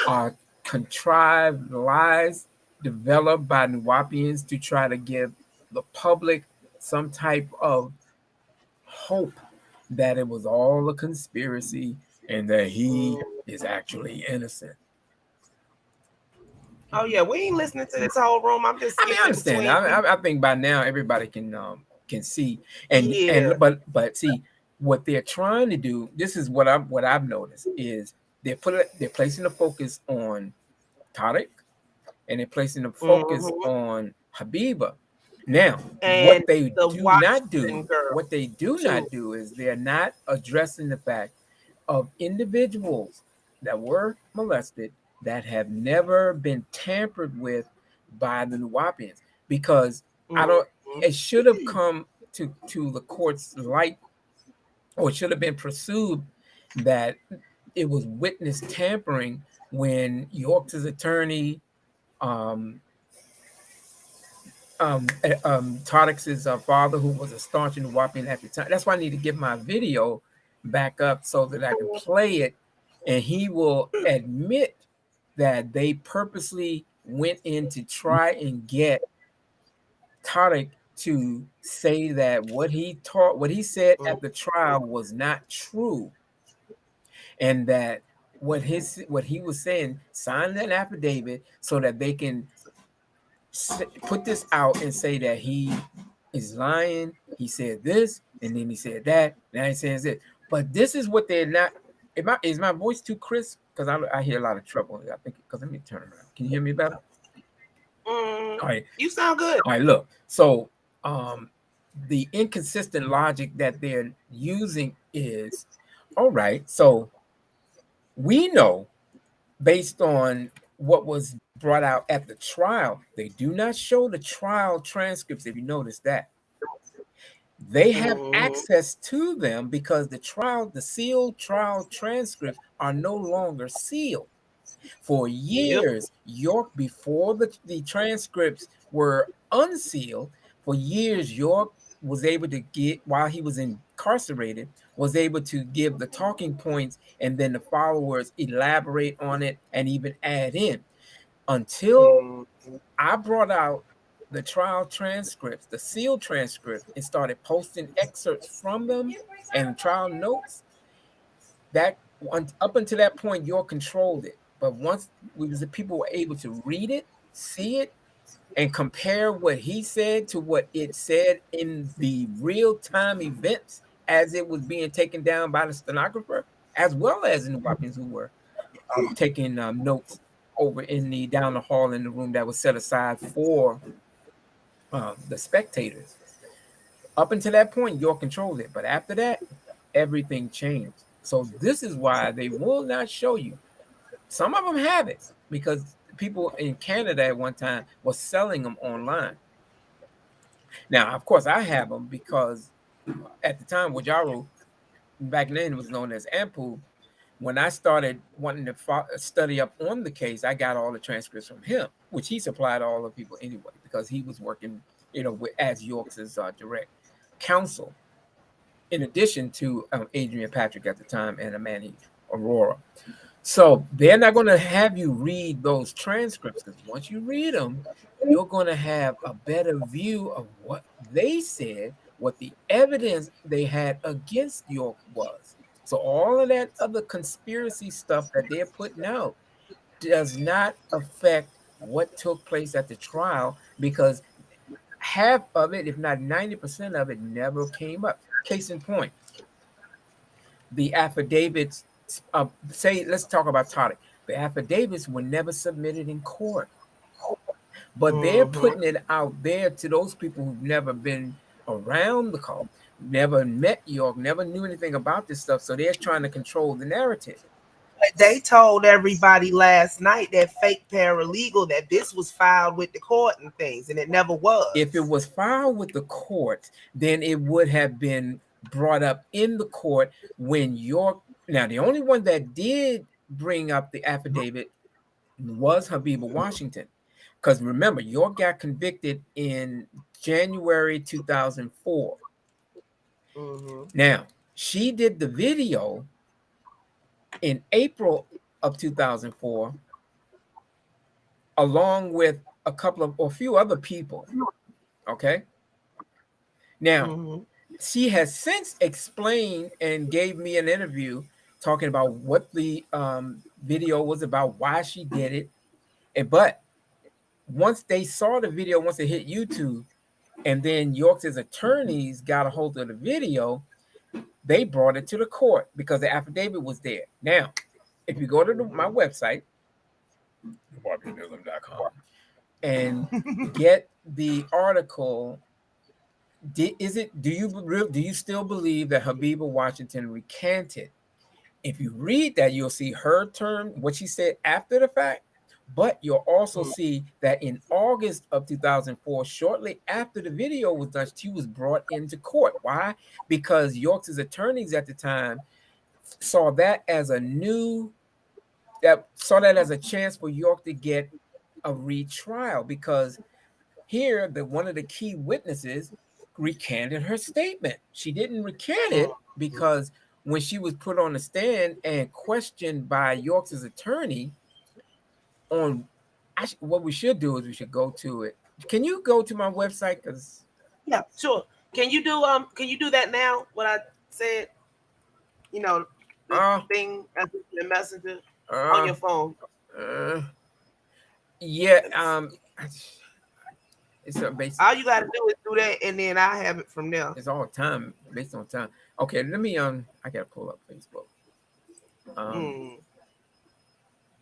[SPEAKER 17] are contrived lies developed by Nuwapians to try to give the public some type of hope that it was all a conspiracy and that he is actually innocent.
[SPEAKER 4] Oh yeah, we ain't listening to this whole room. I'm just.
[SPEAKER 17] I understand. I think by now everybody can see and but see what they're trying to do. This is what I've noticed is they're placing the focus on Tariq and they're placing the focus on Habiba. Now, what they do not do is they're not addressing the fact of individuals that were molested that have never been tampered with by the Nuwapians, because it should have come to the court's light, or it should have been pursued that it was witness tampering when York's attorney, Tariq's father, who was a staunch Nuwapian at the time. That's why I need to get my video back up so that I can play it, and he will admit that they purposely went in to try and get Tariq to say that what he said at the trial was not true, and that what he was saying, sign an affidavit so that they can put this out and say that he is lying. He said this, and then he said that. Now he says it. But this is what they're not. Is my voice too crisp? Because I hear a lot of trouble. I think because let me turn around. Can you hear me better? All right.
[SPEAKER 4] You sound good.
[SPEAKER 17] All right. Look. So the inconsistent logic that they're using is, all right. So we know, based on what was brought out at the trial, they do not show the trial transcripts. If you notice that, they have access to them because the sealed trial transcripts are no longer sealed. For years, York, before the transcripts were unsealed, for years York was able to get, while he was incarcerated, was able to give the talking points, and then the followers elaborate on it and even add in, until I brought out the trial transcripts, the sealed transcripts, and started posting excerpts from them and trial notes. That up until that point, York controlled it. But once the people were able to read it, see it, and compare what he said to what it said in the real-time events as it was being taken down by the stenographer, as well as in the Nuwapians who were taking notes over down the hall in the room that was set aside for the spectators. Up until that point, York controlled it. But after that, everything changed. So this is why they will not show you. Some of them have it because people in Canada at one time were selling them online. Now, of course, I have them because at the time, Wajaru, back then it was known as Ampu. When I started wanting to study up on the case, I got all the transcripts from him, which he supplied to all the people anyway, because he was working, as York's direct counsel, in addition to Adrian Patrick at the time and Amani Aurora. So they're not going to have you read those transcripts, because once you read them, you're going to have a better view of what they said, what the evidence they had against York was. So all of that other conspiracy stuff that they're putting out does not affect what took place at the trial, because half of it, if not 90% of it, never came up. Case in point, the affidavits, let's talk about Toddy. The affidavits were never submitted in court, but they're putting it out there to those people who've never been around the cult, never met York, never knew anything about this stuff. So they're trying to control the narrative.
[SPEAKER 4] But they told everybody last night, that fake paralegal, that this was filed with the court and things, and it never was.
[SPEAKER 17] If it was filed with the court, then it would have been brought up in the court when York. Now, the only one that did bring up the affidavit was Habiba Washington, because remember, York got convicted in January 2004. Now, she did the video in April of 2004, along with a few other people. Okay. Now, she has since explained and gave me an interview talking about what the video was about, why she did it. But once they saw the video, once it hit YouTube, and then York's attorneys got a hold of the video, they brought it to the court because the affidavit was there. Now, if you go to my website, BobbyNism.com, and get the article, do you still believe that Habiba Washington recanted? If you read that, you'll see her term, what she said after the fact, but you'll also see that in August of 2004, shortly after the video was done, she was brought into court. Why? Because York's attorneys at the time saw that as a chance for York to get a retrial, because here one of the key witnesses recanted her statement. She didn't recant it because when she was put on the stand and questioned by York's attorney on what we should do is we should go to it. Can you go to my website? Because
[SPEAKER 4] yeah, sure. Can you do that now? What I said, the thing the messenger on your phone.
[SPEAKER 17] Yeah. It's
[SPEAKER 4] all you gotta do is do that, and then I have it from there.
[SPEAKER 17] It's all time, based on time. Okay, let me I gotta pull up Facebook.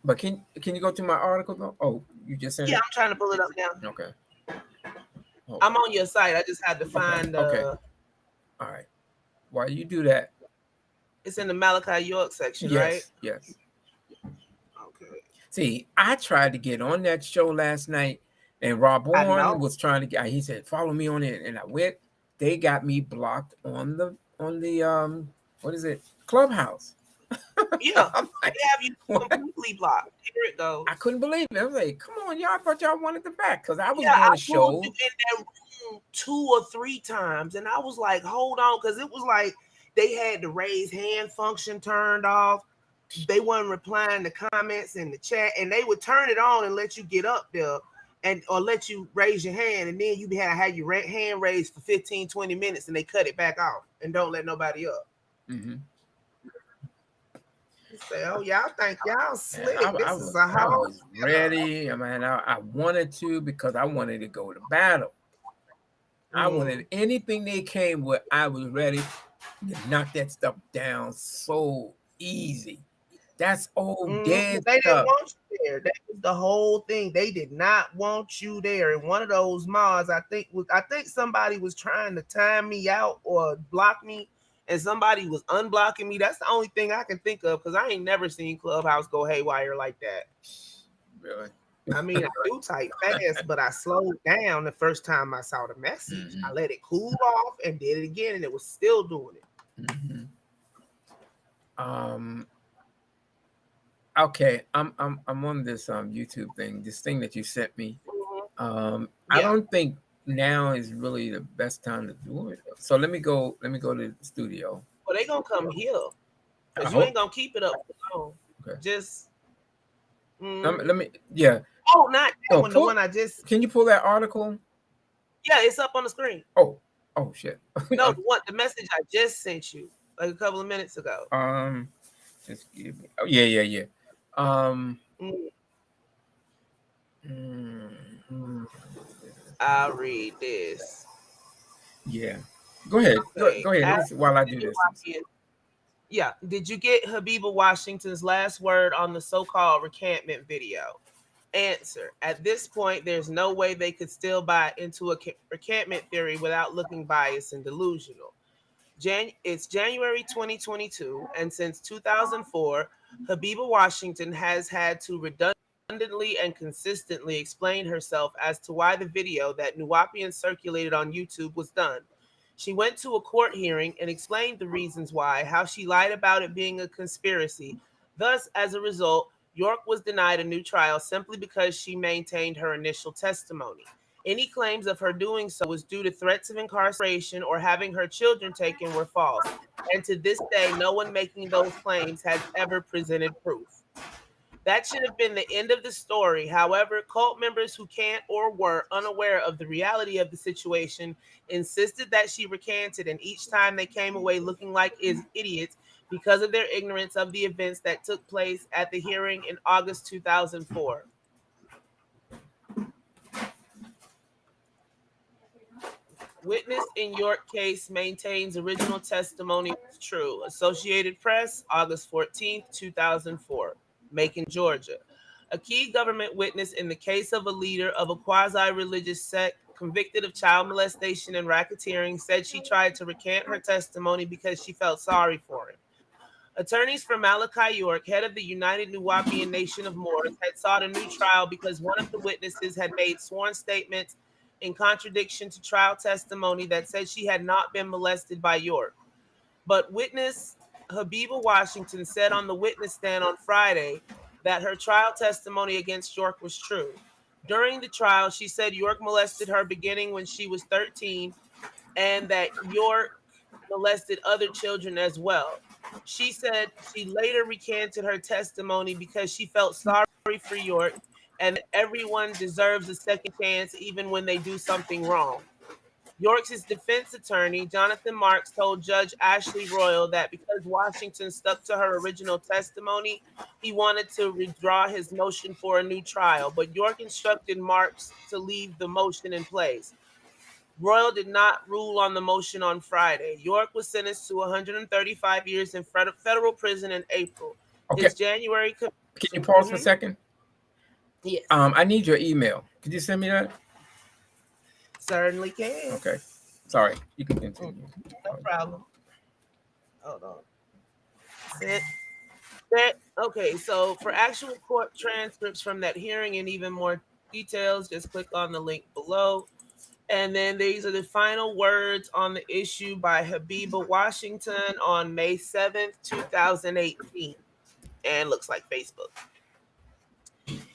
[SPEAKER 17] But can you go to my article though? Oh, you just said
[SPEAKER 4] I'm trying to pull it up now.
[SPEAKER 17] Okay.
[SPEAKER 4] I'm on your site. I just had to find
[SPEAKER 17] okay. All right. While you do that,
[SPEAKER 4] it's in the Malachi York section, right?
[SPEAKER 17] Yes.
[SPEAKER 4] Okay.
[SPEAKER 17] See, I tried to get on that show last night, and Rob Warren was trying to get. He said, "Follow me on it," and I went. They got me blocked on the what is it, Clubhouse?
[SPEAKER 4] Yeah, they have you completely blocked. Here it goes.
[SPEAKER 17] I couldn't believe it. I was like, "Come on, y'all! I thought y'all wanted the fact," because I was doing a show
[SPEAKER 4] you in that room 2 or 3 times, and I was like, "Hold on," because it was like they had the raise hand function turned off. They weren't replying to comments in the chat, and they would turn it on and let you get up there or let you raise your hand, and then you had your hand raised for 15-20 minutes, and they cut it back off and don't let nobody up. Say, oh, y'all think y'all slick. I
[SPEAKER 17] was ready. I mean, I wanted to, because I wanted to go to battle. I wanted anything they came with. I was ready to knock that stuff down so easy. That's old dead
[SPEAKER 4] they
[SPEAKER 17] stuff.
[SPEAKER 4] Didn't want you there. That was the whole thing. They did not want you there. And one of those mods, I think somebody was trying to time me out or block me, and somebody was unblocking me. That's the only thing I can think of, because I ain't never seen Clubhouse go haywire like that.
[SPEAKER 17] Really?
[SPEAKER 4] I mean, I do type fast, but I slowed down the first time I saw the message. I let it cool off and did it again, and it was still doing it.
[SPEAKER 17] Okay, I'm on this YouTube thing, this thing that you sent me. I don't think now is really the best time to do it. So let me go to the studio.
[SPEAKER 4] Well, they gonna come here. Because you ain't gonna keep it up for long.
[SPEAKER 17] Okay.
[SPEAKER 4] Just
[SPEAKER 17] let me. Yeah.
[SPEAKER 4] Oh, not that one. The one I just.
[SPEAKER 17] Can you pull that article?
[SPEAKER 4] Yeah, it's up on the screen.
[SPEAKER 17] Oh shit.
[SPEAKER 4] No, the message I just sent you like a couple of minutes ago.
[SPEAKER 17] Just give me. Oh yeah.
[SPEAKER 4] I'll read this.
[SPEAKER 17] Yeah. Go ahead.
[SPEAKER 4] Okay.
[SPEAKER 17] Go ahead. While I do this.
[SPEAKER 4] Yeah. Did you get Habiba Washington's last word on the so-called recantment video? Answer. At this point, there's no way they could still buy into a recantment theory without looking biased and delusional. It's January 2022, and since 2004, Habiba Washington has had to redundantly and consistently explain herself as to why the video that Nuwapian circulated on YouTube was done. She went to a court hearing and explained the reasons why, how she lied about it being a conspiracy. Thus, as a result, York was denied a new trial simply because she maintained her initial testimony. Any claims of her doing so was due to threats of incarceration or having her children taken were false. And to this day, no one making those claims has ever presented proof. That should have been the end of the story. However, cult members who can't or were unaware of the reality of the situation insisted that she recanted, and each time they came away looking like idiots because of their ignorance of the events that took place at the hearing in August 2004. Witness in York case maintains original testimony was true. Associated Press, August 14th, 2004. Macon, Georgia. A key government witness in the case of a leader of a quasi-religious sect convicted of child molestation and racketeering said she tried to recant her testimony because she felt sorry for him. Attorneys for Malachi York, head of the United Nuwapian Nation of Moors, had sought a new trial because one of the witnesses had made sworn statements in contradiction to trial testimony that said she had not been molested by York. But witness Habiba Washington said on the witness stand on Friday that her trial testimony against York was true. During the trial, she said York molested her beginning when she was 13 and that York molested other children as well. She said she later recanted her testimony because she felt sorry for York and that everyone deserves a second chance even when they do something wrong. York's defense attorney, Jonathan Marks, told Judge Ashley Royal that because Washington stuck to her original testimony, he wanted to withdraw his motion for a new trial, but York instructed Marks to leave the motion in place. Royal did not rule on the motion on Friday. York was sentenced to 135 years in federal prison in April.
[SPEAKER 17] Okay.
[SPEAKER 4] His January.
[SPEAKER 17] Can you pause for a second?
[SPEAKER 4] Yes.
[SPEAKER 17] I need your email. Could you send me that?
[SPEAKER 4] Certainly can.
[SPEAKER 17] Okay. Sorry. You can continue.
[SPEAKER 4] No problem. Hold on. Okay, so for actual court transcripts from that hearing and even more details, just click on the link below. And then these are the final words on the issue by Habiba Washington on May 7th, 2018. And looks like Facebook.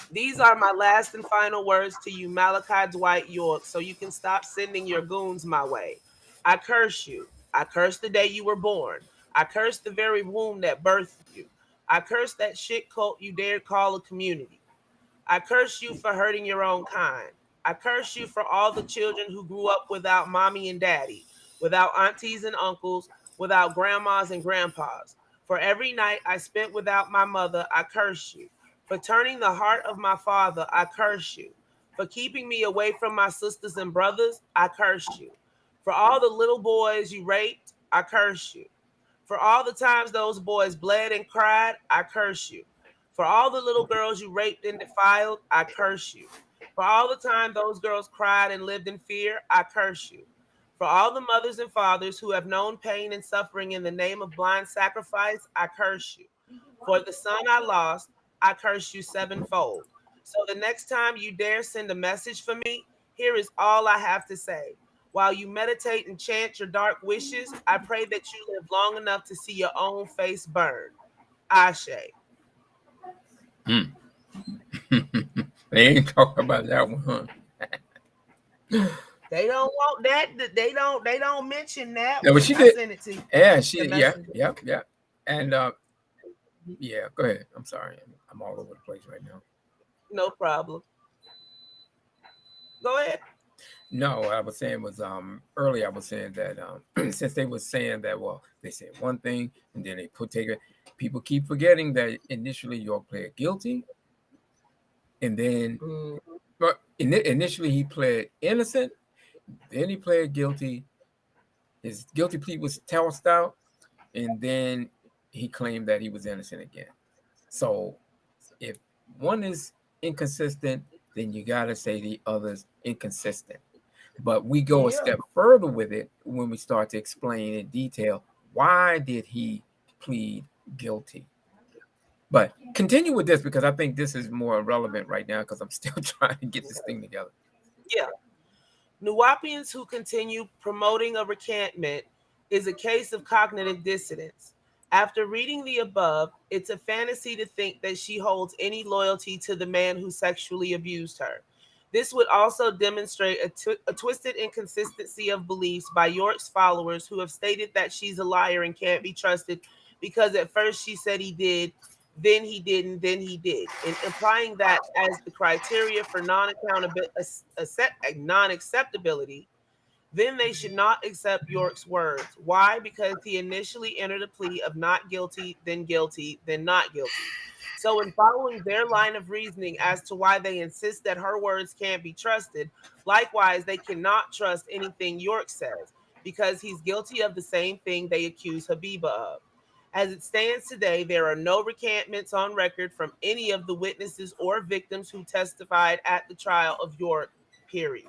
[SPEAKER 4] These are my last and final words to you, Malachi Dwight York, so you can stop sending your goons my way. I curse you. I curse the day you were born. I curse the very womb that birthed you. I curse that shit cult you dared call a community. I curse you for hurting your own kind. I curse you for all the children who grew up without mommy and daddy, without aunties and uncles, without grandmas and grandpas. For every night I spent without my mother, I curse you. For turning the heart of my father, I curse you. For keeping me away from my sisters and brothers, I curse you. For all the little boys you raped, I curse you. For all the times those boys bled and cried, I curse you. For all the little girls you raped and defiled, I curse you. For all the time those girls cried and lived in fear, I curse you. For all the mothers and fathers who have known pain and suffering in the name of blind sacrifice, I curse you. For the son I lost, I curse you sevenfold. So the next time you dare send a message for me, here is all I have to say. While you meditate and chant your dark wishes, I pray that you live long enough to see your own face burn. Ashe.
[SPEAKER 17] They ain't talking about that one, huh?
[SPEAKER 4] They don't want that. They don't mention that.
[SPEAKER 17] No, but she
[SPEAKER 4] I
[SPEAKER 17] did.
[SPEAKER 4] sent it to you.
[SPEAKER 17] Yeah, she. Yeah. And Yeah, go ahead. I'm sorry. I'm all over the place right now.
[SPEAKER 4] No problem. Go ahead.
[SPEAKER 17] No, what I was saying was earlier I was saying that since they were saying that, well, they said one thing and then they take it. People keep forgetting that initially York pled guilty, and then but initially he pled innocent, then he pled guilty. His guilty plea was tossed out, and then he claimed that he was innocent again. So if one is inconsistent, then you got to say the other's inconsistent. But we go a step further with it when we start to explain in detail why did he plead guilty. But continue with this because I think this is more relevant right now because I'm still trying to get this thing together.
[SPEAKER 4] Yeah. Nuwaubians who continue promoting a recantment is a case of cognitive dissonance. After reading the above, it's a fantasy to think that she holds any loyalty to the man who sexually abused her. This would also demonstrate a twisted inconsistency of beliefs by York's followers who have stated that she's a liar and can't be trusted because at first she said he did, then he didn't, then he did, and implying that as the criteria for non-acceptability, then they should not accept York's words. Why? Because he initially entered a plea of not guilty, then not guilty. So in following their line of reasoning as to why they insist that her words can't be trusted, likewise, they cannot trust anything York says because he's guilty of the same thing they accuse Habiba of. As it stands today, there are no recantments on record from any of the witnesses or victims who testified at the trial of York, period.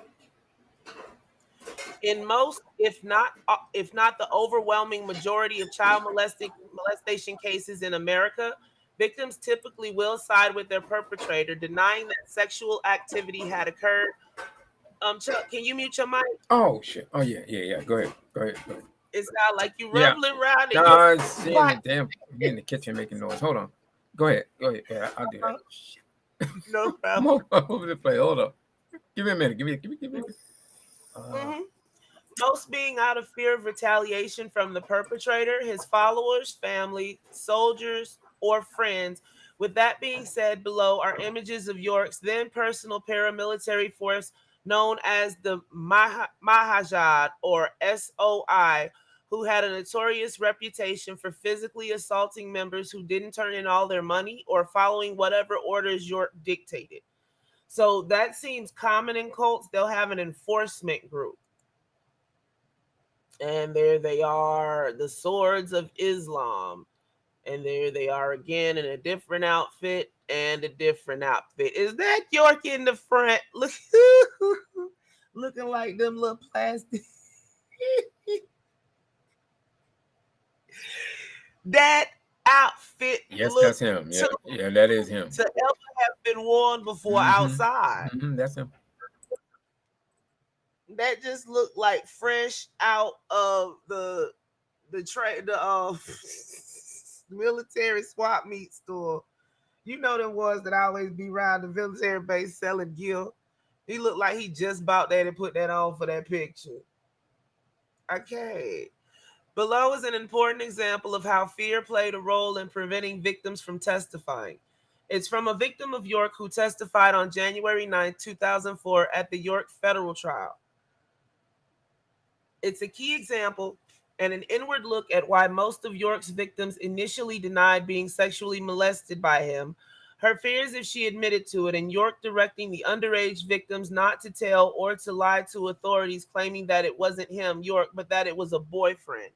[SPEAKER 4] In most, if not the overwhelming majority of child molestation cases in America, victims typically will side with their perpetrator, denying that sexual activity had occurred. Chuck, can you mute your mic?
[SPEAKER 17] Oh shit! Oh yeah. Go ahead.
[SPEAKER 4] It sounds like you rumbling around.
[SPEAKER 17] No, damn. I'm in the kitchen making noise. Hold on. Go ahead. Yeah, I'll do that.
[SPEAKER 4] No problem.
[SPEAKER 17] I'm over the place. Hold on. Give me a minute. Give me.
[SPEAKER 4] Most being out of fear of retaliation from the perpetrator, his followers, family, soldiers, or friends. With that being said, below are images of York's then personal paramilitary force known as the Mahajad or SOI, who had a notorious reputation for physically assaulting members who didn't turn in all their money or following whatever orders York dictated. So that seems common in cults. They'll have an enforcement group. And there they are, the Swords of Islam. And there they are again in a different outfit and a different outfit. Is that York in the front? Look, looking like them little plastic. That outfit.
[SPEAKER 17] Yes, that's him. Yeah, that is him.
[SPEAKER 4] To ever have been worn before outside.
[SPEAKER 17] That's him.
[SPEAKER 4] That just looked like fresh out of the military swap meet store. You know them ones that always be around the military base selling gear. He looked like he just bought that and put that on for that picture. Okay. Below is an important example of how fear played a role in preventing victims from testifying. It's from a victim of York who testified on January 9, 2004 at the York federal trial. It's a key example and an inward look at why most of York's victims initially denied being sexually molested by him, her fears if she admitted to it, and York directing the underage victims not to tell or to lie to authorities, claiming that it wasn't him, York, but that it was a boyfriend.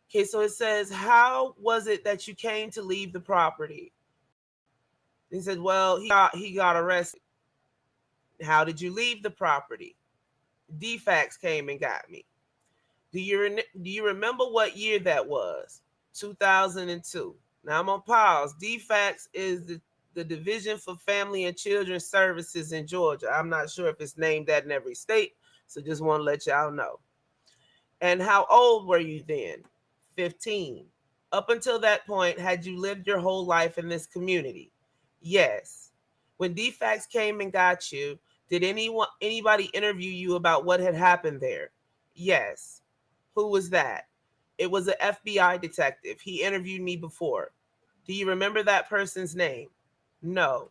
[SPEAKER 4] Okay, so it says, how was it that you came to leave the property? He said, well, he got arrested. How did you leave the property? DFACS came and got me. Do you remember what year that was? 2002. Now I'm on pause. DFACS is the Division for Family and Children's Services in Georgia. I'm not sure if it's named that in every state, so just want to let y'all know. And how old were you then? 15. Up until that point, had you lived your whole life in this community? Yes. When DFACS came and got you, did anybody interview you about what had happened there? Yes. Who was that? It was an FBI detective. He interviewed me before. Do you remember that person's name? No.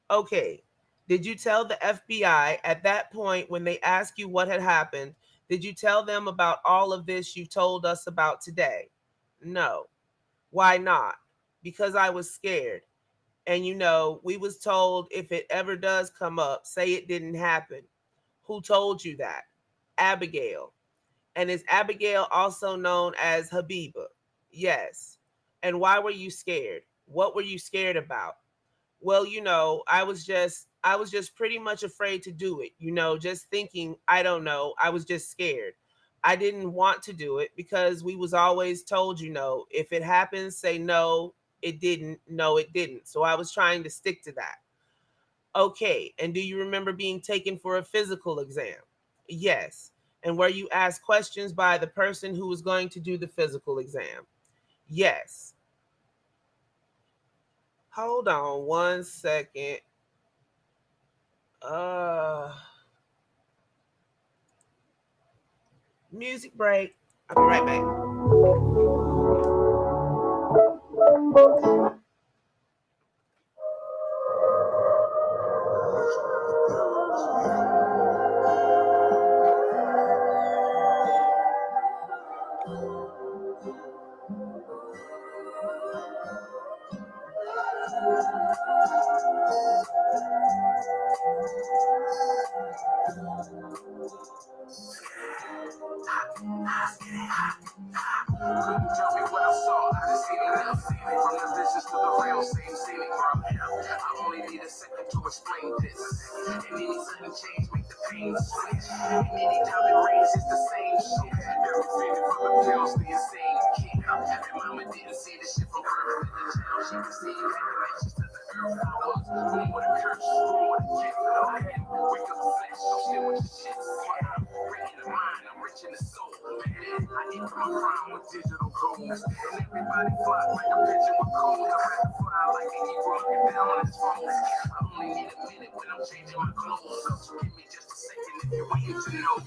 [SPEAKER 4] Okay. Did you tell the FBI at that point when they asked you what had happened? Did you tell them about all of this you told us about today? No. Why not? Because I was scared. And we was told if it ever does come up, say it didn't happen. Who told you that? Abigail. And is Abigail also known as Habiba? Yes. And why were you scared? What were you scared about? Well, I was just pretty much afraid to do it. Just thinking, I don't know, I was just scared. I didn't want to do it because we was always told, if it happens, say no, it didn't, no, it didn't. So I was trying to stick to that. Okay, and do you remember being taken for a physical exam? Yes. And were you asked questions by the person who was going to do the physical exam? Yes. Hold on 1 second. Music break. I'll be right back.
[SPEAKER 3] Couldn't tell me what I saw. I just seen it now. Seen it from the visions to the real. Seen it from here. I only need a second to explain this. And any sudden change make the pain switch. And anytime it rains, it's the same shit. Every feeling from the pills, the insane kid. And mama didn't see the shit from birth. In the jail, she could see it had connections to the earth. I was born with a curse, born with a gift. I am weak of the flesh, so still with your shit. I'm great in the mind, I'm rich in the soul. I eat from my crown with digital goals. And everybody fly like a pigeon with cold. I had to fly like an eagle looking down on his phone. I only need a minute when I'm changing my clothes. So give me just a second if you're waiting to know.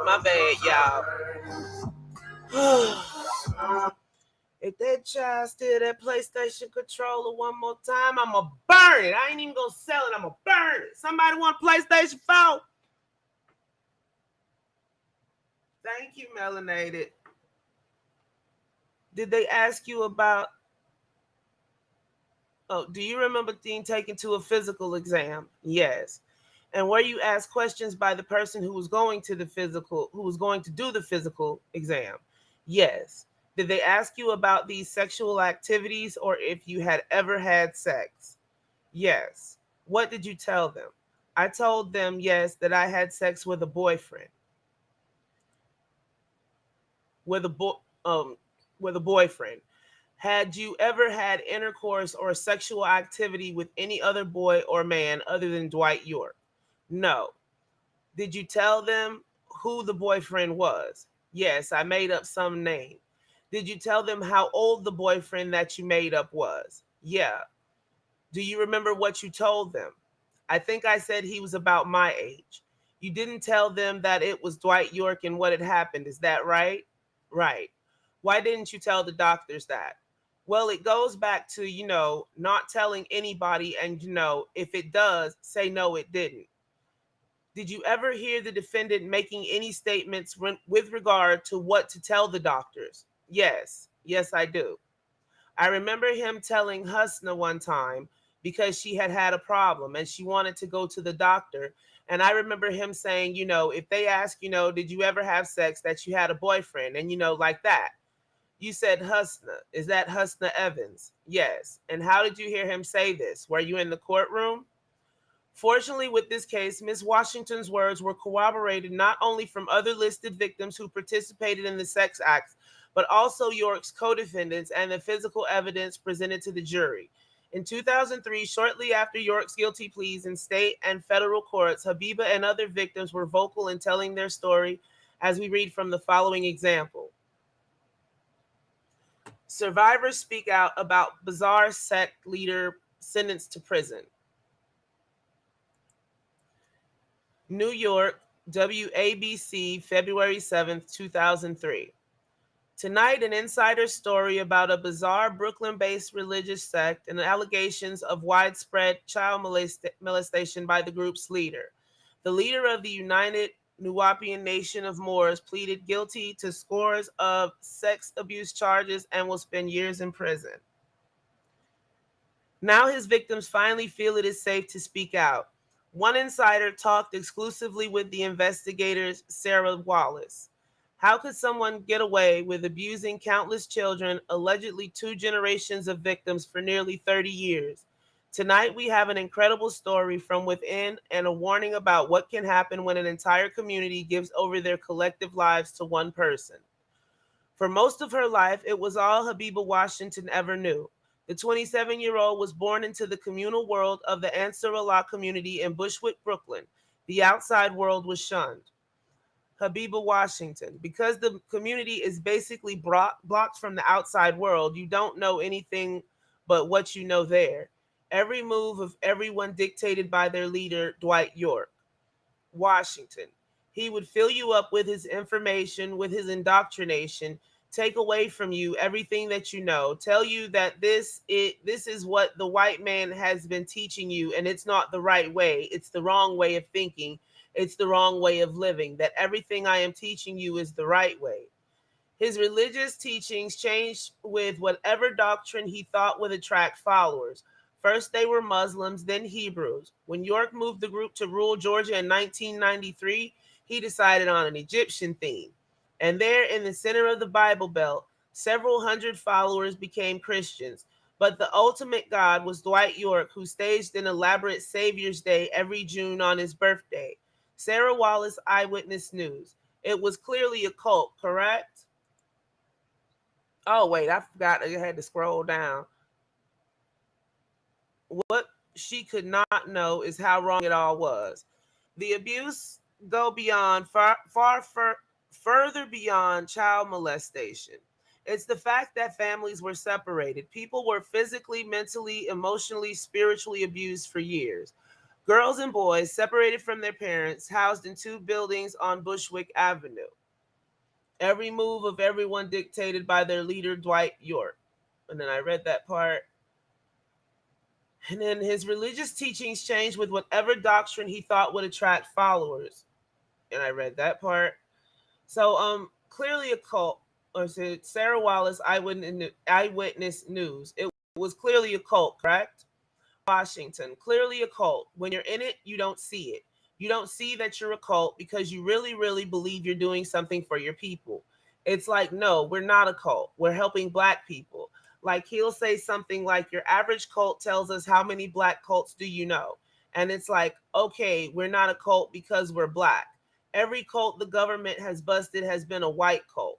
[SPEAKER 4] My bad, y'all. If that child steal that PlayStation controller one more time, I'ma burn it. I ain't even gonna sell it. I'ma burn it. Somebody want a PlayStation 4? Thank you, Melanated. Did they ask you about... Oh, do you remember being taken to a physical exam? Yes. And were you asked questions by the person who was going to do the physical exam? Yes. Did they ask you about these sexual activities or if you had ever had sex? Yes. What did you tell them? I told them, yes, that I had sex with a boyfriend. With a boyfriend. Had you ever had intercourse or sexual activity with any other boy or man other than Dwight York? No. Did you tell them who the boyfriend was? Yes, I made up some name. Did you tell them how old the boyfriend that you made up was? Yeah. Do you remember what you told them? I think I said he was about my age. You didn't tell them that it was Dwight York and what had happened. Is that right? Right. Why didn't you tell the doctors that? Well, it goes back to, not telling anybody and, if it does, say no, it didn't. Did you ever hear the defendant making any statements with regard to what to tell the doctors? Yes. Yes, I do. I remember him telling Husna one time because she had a problem and she wanted to go to the doctor. And I remember him saying, if they ask, did you ever have sex, that you had a boyfriend? And, like that. You said Husna. Is that Husna Evans? Yes. And how did you hear him say this? Were you in the courtroom? Fortunately, with this case, Ms. Washington's words were corroborated not only from other listed victims who participated in the sex acts, but also York's co-defendants and the physical evidence presented to the jury. In 2003, shortly after York's guilty pleas in state and federal courts, Habiba and other victims were vocal in telling their story as we read from the following example. Survivors speak out about bizarre sect leader sentenced to prison. New York, WABC, February 7th, 2003. Tonight, an insider story about a bizarre Brooklyn-based religious sect and allegations of widespread child molestation by the group's leader. The leader of the United Nuwaubian Nation of Moors pleaded guilty to scores of sex abuse charges and will spend years in prison. Now his victims finally feel it is safe to speak out. One insider talked exclusively with the investigators, Sarah Wallace. How could someone get away with abusing countless children, allegedly 2 generations of victims for nearly 30 years? Tonight we have an incredible story from within and a warning about what can happen when an entire community gives over their collective lives to one person. For most of her life, it was all Habiba Washington ever knew. The 27-year-old was born into the communal world of the Ansar Allah community in Bushwick, Brooklyn. The outside world was shunned. Habiba Washington. Because the community is basically blocked from the outside world, you don't know anything but what you know there. Every move of everyone dictated by their leader, Dwight York. Washington. He would fill you up with his information, with his indoctrination, take away from you everything that you know, tell you that this is what the white man has been teaching you, and it's not the right way. It's the wrong way of thinking. It's the wrong way of living, that everything I am teaching you is the right way. His religious teachings changed with whatever doctrine he thought would attract followers. First, they were Muslims, then Hebrews. When York moved the group to rural Georgia in 1993, he decided on an Egyptian theme. And there, in the center of the Bible Belt, several hundred followers became Christians. But the ultimate God was Dwight York, who staged an elaborate Savior's Day every June on his birthday. Sarah Wallace, Eyewitness News. It was clearly a cult, correct? Oh, wait, I forgot I had to scroll down. What she could not know is how wrong it all was. The abuse go beyond further beyond child molestation. It's the fact that families were separated. People were physically, mentally, emotionally, spiritually abused for years. Girls and boys separated from their parents, housed in 2 buildings on Bushwick Avenue. Every move of everyone dictated by their leader, Dwight York. And then I read that part. And then his religious teachings changed with whatever doctrine he thought would attract followers. And I read that part. So clearly a cult, or said Sarah Wallace, Eyewitness News. It was clearly a cult, correct? Washington, clearly a cult. When you're in it, you don't see it. You don't see that you're a cult because you really, really believe you're doing something for your people. It's like, no, we're not a cult. We're helping Black people. Like he'll say something like, your average cult tells us how many Black cults do you know? And it's like, okay, we're not a cult because we're Black. Every cult the government has busted has been a white cult.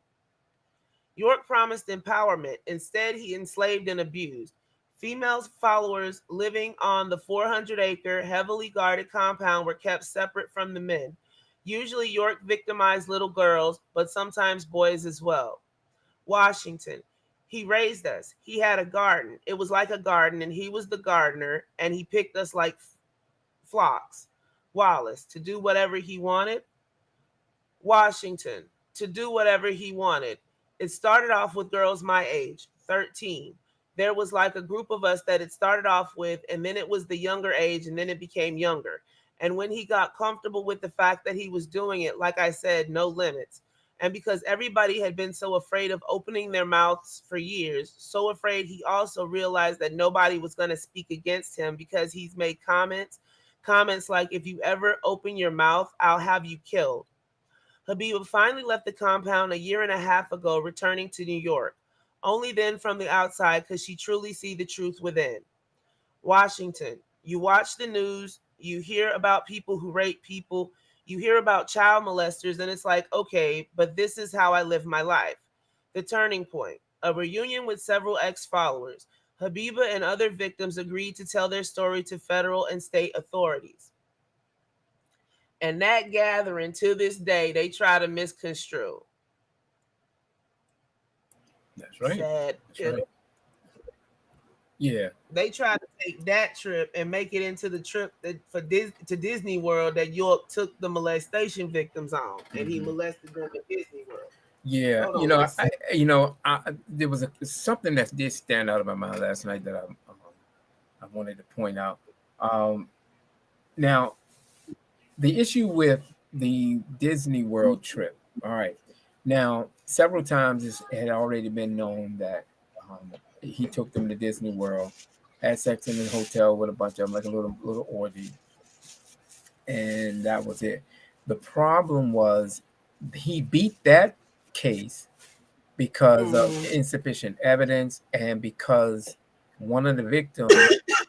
[SPEAKER 4] York promised empowerment. Instead, he enslaved and abused. Female followers living on the 400-acre, heavily guarded compound were kept separate from the men. Usually, York victimized little girls, but sometimes boys as well. Washington. He raised us. He had a garden. It was like a garden, and he was the gardener, and he picked us like flocks. Wallace. To do whatever he wanted. Washington. To do whatever he wanted. It started off with girls my age, 13. There was like a group of us that it started off with, and then it was the younger age, and then it became younger. And when he got comfortable with the fact that he was doing it, like I said, no limits. And because everybody had been so afraid of opening their mouths for years, so afraid, he also realized that nobody was going to speak against him because he's made comments like, if you ever open your mouth, I'll have you killed. Habiba finally left the compound a year and a half ago, returning to New York. Only then from the outside could she truly see the truth within. Washington. You watch the news, you hear about people who rape people, you hear about child molesters, and it's like, okay, but this is how I live my life. The turning point. A reunion with several ex-followers. Habiba and other victims agreed to tell their story to federal and state authorities. And that gathering, to this day, they try to misconstrue.
[SPEAKER 17] That's right.
[SPEAKER 4] Sad.
[SPEAKER 17] That's right. Yeah.
[SPEAKER 4] They tried to take that trip and make it into the trip that to Disney World that York took the molestation victims on, and he molested them at Disney World.
[SPEAKER 17] Yeah, there was something that did stand out of my mind last night that I wanted to point out. Now, the issue with the Disney World trip. All right. Now, several times it had already been known that he took them to Disney World, had sex in the hotel with a bunch of them, like a little orgy, and that was it. The problem was he beat that case because of insufficient evidence and because one of the victims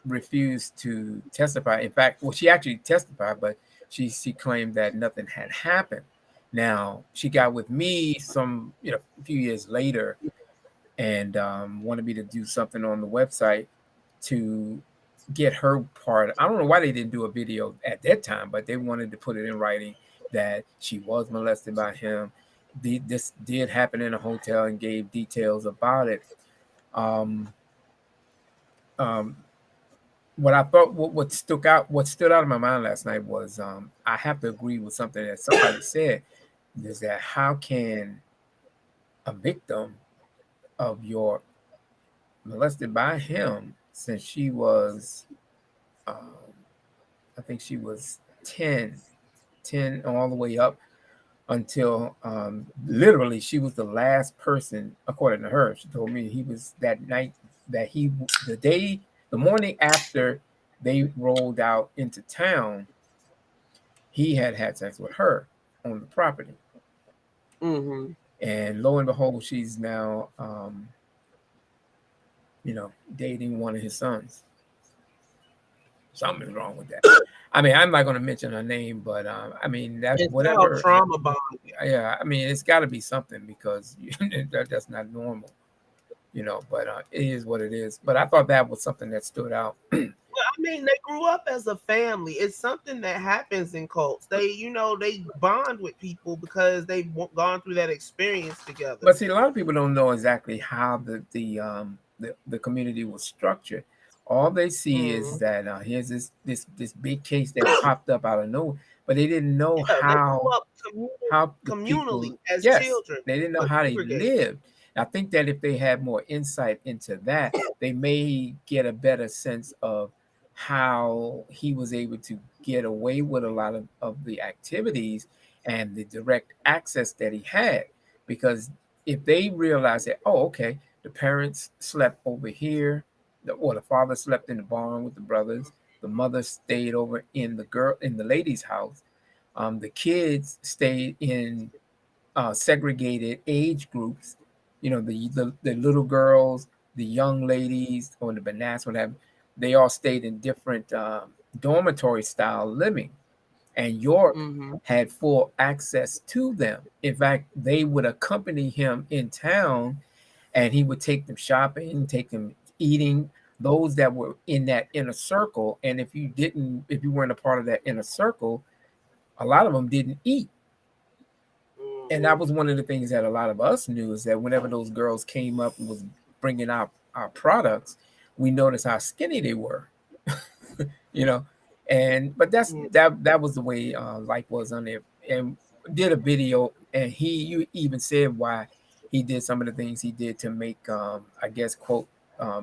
[SPEAKER 17] refused to testify. In fact, well, she actually testified, but she claimed that nothing had happened. Now, she got with me a few years later and wanted me to do something on the website to get her part. I don't know why they didn't do a video at that time, but they wanted to put it in writing that she was molested by him. This did happen in a hotel and gave details about it. What I thought, what stood out of my mind last night was I have to agree with something that somebody said, is that how can a victim of your molested by him since she was, I think she was 10 all the way up until literally she was the last person, according to her. She told me he was that night that the morning after they rolled out into town, he had sex with her on the property. And lo and behold, she's now, dating one of his sons. Something is wrong with that. I mean, I'm not going to mention her name, but I mean, that's
[SPEAKER 4] it's
[SPEAKER 17] whatever.
[SPEAKER 4] Trauma bond.
[SPEAKER 17] Yeah, I mean, it's got to be something because that's not normal, But it is what it is. But I thought that was something that stood out.
[SPEAKER 4] Well, I mean, they grew up as a family. It's something that happens in cults. They bond with people because they've gone through that experience together.
[SPEAKER 17] But see, a lot of people don't know exactly how the community was structured. All they see is that here's this big case that popped up out of nowhere, but they didn't know how
[SPEAKER 4] communally
[SPEAKER 17] people,
[SPEAKER 4] as children.
[SPEAKER 17] They didn't know how they lived. I think that if they had more insight into that, they may get a better sense of how he was able to get away with a lot of the activities and the direct access that he had. Because if they realize that, okay, the parents slept over here, or the father slept in the barn with the brothers, the mother stayed over in the lady's house, the kids stayed in segregated age groups. The little girls, the young ladies, or the bananas, whatever, they all stayed in different dormitory style living. And York had full access to them. In fact, they would accompany him in town, and he would take them shopping, take them eating, those that were in that inner circle. And if you weren't a part of that inner circle, a lot of them didn't eat. And that was one of the things that a lot of us knew, is that whenever those girls came up and was bringing out our products, we noticed how skinny they were, but that was the way life was on there. And did a video, and you even said why he did some of the things he did to make, I guess, quote,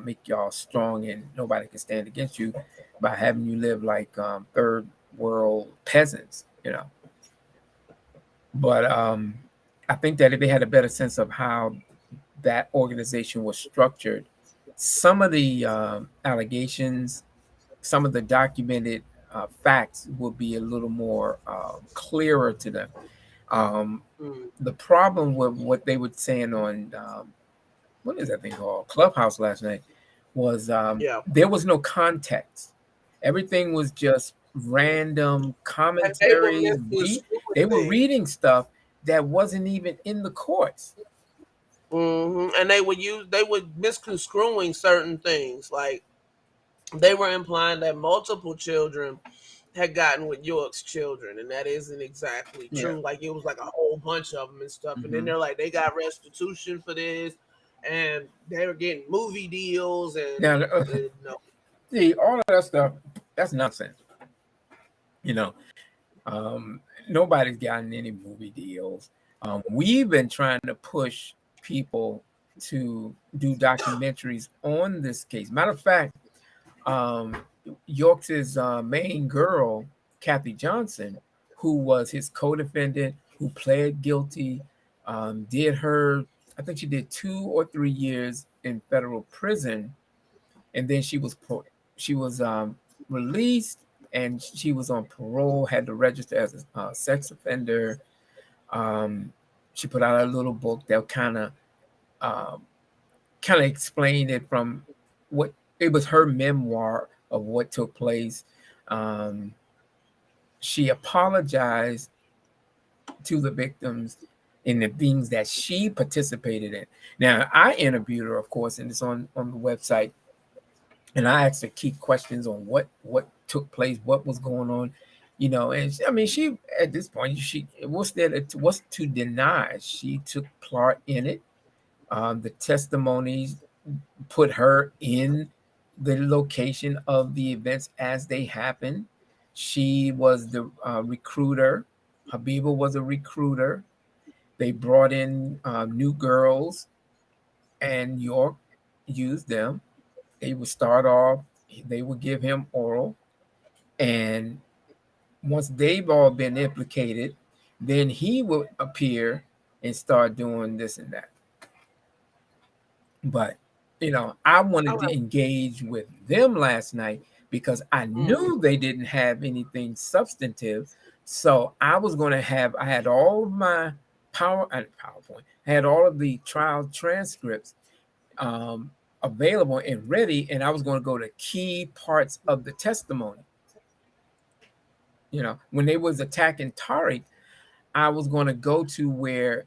[SPEAKER 17] make y'all strong and nobody can stand against you, by having you live like third world peasants, But I think that if they had a better sense of how that organization was structured, some of the allegations, some of the documented facts will be a little more clearer to them. The problem with what they were saying on what is that thing called, Clubhouse last night, was there was no context. Everything was just random commentaries. They were reading stuff that wasn't even in the courts.
[SPEAKER 4] And they were misconstruing certain things. Like, they were implying that multiple children had gotten with York's children, and that isn't exactly true.
[SPEAKER 17] Yeah.
[SPEAKER 4] Like it was like a whole bunch of them and stuff, and then they're like they got restitution for this, and they were getting movie deals, and
[SPEAKER 17] Now,
[SPEAKER 4] no.
[SPEAKER 17] see, all of that stuff, that's nonsense. You know, nobody's gotten any movie deals. We've been trying to push people to do documentaries on this case. Matter of fact, York's main girl, Kathy Johnson, who was his co-defendant, who pled guilty, did her, I think she did 2 or 3 years in federal prison, and then she was released, and she was on parole, had to register as a sex offender. She put out a little book that kind of explained it from what it was her memoir of what took place. She apologized to the victims in the things that she participated in. Now, I interviewed her, of course, and it's on the website. And I asked her key questions on what took place, what was going on, And she at this point, what's to deny? She took part in it. The testimonies put her in the location of the events as they happened. She was the recruiter. Habiba was a recruiter. They brought in new girls, and York used them. They would start off, they would give him oral, and once they've all been implicated, then he would appear and start doing this and that. But I wanted to engage with them last night because I knew they didn't have anything substantive. So I had all of my PowerPoint, I had all of the trial transcripts available and ready, and I was going to go to key parts of the testimony. When they was attacking Tariq, I was going to go to where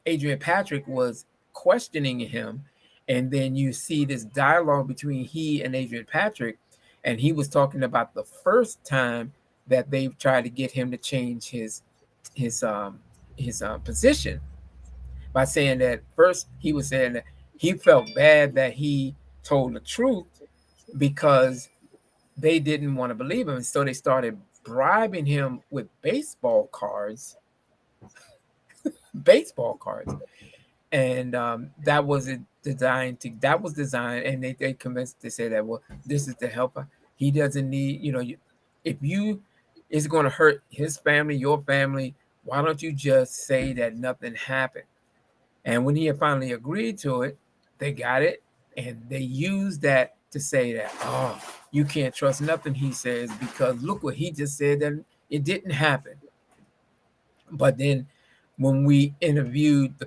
[SPEAKER 17] Adrian Patrick was questioning him, and then you see this dialogue between he and Adrian Patrick, and he was talking about the first time that they tried to get him to change his position by saying that first he was saying that he felt bad that he told the truth because they didn't want to believe him, so they started bribing him with baseball cards, and that was designed, and they convinced to say that, well, this is to help her. He doesn't need, if you is going to hurt his family, your family, why don't you just say that nothing happened? And when he had finally agreed to it, they got it, and they used that to say that, oh, you can't trust nothing he says because look what he just said, that it didn't happen. But then when we interviewed the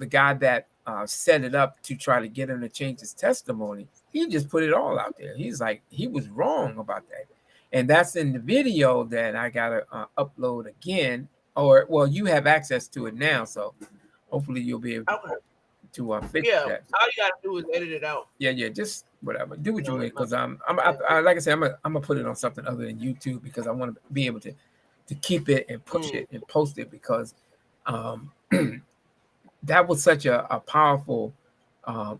[SPEAKER 17] guy that set it up to try to get him to change his testimony, he just put it all out there. He's like, he was wrong about that. And that's in the video that I got to upload again. Or, well, you have access to it now, so hopefully you'll be able to fix that.
[SPEAKER 4] All you got to do is edit it out.
[SPEAKER 17] Yeah, just whatever. Do what you want, because I'm like I said, I'm gonna put it on something other than YouTube because I want to be able to keep it and push it and post it because that was such a powerful a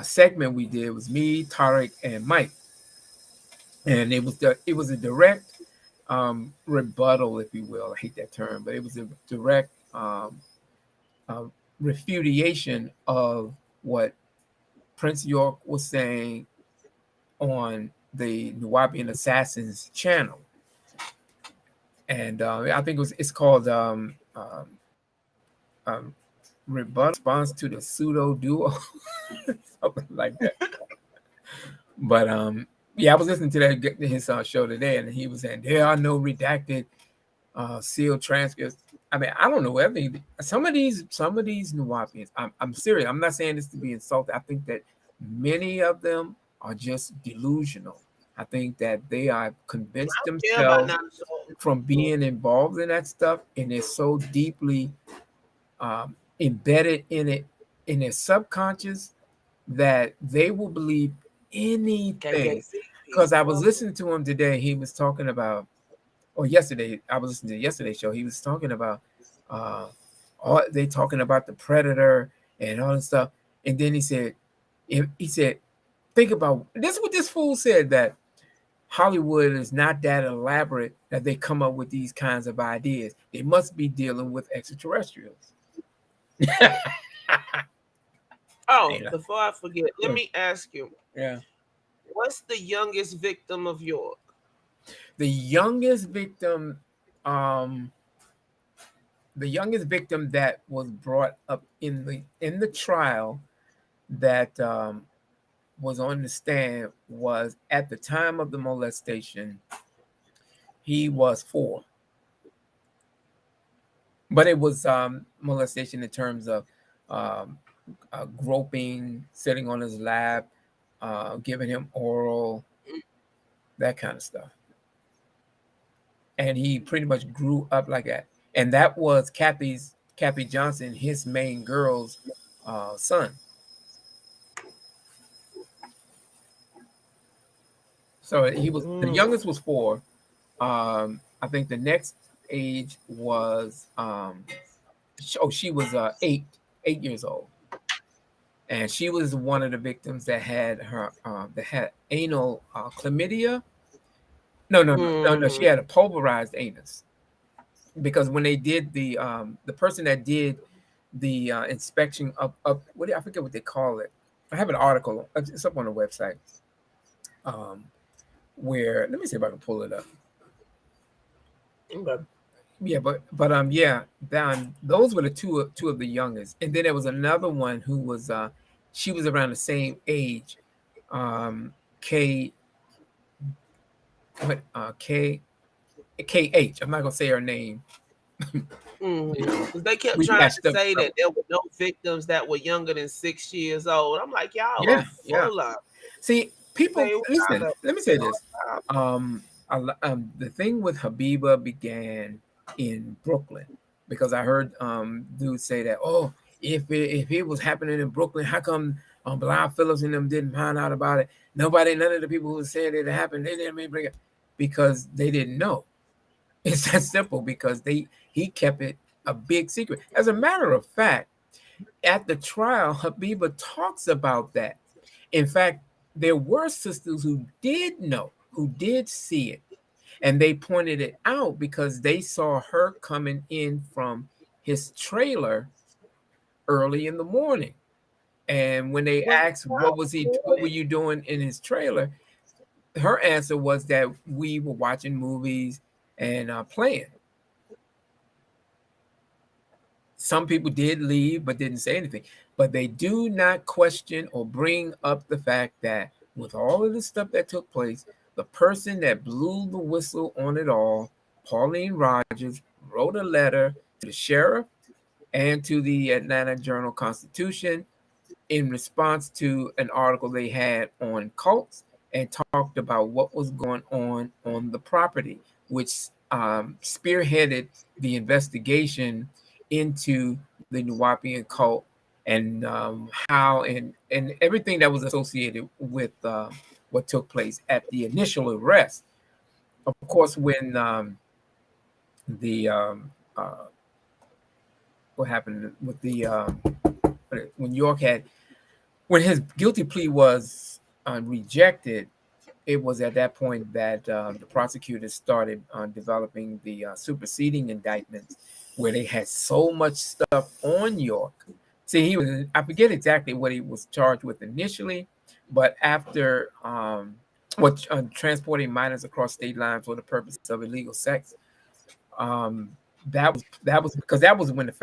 [SPEAKER 17] segment we did. It was me, Tariq, and Mike, and it was a direct rebuttal, if you will. I hate that term, but it was a direct refutation of what Prince York was saying on the Nuwapian Assassins channel. And I think it's called rebuttal response to the pseudo duo, something like that. But yeah, I was listening to his show today, and he was saying there are no redacted sealed transcripts. I mean, I don't know everything. Some of these Nuwapians, I'm serious. I'm not saying this to be insulting. I think that many of them are just delusional. I think that they are convinced themselves from being involved in that stuff, and they're so deeply embedded in it, in their subconscious, that they will believe anything. because I was listening to him today. He was talking about, or yesterday, I was listening to yesterday's show. He was talking about, they talking about the Predator and all this stuff. And then he said, think about this. What this fool said, that Hollywood is not that elaborate that they come up with these kinds of ideas. They must be dealing with extraterrestrials.
[SPEAKER 4] Oh, before I forget, let me ask you.
[SPEAKER 17] Yeah.
[SPEAKER 4] What's the youngest victim of York?
[SPEAKER 17] The youngest victim, that was brought up in the trial that was on the stand was, at the time of the molestation, he was 4. But it was molestation in terms of groping, sitting on his lap, giving him oral, that kind of stuff. And he pretty much grew up like that. And that was Kathy Johnson, his main girl's son. So he was the youngest was 4. I think the next age was she was 8 years old, and she was one of the victims that had anal chlamydia. No. She had a pulverized anus, because when they did the person that did the inspection of I forget what they call it. I have an article. It's up on the website. Where, let me see if I can pull it up.
[SPEAKER 4] Okay.
[SPEAKER 17] Yeah, but those were the two of the youngest, and then there was another one who was she was around the same age, KH. I'm not gonna say her name.
[SPEAKER 4] Because they kept trying to say that there were no victims that were younger than 6 years old. I'm like, y'all are full of.
[SPEAKER 17] See, people, listen. Let me say this. The thing with Habiba began in Brooklyn, because I heard dudes say that, if it was happening in Brooklyn, how come Bilal Phillips and them didn't find out about it? None of the people who said it happened, they didn't bring it, because they didn't know. It's that simple, because he kept it a big secret. As a matter of fact, at the trial, Habiba talks about that. In fact, there were sisters who did know, who did see it, and they pointed it out because they saw her coming in from his trailer early in the morning. And when they asked, what were you doing in his trailer? Her answer was that we were watching movies and playing. Some people did leave but didn't say anything. But they do not question or bring up the fact that with all of the stuff that took place, the person that blew the whistle on it all, Pauline Rogers, wrote a letter to the sheriff and to the Atlanta Journal-Constitution in response to an article they had on cults, and talked about what was going on the property, which spearheaded the investigation into the Nuwaubian cult, and how and everything that was associated with what took place at the initial arrest. Of course, when what happened with when his guilty plea was rejected, it was at that point that the prosecutors started developing the superseding indictments, where they had so much stuff on York. See, I forget exactly what he was charged with initially, but after transporting minors across state lines for the purpose of illegal sex, that was because that was when the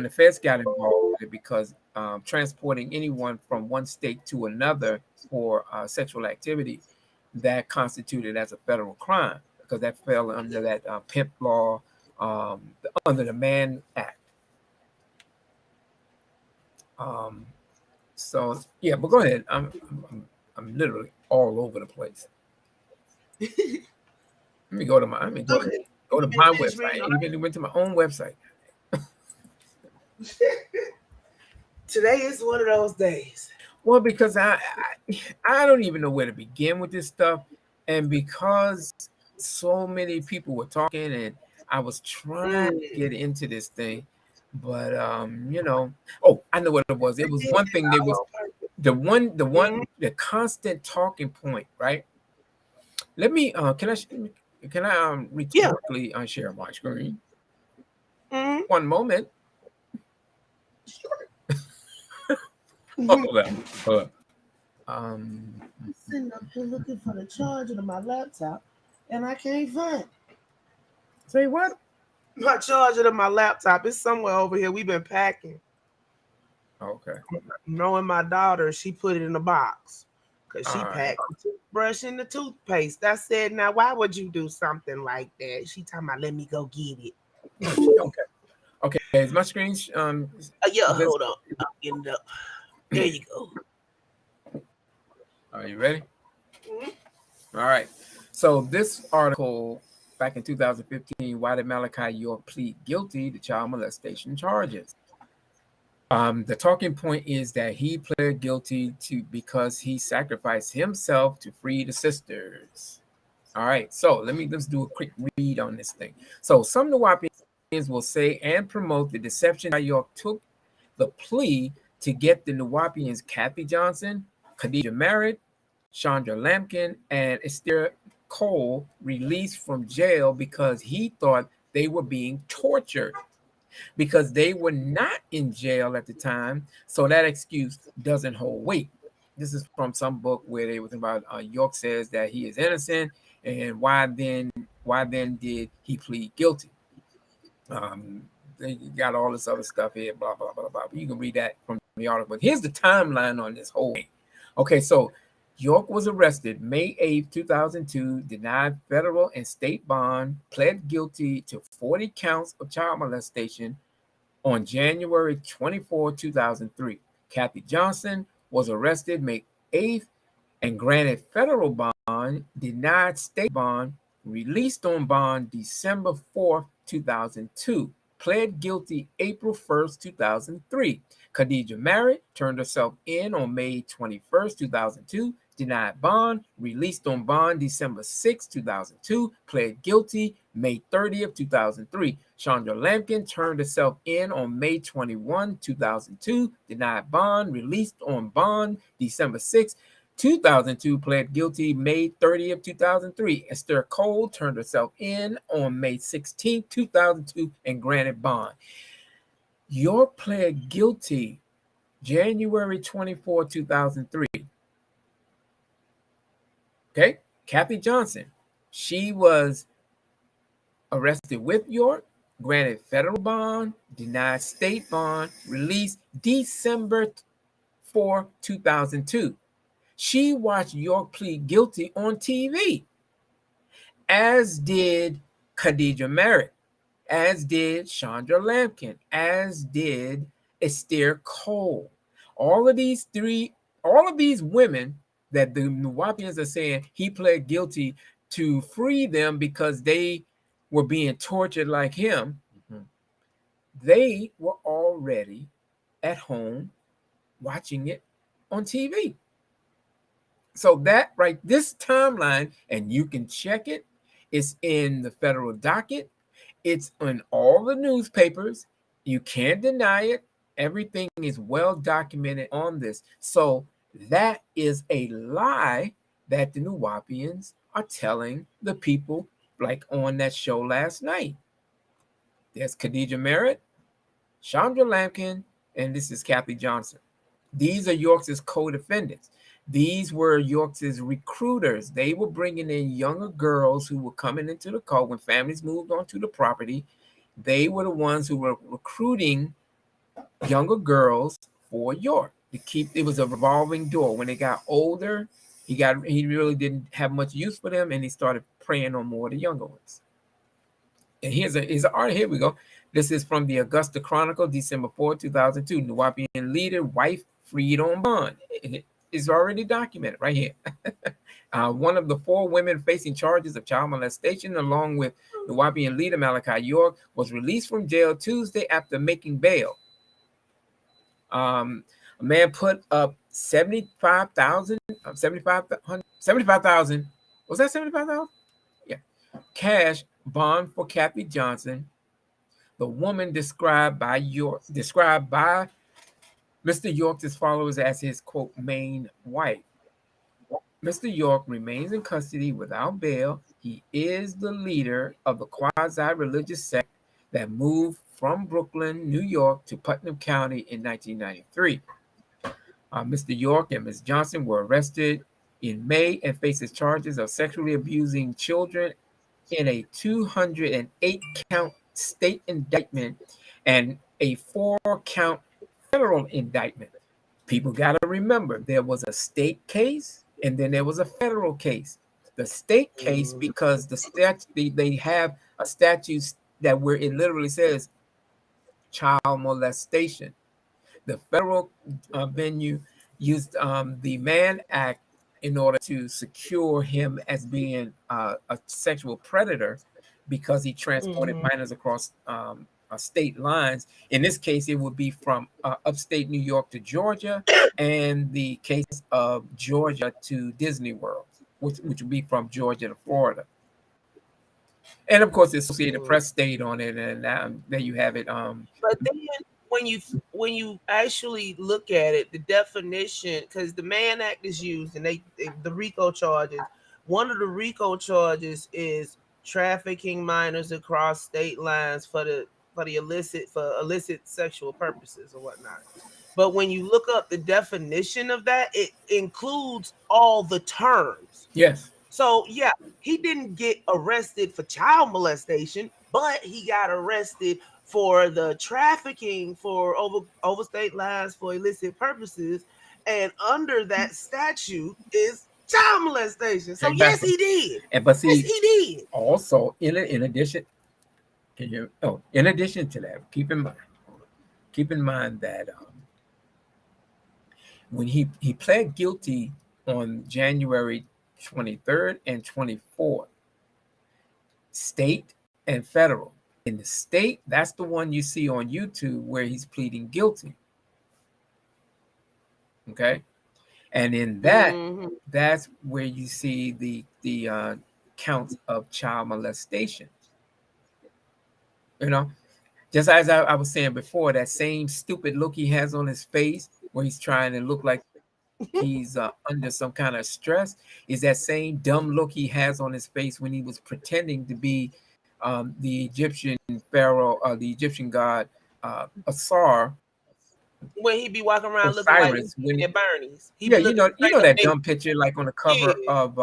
[SPEAKER 17] feds got involved with it, because transporting anyone from one state to another for sexual activity, that constituted as a federal crime, because that fell under that pimp law, under the Mann Act. So yeah, but go ahead. I'm literally all over the place. Let me go to my website. I even went to my own website.
[SPEAKER 4] Today is one of those days.
[SPEAKER 17] Well, because I don't even know where to begin with this stuff, and because so many people were talking, and I was trying to get into this thing, but oh, I know what it was. It was one thing. There was the constant talking point, right? Let me can I rhetorically share my screen? One moment. Hold up.
[SPEAKER 18] I'm sitting up here looking for the charger to my laptop, and I can't find it.
[SPEAKER 17] Say what?
[SPEAKER 4] My charger to my laptop is somewhere over here. We've been packing.
[SPEAKER 17] Okay.
[SPEAKER 4] Knowing my daughter, she put it in a box because she packed the toothbrush and the toothpaste. I said, now why would you do something like that? She talking about, let me go get it.
[SPEAKER 17] Okay. Is my screen?
[SPEAKER 4] Yeah, hold on. I'm getting it up. There you go.
[SPEAKER 17] Are you ready? All right. So this article back in 2015, why did Malachi York plead guilty to child molestation charges? The talking point is that he pled guilty because he sacrificed himself to free the sisters. All right. So let's do a quick read on this thing. So some Nuwaubians will say and promote the deception that York took the plea to get the Nuwaubians Kathy Johnson, Khadijah Merritt, Chandra Lampkin, and Esther Cole released from jail because he thought they were being tortured, because they were not in jail at the time. So that excuse doesn't hold weight. This is from some book where they was about York says that he is innocent, and why then did he plead guilty? They got all this other stuff here, blah blah blah blah. You can read that from the article. But here's the timeline on this whole thing. Okay, so York was arrested May 8th, 2002, denied federal and state bond, pled guilty to 40 counts of child molestation on January 24, 2003. Kathy Johnson was arrested May 8th and granted federal bond, denied state bond, released on bond December 4th, 2002. Pled guilty April 1st, 2003. Khadijah Merritt turned herself in on May 21st, 2002, denied bond, released on bond December 6, 2002, pled guilty May 30th, 2003. Chandra Lampkin turned herself in on May 21, 2002, denied bond, released on bond December 6, 2002, pled guilty May 30th, 2003. Esther Cole turned herself in on May 16th, 2002, and granted bond. York pled guilty January 24, 2003. Okay, Kathy Johnson, she was arrested with York, granted federal bond, denied state bond, released December 4, 2002. She watched York plead guilty on TV, as did Khadijah Merritt, as did Chandra Lampkin, as did Esther Cole. All of these women that the Nuwaubians are saying he pled guilty to free them because they were being tortured like him, they were already at home watching it on TV. So that this timeline, and you can check it, it's in the federal docket, it's in all the newspapers, you can't deny it, everything is well documented on this. So that is a lie that the Nuwaubians are telling the people, like on that show last night. There's Khadijah Merritt, Chandra Lampkin, and this is Kathy Johnson. These are York's co-defendants. These were York's recruiters. They were bringing in younger girls who were coming into the cult when families moved onto the property. They were the ones who were recruiting younger girls for York to keep. It was a revolving door. When they got older, he really didn't have much use for them, and he started preying on more of the younger ones. And here's an article. Here we go. This is from the Augusta Chronicle, December 4, 2002. Nuwaubian leader, wife freed on bond. It's already documented right here. One of the 4 women facing charges of child molestation, along with Nuwaubian leader Malachi York, was released from jail Tuesday after making bail. A man put up 75,000, 75,000. Was that 75,000? Yeah. Cash bond for Kathy Johnson, the woman described by Mr. York's followers as his quote main wife. Mr. York remains in custody without bail. He is the leader of the quasi-religious sect that moved from Brooklyn, New York to Putnam County in 1993. Mr. York and Ms. Johnson were arrested in May and faces charges of sexually abusing children in a 208-count state indictment and a 4-count federal indictment. People got to remember there was a state case and then there was a federal case. The state case, because they have a statute that where it literally says child molestation. The federal venue used the Mann Act in order to secure him as being a sexual predator because he transported minors across state lines. In this case, it would be from upstate New York to Georgia, and the case of Georgia to Disney World, which would be from Georgia to Florida. And of course, the Associated Press stayed on it, and there you have it.
[SPEAKER 4] But then when you actually look at it, the definition, because the Mann Act is used, and the RICO charges. One of the RICO charges is trafficking minors across state lines for illicit sexual purposes or whatnot. But when you look up the definition of that, it includes all the terms.
[SPEAKER 17] Yes.
[SPEAKER 4] So yeah, he didn't get arrested for child molestation, but he got arrested for the trafficking for over state lines for illicit purposes, and under that statute is child molestation. So yes, he did.
[SPEAKER 17] But see,
[SPEAKER 4] yes, he did.
[SPEAKER 17] Also, in addition, in addition to that, keep in mind that when he pled guilty on January 23rd and 24th, state and federal. In the state, that's the one you see on YouTube where he's pleading guilty. Okay, and in that, that's where you see the counts of child molestation. You know, just as I was saying before, that same stupid look he has on his face where he's trying to look like he's under some kind of stress is that same dumb look he has on his face when he was pretending to be the Egyptian pharaoh, the Egyptian god Asar.
[SPEAKER 4] When he be walking around looking
[SPEAKER 17] Cyrus,
[SPEAKER 4] like at Bernie's.
[SPEAKER 17] Yeah, you know that dumb picture like on the cover of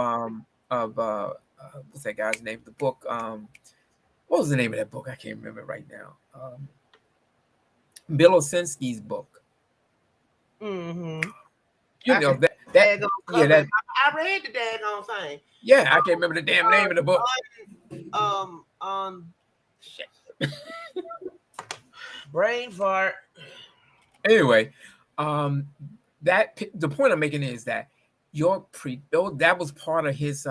[SPEAKER 17] what's that guy's name? The book. What was the name of that book? I can't remember right now. Bill Osinski's book. You know that
[SPEAKER 4] I read the daggone thing.
[SPEAKER 17] Yeah, I can't remember the damn name of the book.
[SPEAKER 4] Shit. Brain fart.
[SPEAKER 17] Anyway, the point I'm making is that that was part of his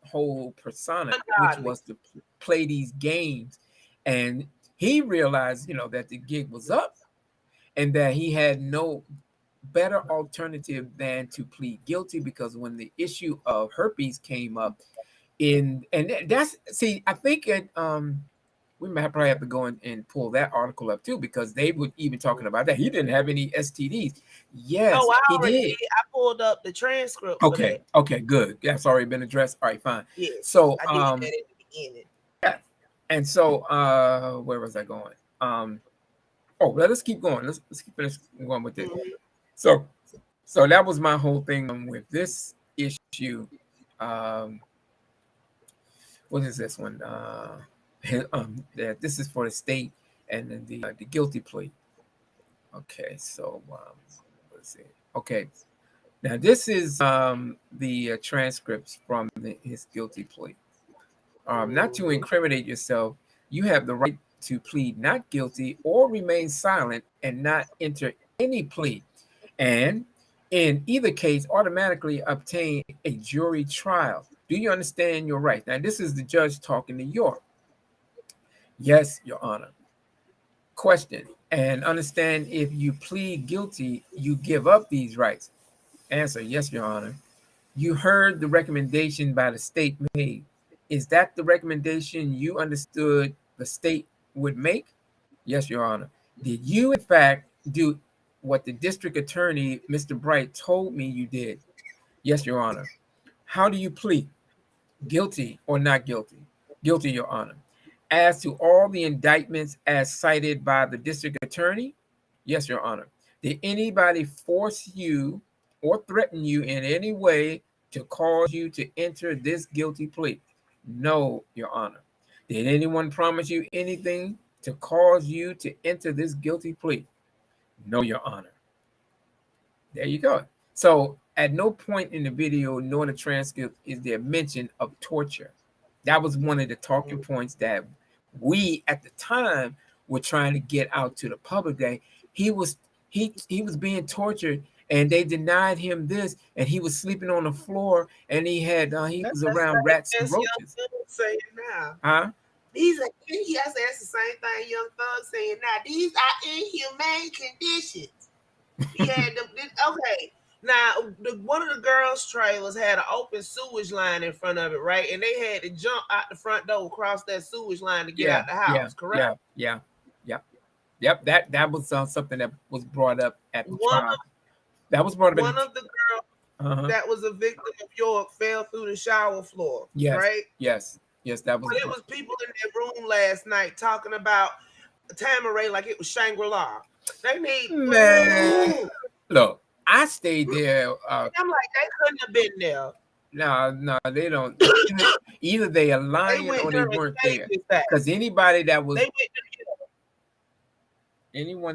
[SPEAKER 17] whole persona, which was to play these games, and he realized, that the gig was up, and that he had no better alternative than to plead guilty, because when the issue of herpes came up, I think we might probably have to go and pull that article up too, because they were even talking about that he didn't have any STDs. Yes,
[SPEAKER 4] he did. I pulled up the transcript.
[SPEAKER 17] Okay, good. That's already been addressed. All right, fine.
[SPEAKER 4] Yeah,
[SPEAKER 17] so
[SPEAKER 4] I did that at the beginning.
[SPEAKER 17] Yeah, and so where was I going? Let us keep going. Let's keep going with this. So that was my whole thing with this issue. What is this one? This is for the state and then the guilty plea. Okay, so let's see. Okay, now this is the transcripts from his guilty plea. Not to incriminate yourself, you have the right to plead not guilty or remain silent and not enter any plea, and in either case automatically obtain a jury trial. Do you understand your right? Now, this is the judge talking to York. Yes, Your Honor. Question: and understand, if you plead guilty, you give up these rights. Answer: yes, Your Honor. You heard the recommendation by the state made. Is that the recommendation you understood the state would make? Yes, Your Honor. Did you, in fact, do what the district attorney, Mr. Bright, told me you did? Yes, Your Honor. How do you plead? Guilty or not guilty? Guilty, Your Honor. As to all the indictments as cited by the district attorney? Yes, Your Honor. Did anybody force you or threaten you in any way to cause you to enter this guilty plea? No, Your Honor. Did anyone promise you anything to cause you to enter this guilty plea? No, Your Honor. There you go. So at no point in the video nor the transcript is there mention of torture. That was one of the talking points that we at the time were trying to get out to the public, that he was being tortured and they denied him this, and he was sleeping on the floor, and he was around rats and roaches.
[SPEAKER 4] Saying now.
[SPEAKER 17] Huh?
[SPEAKER 4] These are that's the same thing Young Thug saying now. These are inhumane conditions. He had them. Okay, now one of the girls' trailers had an open sewage line in front of it, right? And they had to jump out the front door, across that sewage line to get out the house. Correct?
[SPEAKER 17] Yep. That was something that was brought up at the trial. That was brought up.
[SPEAKER 4] One of the girls that was a victim of York fell through the shower floor.
[SPEAKER 17] Yes.
[SPEAKER 4] Right.
[SPEAKER 17] Yes. That was.
[SPEAKER 4] But it was people in that room last night talking about Tamaray like it was Shangri-La. They need
[SPEAKER 17] man. Look, I stayed there.
[SPEAKER 4] I'm like, they couldn't have been there.
[SPEAKER 17] No, they don't. Either they are lying or they weren't there. Because anyone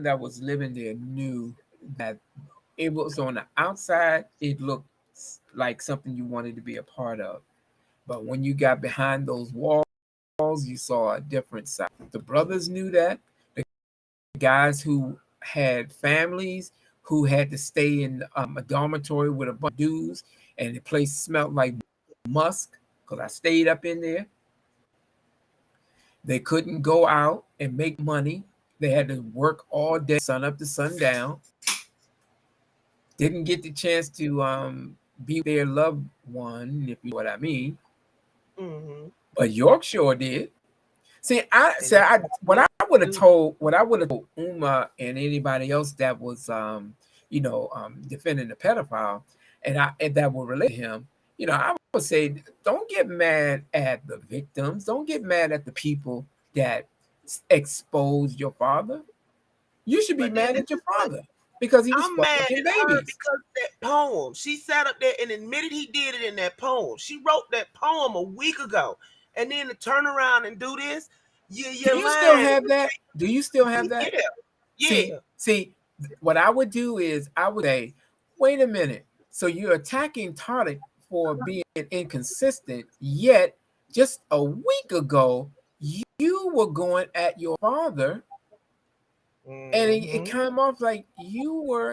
[SPEAKER 17] that was living there knew that it was on the outside. It looked like something you wanted to be a part of, but when you got behind those walls, you saw a different side. The brothers knew that. The guys who had families who had to stay in a dormitory with a bunch of dudes, and the place smelled like musk because I stayed up in there. They couldn't go out and make money. They had to work all day, sun up to sundown. Didn't get the chance to be their loved one, if you know what I mean.
[SPEAKER 4] Mm-hmm.
[SPEAKER 17] But York sure did. See, what I would have told Uma and anybody else that was defending the pedophile, and that would relate to him, I would say, don't get mad at the victims, don't get mad at the people that exposed your father. You should be mad at your father because he was fucking babies.
[SPEAKER 4] Because of that poem. She sat up there and admitted he did it in that poem. She wrote that poem a week ago. And then to turn around and do this,
[SPEAKER 17] do you still have that? Do you still have that?
[SPEAKER 4] Yeah.
[SPEAKER 17] See, what I would do is I would say, wait a minute. So you're attacking Tarek for being inconsistent, yet just a week ago, you were going at your father, and it came off like you were,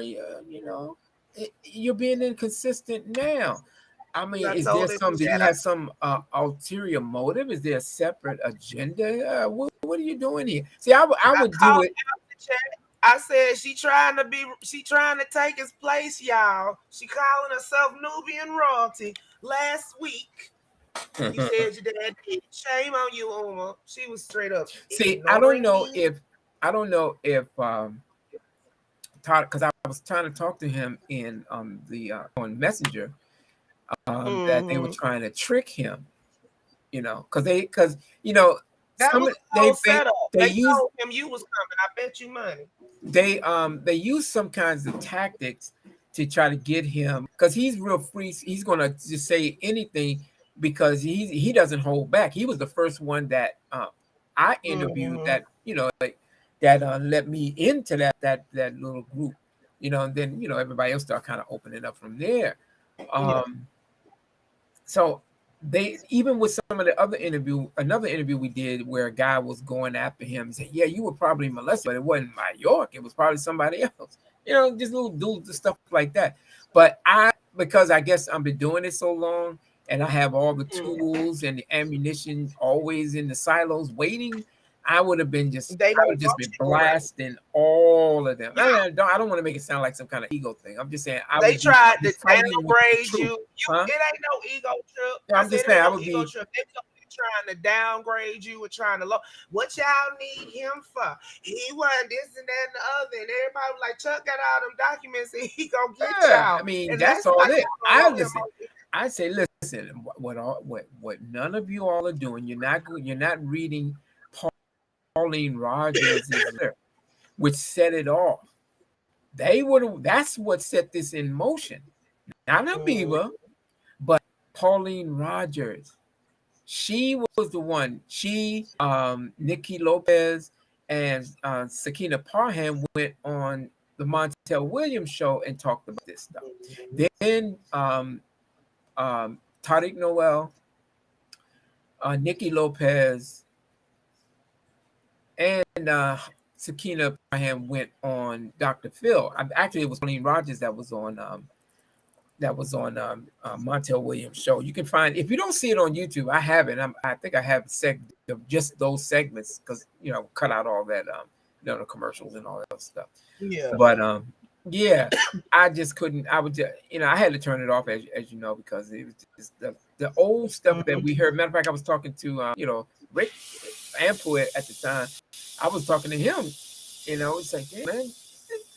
[SPEAKER 17] you're being inconsistent now. I mean, do you have some ulterior motive? Is there a separate agenda? What are you doing here? See, I would do it.
[SPEAKER 4] I said she trying to take his place, y'all. She calling herself Nubian royalty. Last week, you said your dad did. Shame on you, Uma. She was straight up.
[SPEAKER 17] See, I don't know if Todd, because I was trying to talk to him in on Messenger. That they were trying to trick him, because they used
[SPEAKER 4] him you was coming. I bet you money.
[SPEAKER 17] They used some kinds of tactics to try to get him, because he's real free. He's gonna just say anything because he doesn't hold back. He was the first one that I interviewed that let me into that little group, and then everybody else started kind of opening up from there. So they, even with some of the another interview we did where a guy was going after him and said, yeah, you were probably molested, but it wasn't my York, it was probably somebody else. Just little dudes, stuff like that. But because I guess I've been doing it so long and I have all the tools and the ammunition always in the silos waiting, I would have been just
[SPEAKER 4] They
[SPEAKER 17] I would have just been blasting all of them. I don't want to make it sound like some kind of ego thing. I'm just saying
[SPEAKER 4] they tried to
[SPEAKER 17] fighting with the
[SPEAKER 4] downgrade
[SPEAKER 17] truth.
[SPEAKER 4] you.
[SPEAKER 17] Huh?
[SPEAKER 4] It ain't no ego trip.
[SPEAKER 17] Yeah, I'm just saying I would
[SPEAKER 4] ego
[SPEAKER 17] be
[SPEAKER 4] trip. They trying to downgrade you or trying to what y'all need him for? He wasn't this and that and the other. And everybody was like, Chuck got all them documents and he gonna get y'all.
[SPEAKER 17] I mean,
[SPEAKER 4] and
[SPEAKER 17] that's all it.
[SPEAKER 4] I
[SPEAKER 17] say, listen, what none of you all are doing, you're not reading Pauline Rogers' letter, which set it off. That's what set this in motion. Not Amoeba, but Pauline Rogers. She was the one. She, Nikki Lopez, and Sakina Parham went on the Montel Williams show and talked about this stuff. Then Tariq Noel, Nikki Lopez, and Sakina Parham went on Dr. Phil. Actually, it was Pauline Rogers that was on Montel Williams' show. You can find, if you don't see it on YouTube, I have it. I think I have just those segments because cut out all that the commercials and all that stuff.
[SPEAKER 4] Yeah.
[SPEAKER 17] But yeah, I just couldn't. I would just, I had to turn it off as you know, because it was just the old stuff that we heard. Matter of fact, I was talking to Rick Ampoet at the time. I was talking to him. It's like, yeah, man,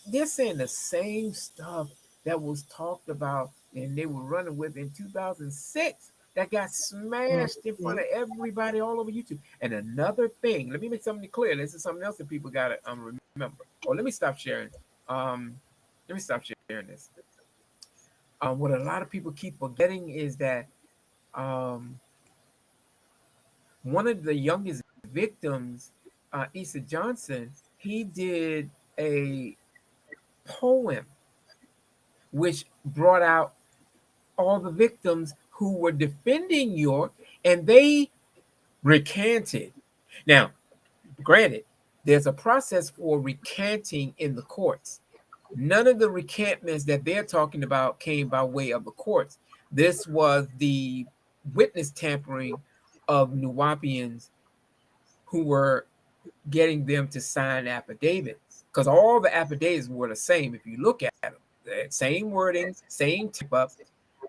[SPEAKER 17] they're saying the same stuff that was talked about and they were running with in 2006 that got smashed in front of everybody all over YouTube. And another thing, let me make something clear. This is something else that people got to remember. Let me stop sharing. This. What a lot of people keep forgetting is that one of the youngest victims, Issa Johnson, he did a poem which brought out all the victims who were defending York, and they recanted. Now, granted, there's a process for recanting in the courts. None of the recantments that they're talking about came by way of the courts. This was the witness tampering of Nuwaubians who were getting them to sign affidavits, because all the affidavits were the same. If you look at them, the same wording, same tip up,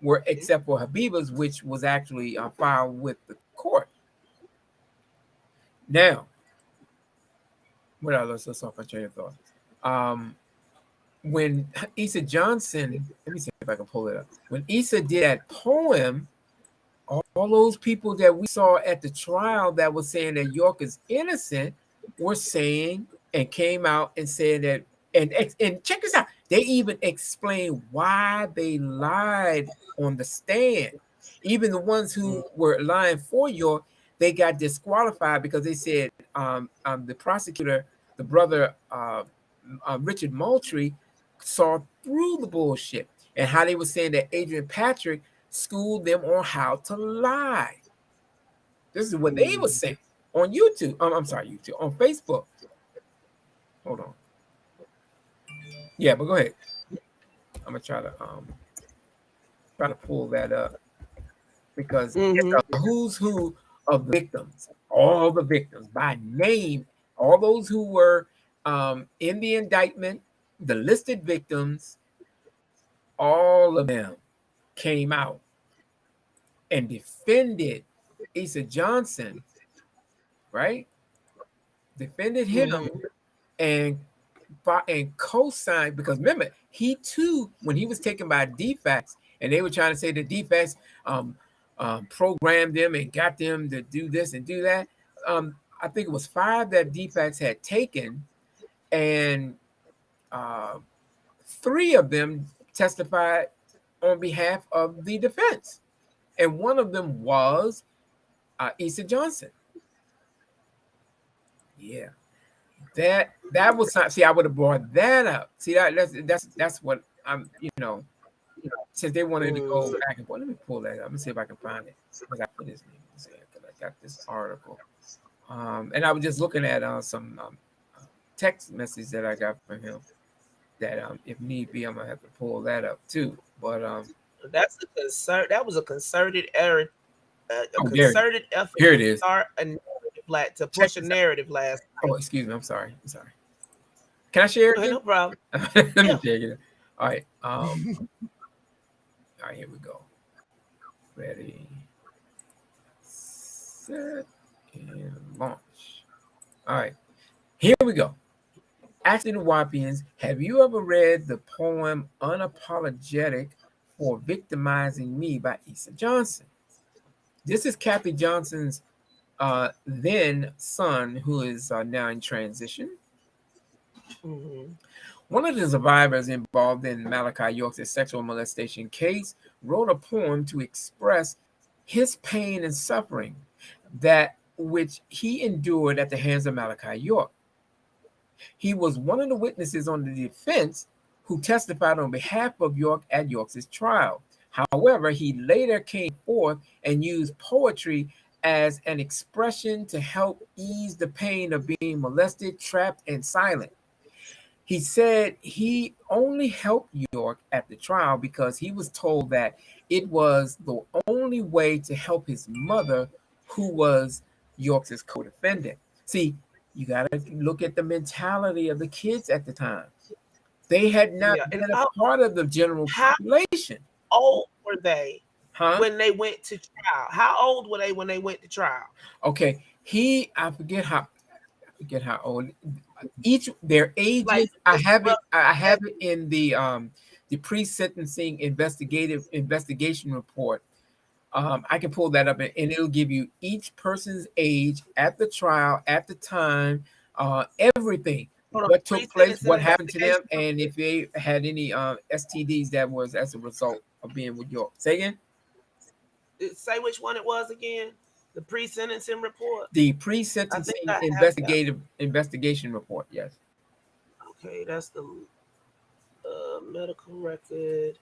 [SPEAKER 17] were except for Habiba's, which was actually filed with the court. Now, what else? Let's off my train of thought. When Issa Johnson, let me see if I can pull it up. When Issa did that poem, all those people that we saw at the trial that was saying that York is innocent were saying and came out and said that, and check this out, they even explained why they lied on the stand. Even the ones who were lying for York, they got disqualified because they said the prosecutor, the brother Richard Moultrie, saw through the bullshit, and how they were saying that Adrian Patrick schooled them on how to lie. This is what they were saying on YouTube. I'm sorry, YouTube, on Facebook. Hold on. Yeah, but go ahead. I'm gonna try to pull that up because it's a who's who of the victims, all the victims by name, all those who were in the indictment, the listed victims, all of them came out and defended Issa Johnson, right? Defended him and co-signed, because remember, he too, when he was taken by DFACS, and they were trying to say the DFACS programmed them and got them to do this and do that. I think it was 5 that DFACS had taken, and 3 of them testified on behalf of the defense, and one of them was Issa Johnson. Yeah, that was not. See, I would have brought that up. See, that's what I'm. Since they wanted to go back and forth, let me pull that up. Let me see if I can find it. I got his name. I got this article, and I was just looking at some text message that I got from him. That if need be, I'm gonna have to pull that up too. But
[SPEAKER 4] that's a concern. That was a concerted error. Concerted effort
[SPEAKER 17] here it is.
[SPEAKER 4] To start a narrative to push a narrative last night.
[SPEAKER 17] Oh, excuse me. I'm sorry. Can I share it?
[SPEAKER 4] No problem.
[SPEAKER 17] Let me share it. All right. All right, here we go. Ready, set, and launch. All right, here we go. Asking the Wapians, have you ever read the poem Unapologetic for Victimizing Me by Issa Johnson? This is Kathy Johnson's then son, who is now in transition.
[SPEAKER 4] Mm-hmm.
[SPEAKER 17] One of the survivors involved in Malachi York's sexual molestation case wrote a poem to express his pain and suffering, that which he endured at the hands of Malachi York. He was one of the witnesses on the defense who testified on behalf of York at York's trial. However, he later came forth and used poetry as an expression to help ease the pain of being molested, trapped, and silent. He said he only helped York at the trial because he was told that it was the only way to help his mother, who was York's co-defendant. See, you got to look at the mentality of the kids at the time. They had not been a part of the general population.
[SPEAKER 4] How old were they
[SPEAKER 17] when
[SPEAKER 4] they went to trial? How old were they when they went to trial?
[SPEAKER 17] Okay, I forget how old. Each their ages. Like, I have it in the pre-sentencing investigation report. I can pull that up and it'll give you each person's age at the trial, at the time, everything. What took place, what happened to them, and if they had any STDs that was as a result of being with York. Say again?
[SPEAKER 4] Say which one it was again? The pre-sentencing report?
[SPEAKER 17] The pre-sentencing investigation report, yes.
[SPEAKER 4] Okay, that's the medical record.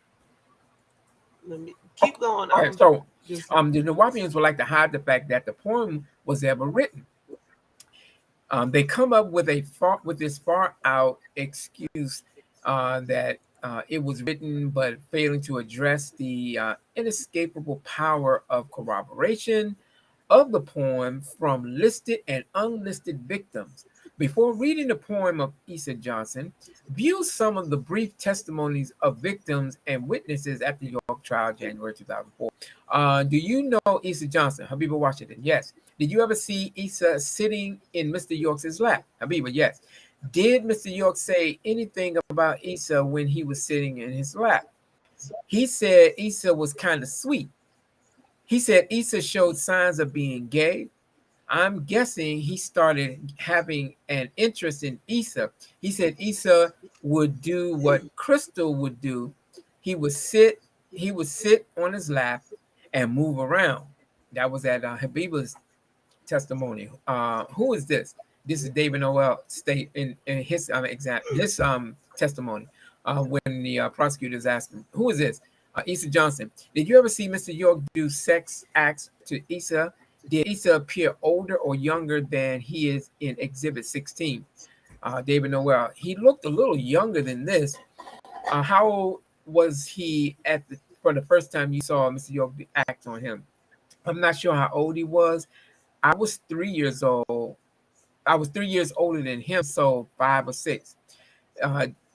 [SPEAKER 4] Let me keep going.
[SPEAKER 17] All right, so the Nawapians would like to hide the fact that the poem was ever written. They come up with this far out excuse that it was written, but failing to address the inescapable power of corroboration of the poem from listed and unlisted victims. Before reading the poem of Issa Johnson, view some of the brief testimonies of victims and witnesses at the York trial, January 2004. Do you know Issa Johnson? Habiba Washington, yes. Did you ever see Issa sitting in Mr. York's lap? Habiba, yes. Did Mr. York say anything about Issa when he was sitting in his lap? He said Issa was kind of sweet. He said Issa showed signs of being gay. I'm guessing he started having an interest in Issa. He said Issa would do what Crystal would do. He would sit on his lap and move around. That was at Habiba's testimony. Who is this? This is David Noel state in his testimony when the prosecutors asked him, who is this? Issa Johnson. Did you ever see Mr. York do sex acts to Issa? Did Issa appear older or younger than he is in Exhibit 16? David Noel. He looked a little younger than this. How old was he for the first time you saw Mr. York act on him? I'm not sure how old he was. I was 3 years old. I was 3 years older than him, so 5 or 6.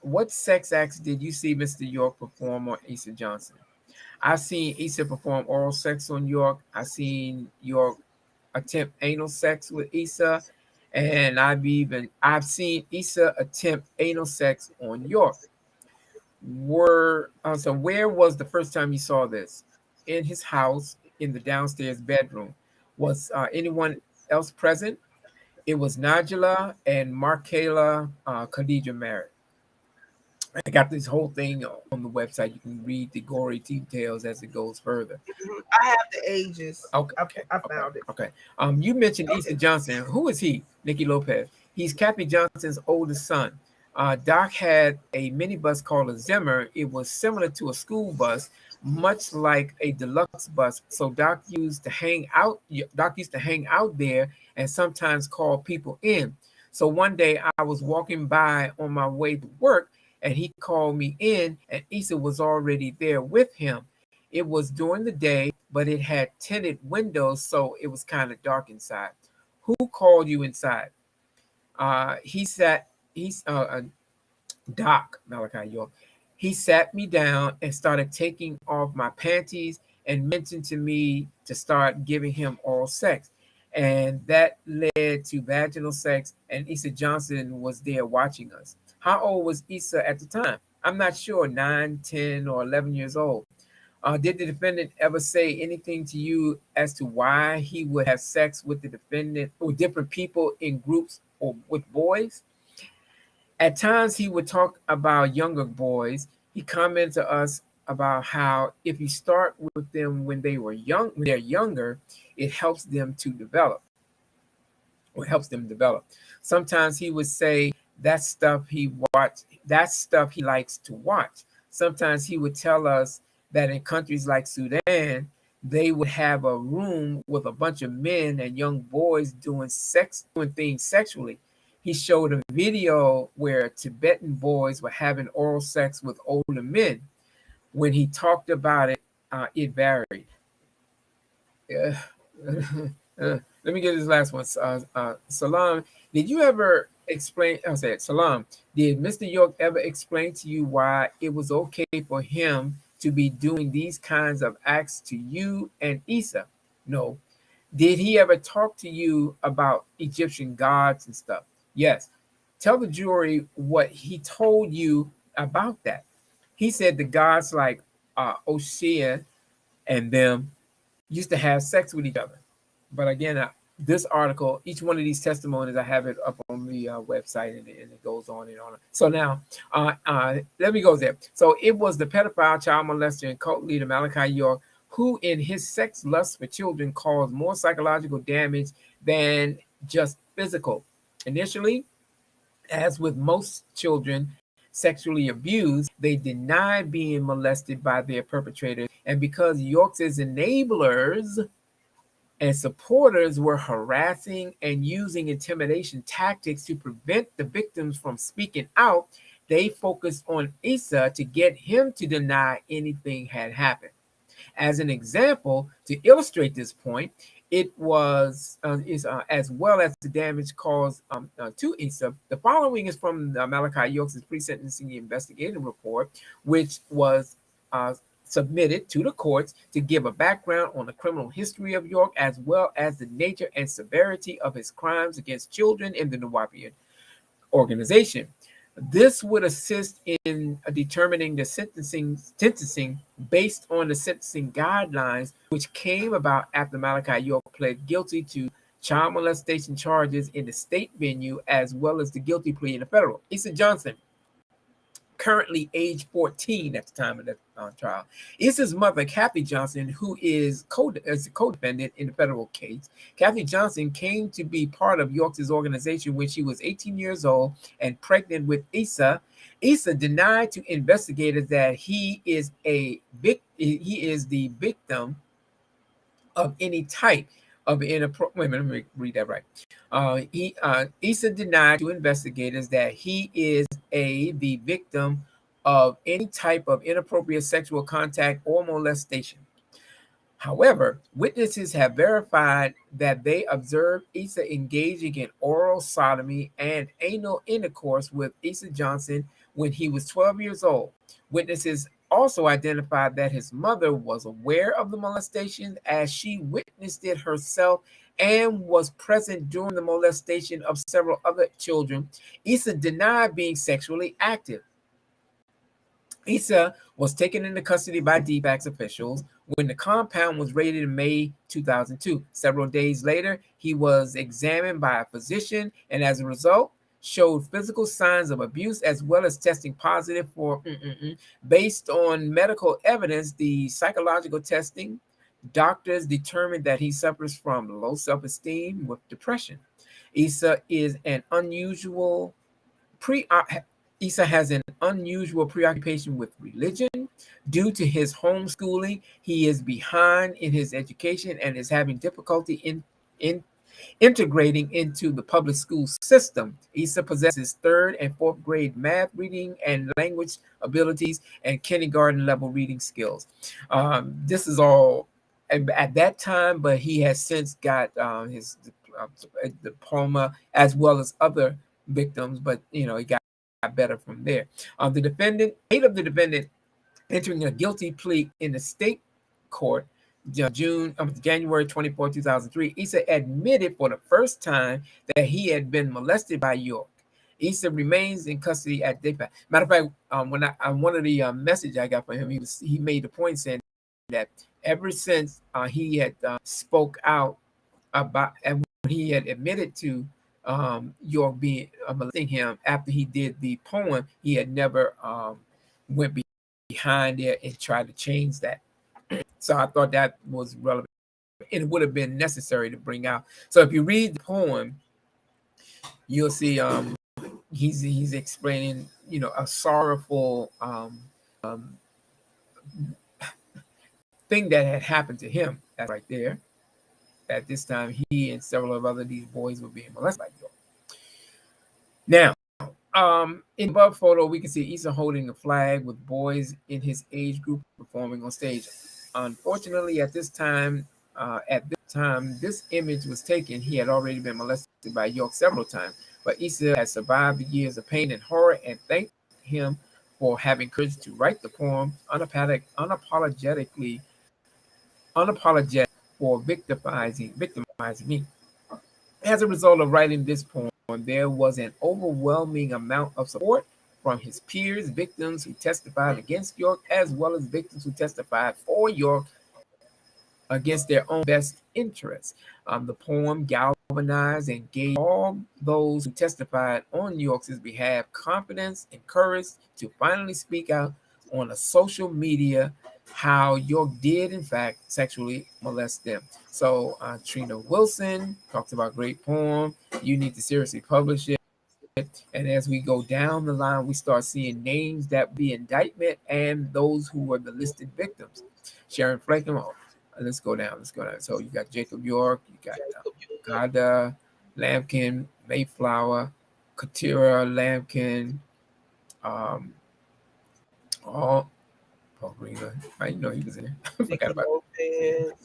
[SPEAKER 17] What sex acts did you see Mr. York perform on Issa Johnson? I've seen Issa perform oral sex on York. I've seen York attempt anal sex with Issa, and I've seen Issa attempt anal sex on York. Where was the first time you saw this? In his house, in the downstairs bedroom. Was anyone else present? It was Najla and Markela Khadija married. I got this whole thing on the website. You can read the gory details as it goes further.
[SPEAKER 4] I have the ages.
[SPEAKER 17] Okay.
[SPEAKER 4] I found it.
[SPEAKER 17] Okay. You mentioned Issa Johnson. Who is he? Nikki Lopez. He's Kathy Johnson's oldest son. Doc had a minibus called a Zimmer. It was similar to a school bus, much like a deluxe bus. So Doc used to hang out there and sometimes call people in. So one day I was walking by on my way to work, and he called me in, and Issa was already there with him. It was during the day, but it had tinted windows, so it was kind of dark inside. Who called you inside? He's Doc Malachi York. He sat me down and started taking off my panties and mentioned to me to start giving him oral sex. And that led to vaginal sex, and Issa Johnson was there watching us. How old was Issa at the time? I'm not sure, 9, 10, or 11 years old. Did the defendant ever say anything to you as to why he would have sex with the defendant or different people in groups or with boys? At times, he would talk about younger boys. He commented to us about how if you start with them when they're younger, it helps them to develop, or helps them develop. Sometimes he would say that's stuff he likes to watch. Sometimes he would tell us that in countries like Sudan, they would have a room with a bunch of men and young boys doing things sexually. He showed a video where Tibetan boys were having oral sex with older men. When he talked about it, it varied. Let me get this last one. Salam, did you ever explain? I'll say it. Salam, did Mr. York ever explain to you why it was okay for him to be doing these kinds of acts to you and Issa? No. Did he ever talk to you about Egyptian gods and stuff? Yes. Tell the jury what he told you about that. He said the gods like Ocean and them used to have sex with each other. But again, this article, each one of these testimonies, I have it up on the website, and it goes on and on. So now, let me go there. So it was the pedophile, child molester, and cult leader Malachi York who, in his sex lust for children, caused more psychological damage than just physical. Initially, as with most children sexually abused, they denied being molested by their perpetrators. And because York's enablers and supporters were harassing and using intimidation tactics to prevent the victims from speaking out, they focused on Issa to get him to deny anything had happened. As an example, to illustrate this point, it was as well as the damage caused to Issa. The following is from Malachi York's pre-sentencing investigative report, which was submitted to the courts to give a background on the criminal history of York, as well as the nature and severity of his crimes against children in the Nuwaubian organization. This would assist in determining the sentencing based on the sentencing guidelines, which came about after Malachi York pled guilty to child molestation charges in the state venue, as well as the guilty plea in the federal. Issa Johnson, currently age 14 at the time of the trial. Issa's mother, Kathy Johnson, who is a co-defendant in the federal case. Kathy Johnson came to be part of York's organization when she was 18 years old and pregnant with Issa. Issa denied to investigators that he is the victim of any type of inappropriate. Wait a minute, let me read that right. Issa denied to investigators that he is the victim of any type of inappropriate sexual contact or molestation. However, witnesses have verified that they observed Issa engaging in oral sodomy and anal intercourse with Issa Johnson when he was 12 years old. Witnesses also identified that his mother was aware of the molestation as she witnessed it herself and was present during the molestation of several other children. Issa denied being sexually active. Issa was taken into custody by DBAC's officials when the compound was raided in May 2002. Several days later, he was examined by a physician and as a result, showed physical signs of abuse as well as testing positive for Based on medical evidence, the psychological testing, doctors determined that he suffers from low self-esteem with depression. Issa has an unusual preoccupation with religion. Due to his homeschooling, he is behind in his education and is having difficulty in integrating into the public school system. Issa possesses 3rd and 4th grade math, reading, and language abilities and kindergarten level reading skills. This is all at that time, but he has since got his diploma, as well as other victims, but it got better from there. The defendant, entering a guilty plea in the state court January 24, 2003, Issa admitted for the first time that he had been molested by York. Issa remains in custody at DayPass. Matter of fact, when one of the message I got from him, he made the point saying that ever since he had spoke out about, and when he had admitted to York being molesting him after he did the poem, he had never went behind it and tried to change that. So I thought that was relevant, and it would have been necessary to bring out. So if you read the poem, you'll see he's explaining, a sorrowful thing that had happened to him. That's right there. At this time, he and several of these boys were being molested by York. Now, in the above photo, we can see Issa holding a flag with boys in his age group performing on stage. Unfortunately, at this time this image was taken, he had already been molested by York several times. But Issa had survived the years of pain and horror and thanked him for having courage to write the poem unapologetic for victimizing me. As a result of writing this poem, there was an overwhelming amount of support from his peers, victims who testified against York, as well as victims who testified for York against their own best interests. The poem galvanized and gave all those who testified on York's behalf confidence and courage to finally speak out on a social media how York did, in fact, sexually molest them. So Trina Wilson talks about great poem. You need to seriously publish it. And as we go down the line, we start seeing names that be indictment and those who were the listed victims. Sharon Flaken. Let's go down. So you got Jacob York, you got Gada, Lampkin, Mayflower, Katira, Lampkin, Paul Greenwood. I know he was in there. I forgot about it.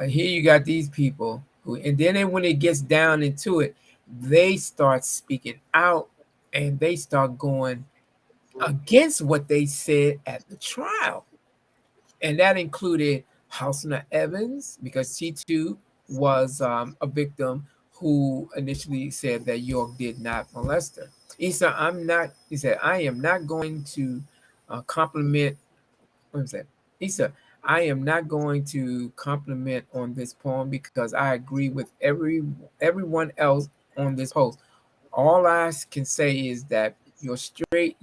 [SPEAKER 17] Here you got these people who, and then when it gets down into it, they start speaking out and they start going against what they said at the trial. And that included Hausner Evans, because she too was a victim who initially said that York did not molest her. He said, I am not going to compliment, what was that? He said, I am not going to compliment on this poem because I agree with everyone else on this post. All I can say is that your strength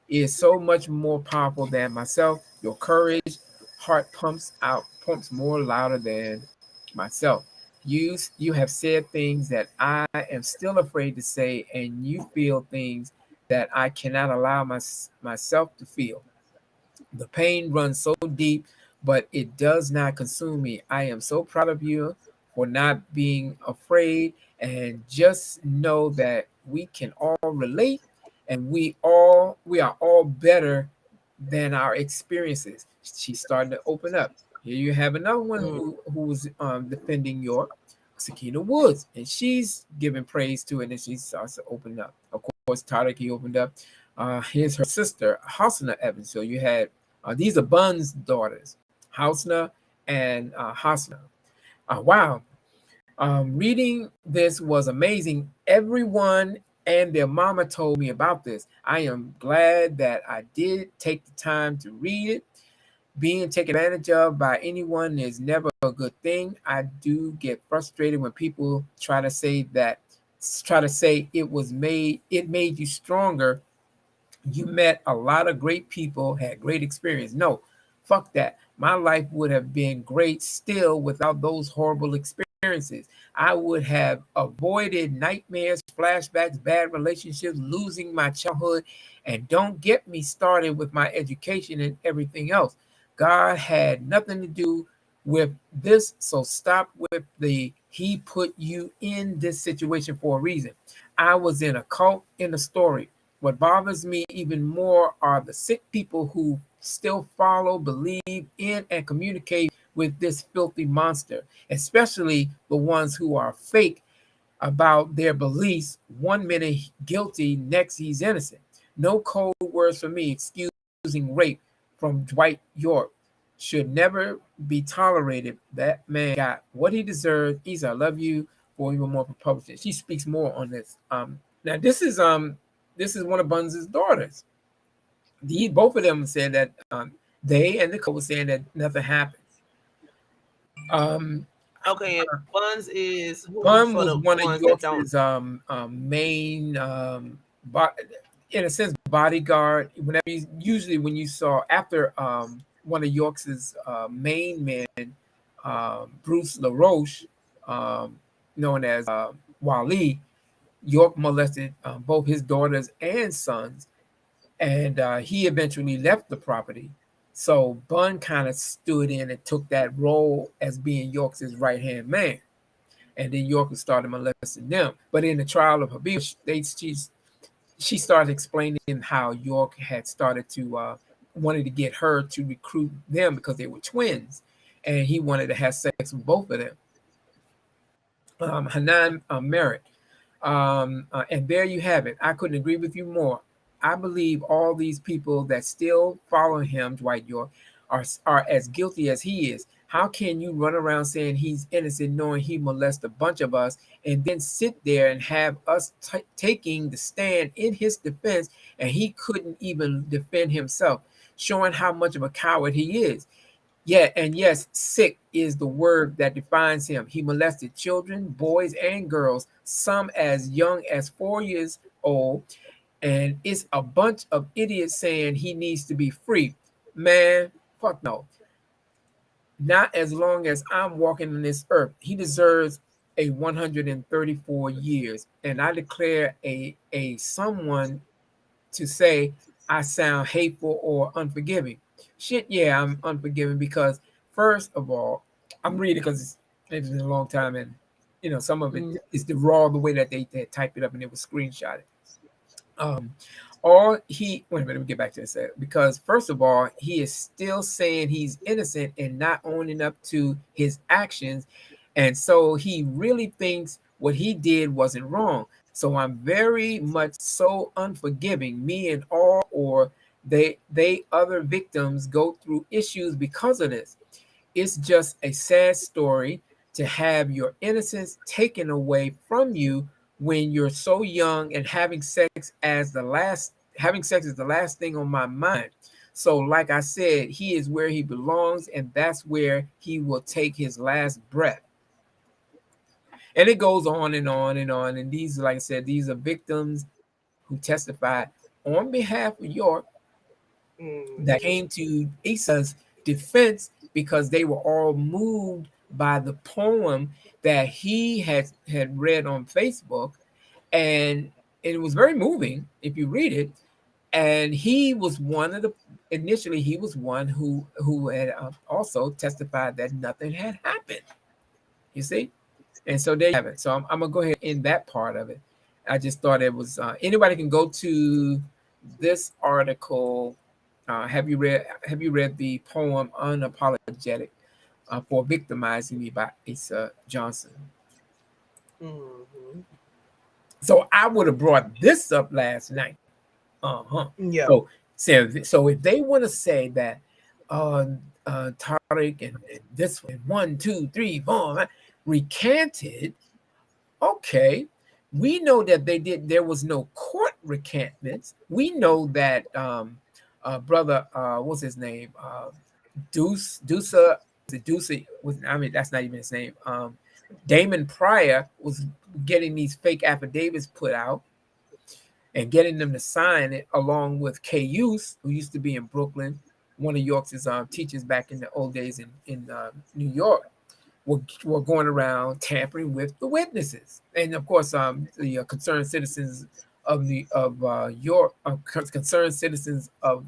[SPEAKER 17] is so much more powerful than myself. Your courage, heart pumps more louder than myself. You have said things that I am still afraid to say, and you feel things that I cannot allow myself to feel. The pain runs so deep, but it does not consume me. I am so proud of you for not being afraid, and just know that we can all relate, and we are all better than our experiences. She's starting to open up. Here you have another one who was defending York, Sakina Woods, and she's giving praise to it, and she starts to open up. Of course, Tarek, opened up. Here's her sister, Hausner Evans. So you had these are Bun's daughters, Hausner and Hausner. Wow. Reading this was amazing. Everyone and their mama told me about this. I am glad that I did take the time to read it. Being taken advantage of by anyone is never a good thing. I do get frustrated when people try to say it made you stronger. You met a lot of great people, had great experience. No, fuck that. My life would have been great still without those horrible experiences. I would have avoided nightmares, flashbacks, bad relationships, losing my childhood, and don't get me started with my education and everything else. God had nothing to do with this, so stop with he put you in this situation for a reason. I was in a cult in the story. What bothers me even more are the sick people who still follow, believe in, and communicate with this filthy monster, especially the ones who are fake about their beliefs. 1 minute guilty, next he's innocent. No cold words for me excusing rape from Dwight York. Should never be tolerated. That man got what he deserved. Isa, I love you for even more for publishing. She speaks more on this. Now this is one of Buns' daughters. Both of them said that they and Nicole was saying that nothing happened.
[SPEAKER 4] Okay, and Buns is
[SPEAKER 17] Bun was one of York's main, in a sense, bodyguard. Usually when you saw after one of York's main men, Bruce LaRoche, known as Wally, York molested both his daughters and sons, and he eventually left the property. So Bun kind of stood in and took that role as being York's right-hand man. And then York started molesting them. But in the trial of Habiba, she started explaining how York had started to wanted to get her to recruit them because they were twins, and he wanted to have sex with both of them. Hanan Merritt. And there you have it. I couldn't agree with you more. I believe all these people that still follow him, Dwight York, are as guilty as he is. How can you run around saying he's innocent, knowing he molested a bunch of us, and then sit there and have us taking the stand in his defense, and he couldn't even defend himself, showing how much of a coward he is? Yeah, and yes, sick is the word that defines him. He molested children, boys and girls, some as young as 4 years old, and it's a bunch of idiots saying he needs to be free. Man, fuck no. Not as long as I'm walking on this earth. He deserves a 134 years, and I declare a someone to say I sound hateful or unforgiving. Shit, yeah, I'm unforgiving because first of all, I'm reading because it's been a long time, and some of it is the raw the way that they typed it up and it was screenshotted. Wait a minute, let me get back to this. Because first of all, he is still saying he's innocent and not owning up to his actions, and so he really thinks what he did wasn't wrong. So I'm very much so unforgiving. Me and all, or they other victims go through issues because of this. It's just a sad story to have your innocence taken away from you when you're so young, and having sex is the last thing on my mind. So like I said, he is where he belongs, and that's where he will take his last breath. And it goes on and on and on. And these, like I said, these are victims who testified on behalf of York that came to Isa's defense because they were all moved by the poem that he had read on Facebook. And it was very moving if you read it. And he was initially he was one who had also testified that nothing had happened. You see? And so there you have it. So I'm gonna go ahead and end that part of it. I just thought it was anybody can go to this article. Have you read the poem Unapologetic for Victimizing Me by Asa Johnson?
[SPEAKER 4] Mm-hmm.
[SPEAKER 17] So I would have brought this up last night.
[SPEAKER 4] Yeah.
[SPEAKER 17] So if they want to say that Tariq and this one, 1, 2, 3, 4 recanted, okay. We know that there was no court recantments. We know that brother, what's his name? Dusa, I mean, that's not even his name. Damon Pryor was getting these fake affidavits put out and getting them to sign it, along with Cayuse, who used to be in Brooklyn, one of York's teachers back in the old days in New York, were going around tampering with the witnesses. And of course, the concerned citizens of York, concerned citizens of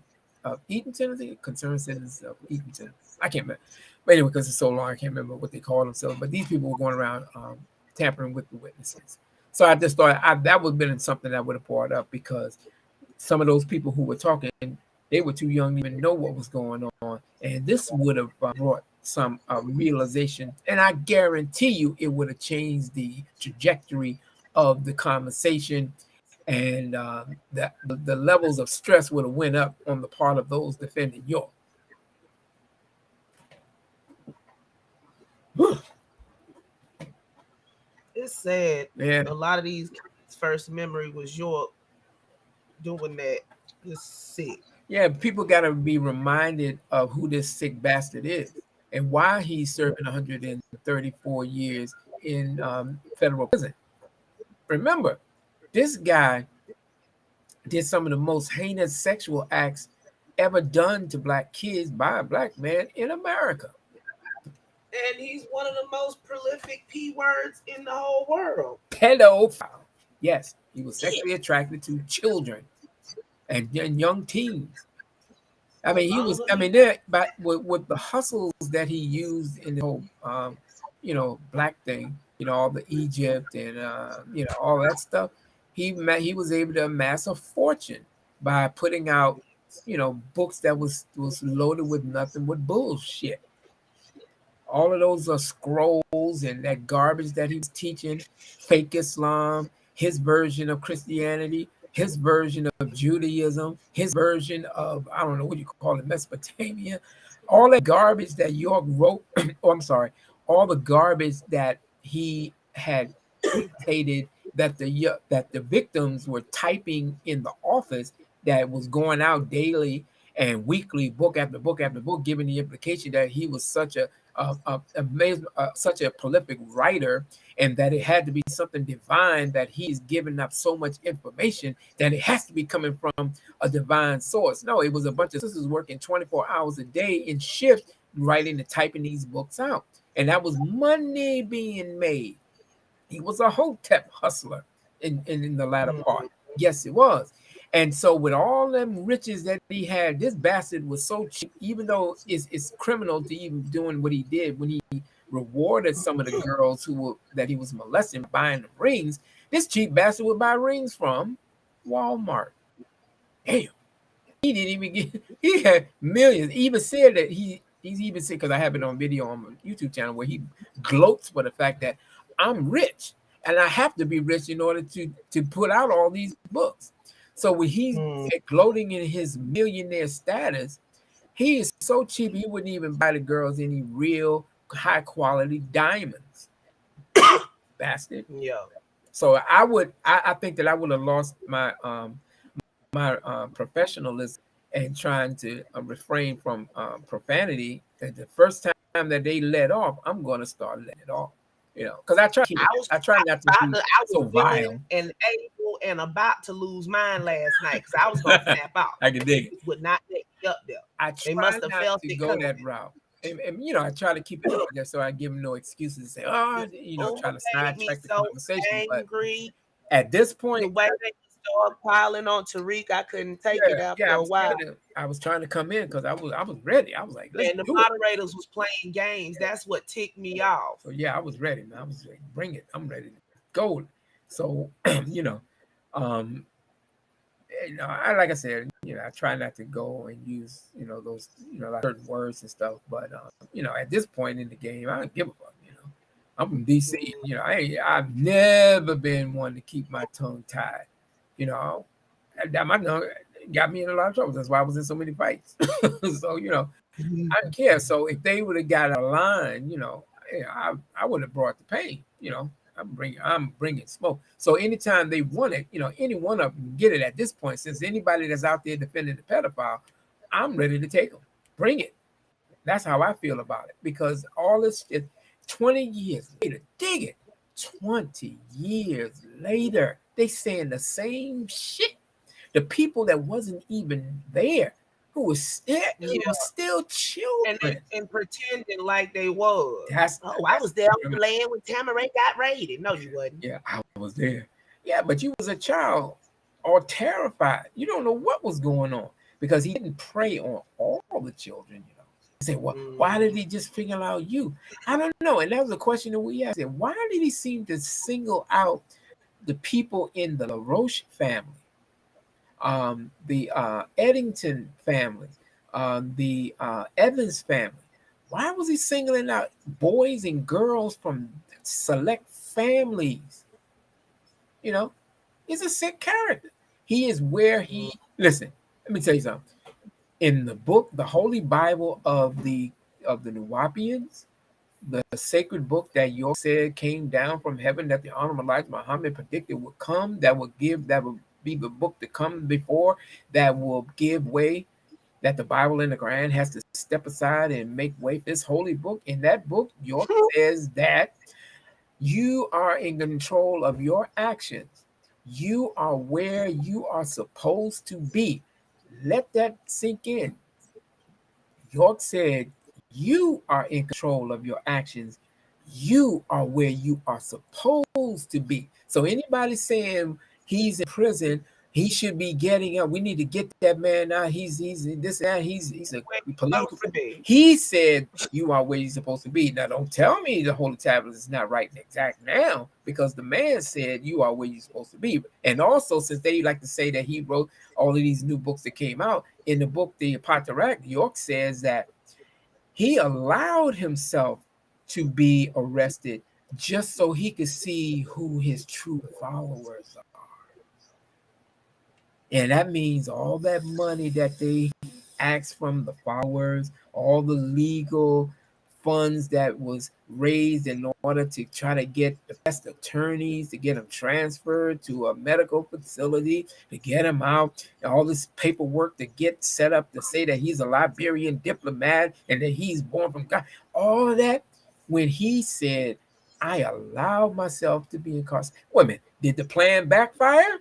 [SPEAKER 17] Eatonton, concerned citizens of Eatonton. I can't remember. But anyway, because it's so long, I can't remember what they call themselves. But these people were going around tampering with the witnesses. So I just thought that would have been something I would have brought up, because some of those people who were talking, they were too young to even know what was going on. And this would have brought some realization, and I guarantee you it would have changed the trajectory of the conversation, and the levels of stress would have went up on the part of those defending York.
[SPEAKER 4] It's sad.
[SPEAKER 17] Yeah.
[SPEAKER 4] A lot of these kids' first memory was York doing that. It's sick.
[SPEAKER 17] Yeah, people got to be reminded of who this sick bastard is and why he's serving 134 years in federal prison. Remember, this guy did some of the most heinous sexual acts ever done to black kids by a black man in America.
[SPEAKER 4] And he's one of the most prolific P words in the whole world.
[SPEAKER 17] Pedophile. Yes, he was sexually attracted to children and young teens. I mean, he was. I mean, there, but with the hustles that he used in the whole, black thing, all the Egypt and all that stuff, he was able to amass a fortune by putting out, books that was loaded with nothing but bullshit. All of those are scrolls and that garbage that he was teaching, fake Islam, his version of Christianity, his version of Judaism, his version of, I don't know what you call it, Mesopotamia, all that garbage that York wrote, all the garbage that he had dictated that the victims were typing in the office, that was going out daily and weekly, book after book after book, giving the implication that he was such a amazing, such a prolific writer, and that it had to be something divine, that he's giving up so much information that it has to be coming from a divine source. No, it was a bunch of sisters working 24 hours a day in shifts, writing and typing these books out, and that was money being made. He was a hotep hustler in the latter part. Yes, it was. And so with all them riches that he had, this bastard was so cheap, even though it's criminal to even doing what he did when he rewarded some of the girls that he was molesting, buying the rings. This cheap bastard would buy rings from Walmart. Damn. He didn't even get, he had millions. He even said that he's even said, because I have it on video on my YouTube channel, where he gloats for the fact that I'm rich and I have to be rich in order to put out all these books. So when he's gloating in his millionaire status, he is so cheap he wouldn't even buy the girls any real high quality diamonds. Bastard.
[SPEAKER 4] Yeah.
[SPEAKER 17] So I think that I would have lost my professionalism and trying to refrain from profanity. And the first time that they let off, I'm going to start letting it off. Because I try not to be so vile
[SPEAKER 4] and able and about to lose mine last night because I was going to snap out.
[SPEAKER 17] I can dig it.
[SPEAKER 4] Would not let me up there.
[SPEAKER 17] They must have felt to go that route. And I try to keep it up there so I give them no excuses to say, try to sidetrack the conversation.
[SPEAKER 4] Angry.
[SPEAKER 17] But at this point,
[SPEAKER 4] the way they started piling on Tariq, I couldn't take it after a while.
[SPEAKER 17] I was trying to come in because I was ready. I was like,
[SPEAKER 4] and the moderators was playing games. That's what ticked me off.
[SPEAKER 17] So yeah, I was ready, man. I was like, bring it. I'm ready to go. So I like I said, I try not to go and use those like certain words and stuff. But at this point in the game, I don't give a fuck. I'm from DC. I've never been one to keep my tongue tied. My tongue got me in a lot of trouble. That's why I was in so many fights. So I don't care. So if they would have got a line, I would have brought the pain. I'm bringing smoke. So anytime they want it, any one of them can get it at this point. Since anybody that's out there defending the pedophile, I'm ready to take them. Bring it. That's how I feel about it. Because all this shit, 20 years later, dig it. 20 years later, they saying the same shit. The people that wasn't even there, who was still children,
[SPEAKER 4] and pretending like they was. I was there on the land when Tamaray got raided. No, you wasn't.
[SPEAKER 17] Yeah, I was there. Yeah, but you was a child or terrified. You don't know what was going on because he didn't prey on all the children. He said, well, why did he just single out you? I don't know. And that was a question that we asked. Why did he seem to single out the people in the LaRoche family? The Eddington family, the Evans family. Why was he singling out boys and girls from select families? You know, he's a sick character. He is where he listen. Let me tell you something. In the book, the Holy Bible of the Nuwapians, the sacred book that York said came down from heaven that the Honorable Elijah Muhammad predicted would come, that would be the book to come before, that will give way, that the Bible and the Quran has to step aside and make way for this holy book. In that book, York says that you are in control of your actions. You are where you are supposed to be. Let that sink in. York said, you are in control of your actions. You are where you are supposed to be. So anybody saying he's in prison, he should be getting up. We need to get that man out. He's this and that. He's a political. He said you are where you're supposed to be. Now don't tell me the Holy Tablet is not right exact now, because the man said you are where you're supposed to be. And also, since they like to say that he wrote all of these new books that came out, in the book The Apatarak, York says that he allowed himself to be arrested just so he could see who his true followers are. And that means all that money that they asked from the followers, all the legal funds that was raised in order to try to get the best attorneys, to get him transferred to a medical facility, to get him out, and all this paperwork to get set up to say that he's a Liberian diplomat and that he's born from God. All of that, when he said, I allowed myself to be incarcerated. Wait a minute, did the plan backfire?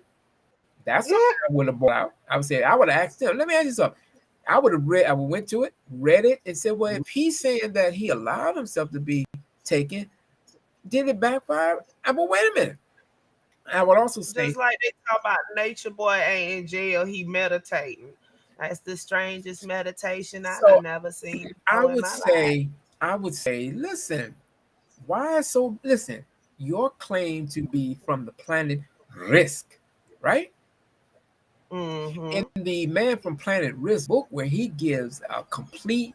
[SPEAKER 17] That's something I would have brought out. I would say, I would have asked him, let me ask you something. I would have went to it, read it, and said, well, if he's saying that he allowed himself to be taken, did it backfire? Well, wait a minute. I would also say,
[SPEAKER 4] just like they talk about Nature Boy ain't in jail, he meditating. That's the strangest meditation I've never seen.
[SPEAKER 17] I would say, listen, your claim to be from the planet Risk, right? In the Man from Planet Risk book, where he gives a complete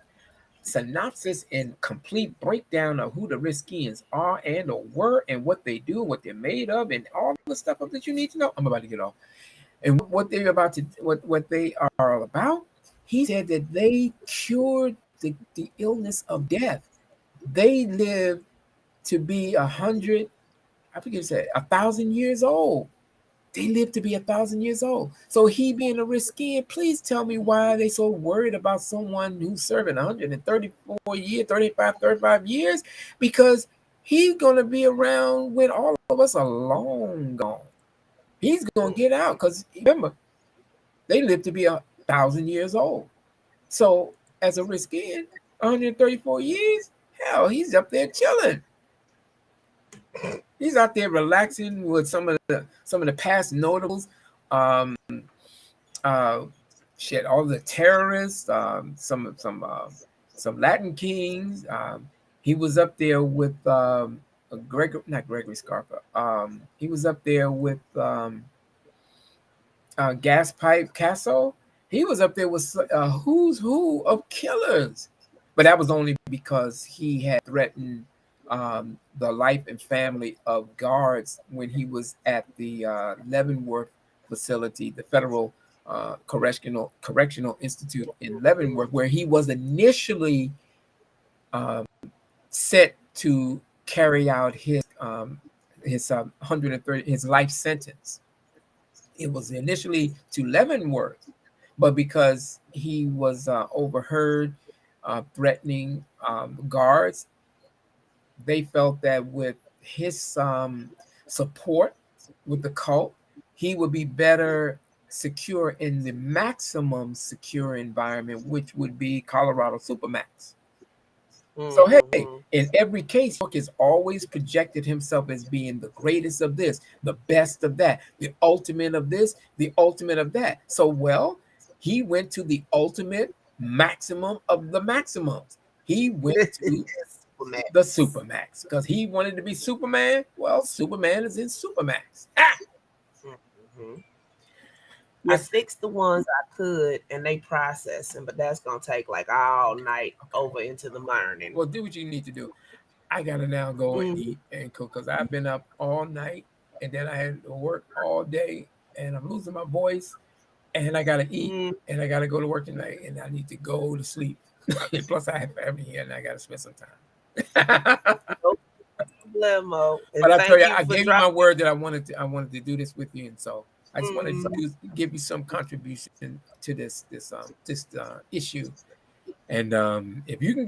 [SPEAKER 17] synopsis and complete breakdown of who the Riskians are and or were and what they do, what they're made of, and all the stuff that you need to know. I'm about to get off. And what they're about to what they are about. He said that they cured the illness of death. They lived to be 100, I forget, 1,000 years old. They live to be 1,000 years old. So he being a Riskian, please tell me why are they so worried about someone who's serving 134 years, 35 years? Because he's going to be around when all of us are long gone. He's going to get out because, remember, they live to be 1,000 years old. So as a Riskian, 134 years, hell, he's up there chilling. He's out there relaxing with some of the past notables, all the terrorists, some Latin kings. He was up there with not Gregory Scarpa. He was up there with Gas Pipe Casso. He was up there with who's who of killers, but that was only because he had threatened the life and family of guards when he was at the Leavenworth facility, the Federal Correctional Institute in Leavenworth, where he was initially set to carry out his 130 his life sentence. It was initially to Leavenworth, but because he was overheard threatening guards, they felt that with his support with the cult, he would be better secure in the maximum secure environment, which would be Colorado Supermax. So hey, in every case, York has always projected himself as being the greatest of this, the best of that, the ultimate of this, the ultimate of that. So well, he went to the ultimate maximum of the maximums. He went to the Supermax because he wanted to be Superman. Well, Superman is in Supermax.
[SPEAKER 4] I fixed the ones I could, and they processing, but that's gonna take like all night over into the morning.
[SPEAKER 17] Well, do what you need to do. I gotta now go and eat and cook because I've been up all night, and then I had to work all day, and I'm losing my voice, and I gotta eat, and I gotta go to work tonight, and I need to go to sleep. Plus, I have family here, and I gotta spend some time.
[SPEAKER 4] Problemo.
[SPEAKER 17] But I tell you, I gave you my word that I wanted to do this with you, and so I just wanted to give you some contribution to this issue. And if you can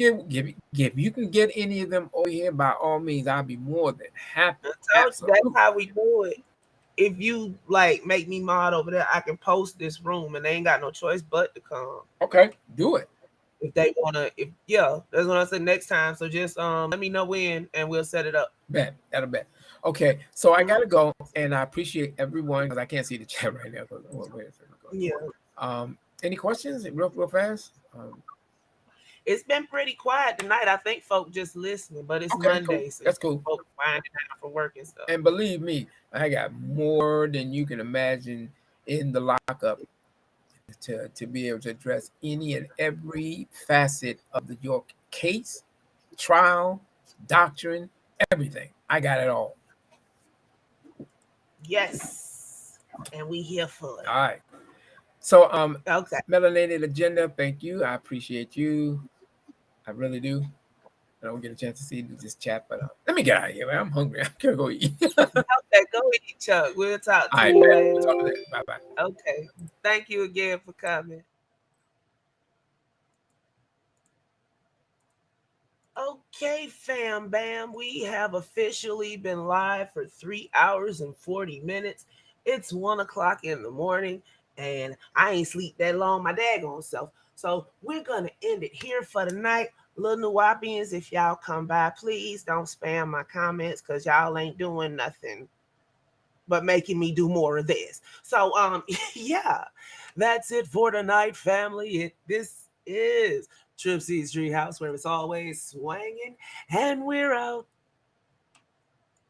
[SPEAKER 17] get any of them over here, by all means, I'll be more than happy.
[SPEAKER 4] That's how we do it. If you like make me mod over there, I can post this room, and they ain't got no choice but to come.
[SPEAKER 17] Okay, do it.
[SPEAKER 4] If they wanna, that's what I said next time. So just let me know when, and we'll set it up.
[SPEAKER 17] Bet. Okay, so I gotta go, and I appreciate everyone because I can't see the chat right now. Wait a second.
[SPEAKER 4] Yeah.
[SPEAKER 17] Any questions? Real fast.
[SPEAKER 4] It's been pretty quiet tonight. I think folk just listening, but it's Monday,
[SPEAKER 17] so that's cool.
[SPEAKER 4] Folk finding out for work and stuff.
[SPEAKER 17] And believe me, I got more than you can imagine in the lockup to be able to address any and every facet of your case, trial, doctrine, everything. I got it all.
[SPEAKER 4] Yes, and we here for it.
[SPEAKER 17] All right. So,
[SPEAKER 4] okay.
[SPEAKER 17] Melanated Agenda, thank you. I appreciate you. I really do. I don't get a chance to see this chat, but let me get out of here, man. I'm hungry. I'm gonna go eat.
[SPEAKER 4] Okay, go eat, Chuck. We'll talk to you later.
[SPEAKER 17] Bye-bye.
[SPEAKER 4] Okay. Thank you again for coming. Okay, fam bam, we have officially been live for 3 hours and 40 minutes. It's 1 o'clock in the morning, and I ain't sleep that long, my daggone self. So we're gonna end it here for the night. Little Nuwapians, if y'all come by, please don't spam my comments because y'all ain't doing nothing but making me do more of this. So yeah, that's it for tonight, family. This is TripCTreehouse, where it's always swanging, and we're out.